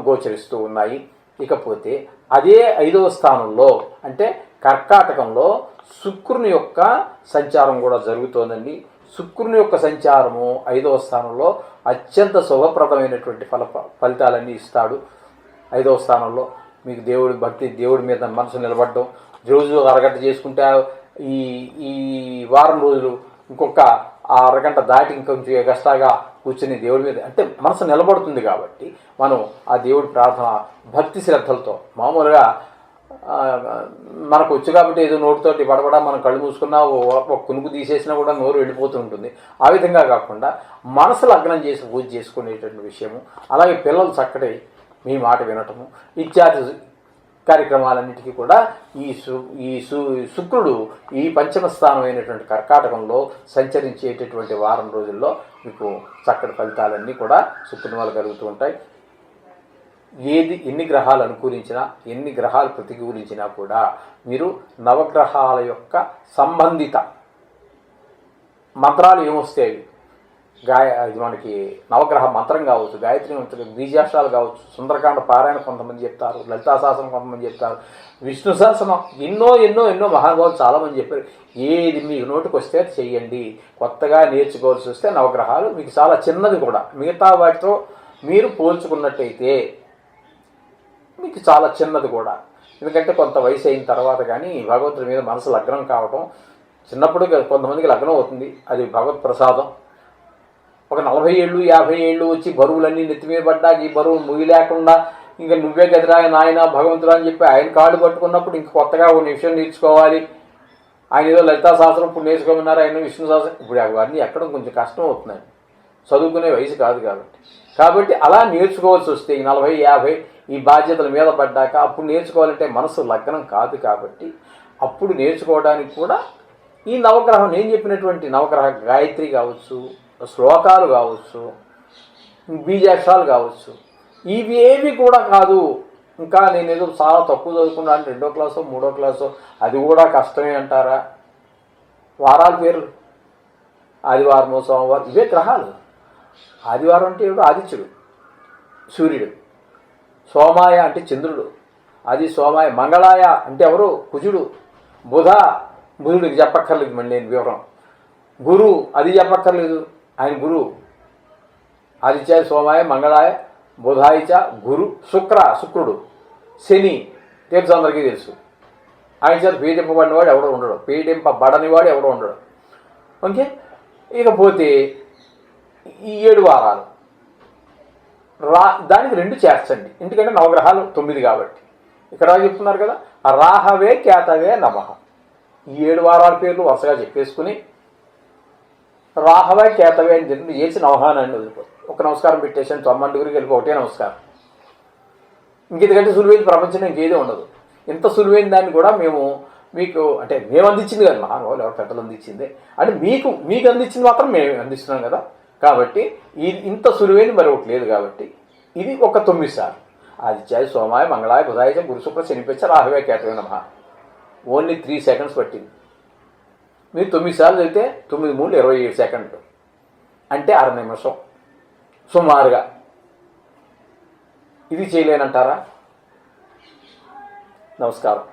గోచరిస్తూ ఉన్నాయి. ఇకపోతే అదే 5వ స్థానంలో అంటే కర్కాటకంలో శుక్రుని యొక్క సంచారం కూడా జరుగుతోందండి. శుక్రుని యొక్క సంచారము 5వ స్థానంలో అత్యంత శుభప్రదమైనటువంటి ఫలితాలన్నీ ఇస్తాడు. 5వ స్థానంలో మీకు దేవుడి భక్తి, దేవుడి మీద మనసు నిలబడడం, రోజు అరగంట చేసుకుంటే ఈ వారం రోజులు ఇంకొక అరగంట దాటి ఇంకొంచెం ఎగస్ట్రాగా కూర్చుని దేవుడి మీద అంటే మనసు నిలబడుతుంది. కాబట్టి మనం ఆ దేవుడి ప్రార్థన భక్తి శ్రద్ధలతో మామూలుగా మనకు వచ్చు కాబట్టి ఏదో నోటితోటి బడబడా మనం కళ్ళు మూసుకున్నా ఒక కునుకు తీసేసినా కూడా నోరు వెళ్ళిపోతూ ఉంటుంది. ఆ విధంగా కాకుండా మనసు లగ్నం చేసి పూజ చేసుకునేటువంటి విషయము, అలాగే పిల్లలు చక్కటి మీ మాట వినటము ఇత్యాది కార్యక్రమాలన్నిటికీ కూడా ఈ శుక్రుడు ఈ 5వ స్థానం అయినటువంటి కర్కాటకంలో సంచరించేటటువంటి వారం రోజుల్లో మీకు చక్కటి ఫలితాలన్నీ కూడా శుక్రుని వల్ల కలుగుతూ ఉంటాయి. ఎన్ని గ్రహాలు అనుకూలించినా, ఎన్ని గ్రహాలు ప్రతికూలించినా కూడా మీరు నవగ్రహాల యొక్క సంబంధిత మంత్రాలు ఏమొస్తాయి, అది మనకి నవగ్రహ మంత్రం కావచ్చు, గాయత్రి మంత్రం, బీజాక్షరాలు కావచ్చు, సుందరకాండ పారాయణ కొంతమంది చెప్తారు, లలితా సహస్రం కొంతమంది చెప్తారు, విష్ణు సహస్రం ఎన్నో ఎన్నో ఎన్నో మహానుభావులు చాలామంది చెప్పారు. ఏది మీకు నోటికి వస్తే అది చెయ్యండి. కొత్తగా నేర్చుకోవాల్సి వస్తే నవగ్రహాలు మీకు చాలా చిన్నది కూడా, మిగతా వాటితో మీరు పోల్చుకున్నట్టయితే మీకు చాలా చిన్నది కూడా. ఎందుకంటే కొంత వయసు అయిన తర్వాత కానీ భగవంతుడి మీద మనసు లగ్నం కావటం, చిన్నప్పుడు కొంతమందికి లగ్నం అవుతుంది, అది భగవత్ ప్రసాదం. ఒక 40 ఏళ్ళు 50 ఏళ్ళు వచ్చి బరువులన్నీ నెత్తి మీద పడ్డాక ఈ బరువు ముగి లేకుండా ఇంకా నువ్వే గదిరా నాయన భగవంతుడు అని చెప్పి ఆయన కాళ్ళు పట్టుకున్నప్పుడు ఇంక కొత్తగా ఒక విషయం నేర్చుకోవాలి. ఆయన ఏదో లలితా శాస్త్రం ఇప్పుడు నేర్చుకోమన్నారు, ఆయన విష్ణు శాస్త్రం ఇప్పుడు అవన్నీ ఎక్కడం కొంచెం కష్టం అవుతుందండి, చదువుకునే వయసు కాదు కాబట్టి అలా నేర్చుకోవాల్సి వస్తే ఈ 40 50 ఈ బాధ్యతల మీద పడ్డాక అప్పుడు నేర్చుకోవాలంటే మనసు లగ్నం కాదు. కాబట్టి అప్పుడు నేర్చుకోవడానికి కూడా ఈ నవగ్రహం నేను చెప్పినటువంటి నవగ్రహ గాయత్రి కావచ్చు, శ్లోకాలు కావచ్చు, బీజాక్షరాలు కావచ్చు, ఇవి ఏవి కూడా కాదు. ఇంకా నేనేదో చాలా తక్కువ చదువుకున్నాను, 2వ క్లాసో 3వ క్లాసో, అది కూడా కష్టమే అంటారా? వారాల పేర్లు, ఆదివారము సోమవారం, ఇవే గ్రహాలు. ఆదివారం అంటే ఏమిటో ఆదిత్యుడు సూర్యుడు, సోమాయ అంటే చంద్రుడు, అది సోమాయ. మంగళాయ అంటే ఎవరు? కుజుడు. బుధుడికి చెప్పక్కర్లేదు మళ్ళీ నేను వివరం. గురు అది చెప్పక్కర్లేదు, ఆయన గురువు. ఆదిత్యాయ సోమాయ మంగళాయ బుధాయిచ గురు. శుక్రుడు. శని తెలుసు, అందరికీ తెలుసు. ఆయన చేత పీడింపబడినవాడు ఎవడో ఉండడు, పీడింపబడనివాడు ఎవడో ఉండడు. ఓకే. ఇకపోతే ఈ 7 వారాలు దానికి 2 చేర్చండి, ఎందుకంటే నవగ్రహాలు 9 కాబట్టి. ఇక్కడ చెప్తున్నారు కదా, రాహవే కేతవే నమః. ఈ 7 వారాల పేర్లు వరుసగా చెప్పేసుకుని రాహవే కేతవే అని చెప్పి చేసి నవహానాన్ని వదిలిపోతుంది. ఒక నమస్కారం పెట్టేసాను, 90 వెళ్ళి ఒకటే నమస్కారం. ఇంకెందుకంటే సులువైన ప్రపంచంలో ఇంకేదే ఉండదు. ఇంత సులువైన దాన్ని కూడా మీకు అంటే మేము అందించింది కదా, మహానుభావులు ఎవరు పెద్దలు అందించిందే అంటే మీకు అందించింది మాత్రం మేము అందిస్తున్నాం కదా. కాబట్టి ఇంత సులువైన మరి ఒకటి లేదు. కాబట్టి ఇది ఒక 9 సార్లు. ఆదిత్యాయ సోమాయ మంగళాయ బుధాయ గురు శుక్ర శనిపించ రాహవే కేతవే నమః. ఓన్లీ 3 సెకండ్స్ పట్టింది. మీరు 9 సార్లు అయితే 9 3 27 సెకండ్లు అంటే 1/2 నిమిషం సుమారుగా. ఇది చేయలేనంటారా? నమస్కారం.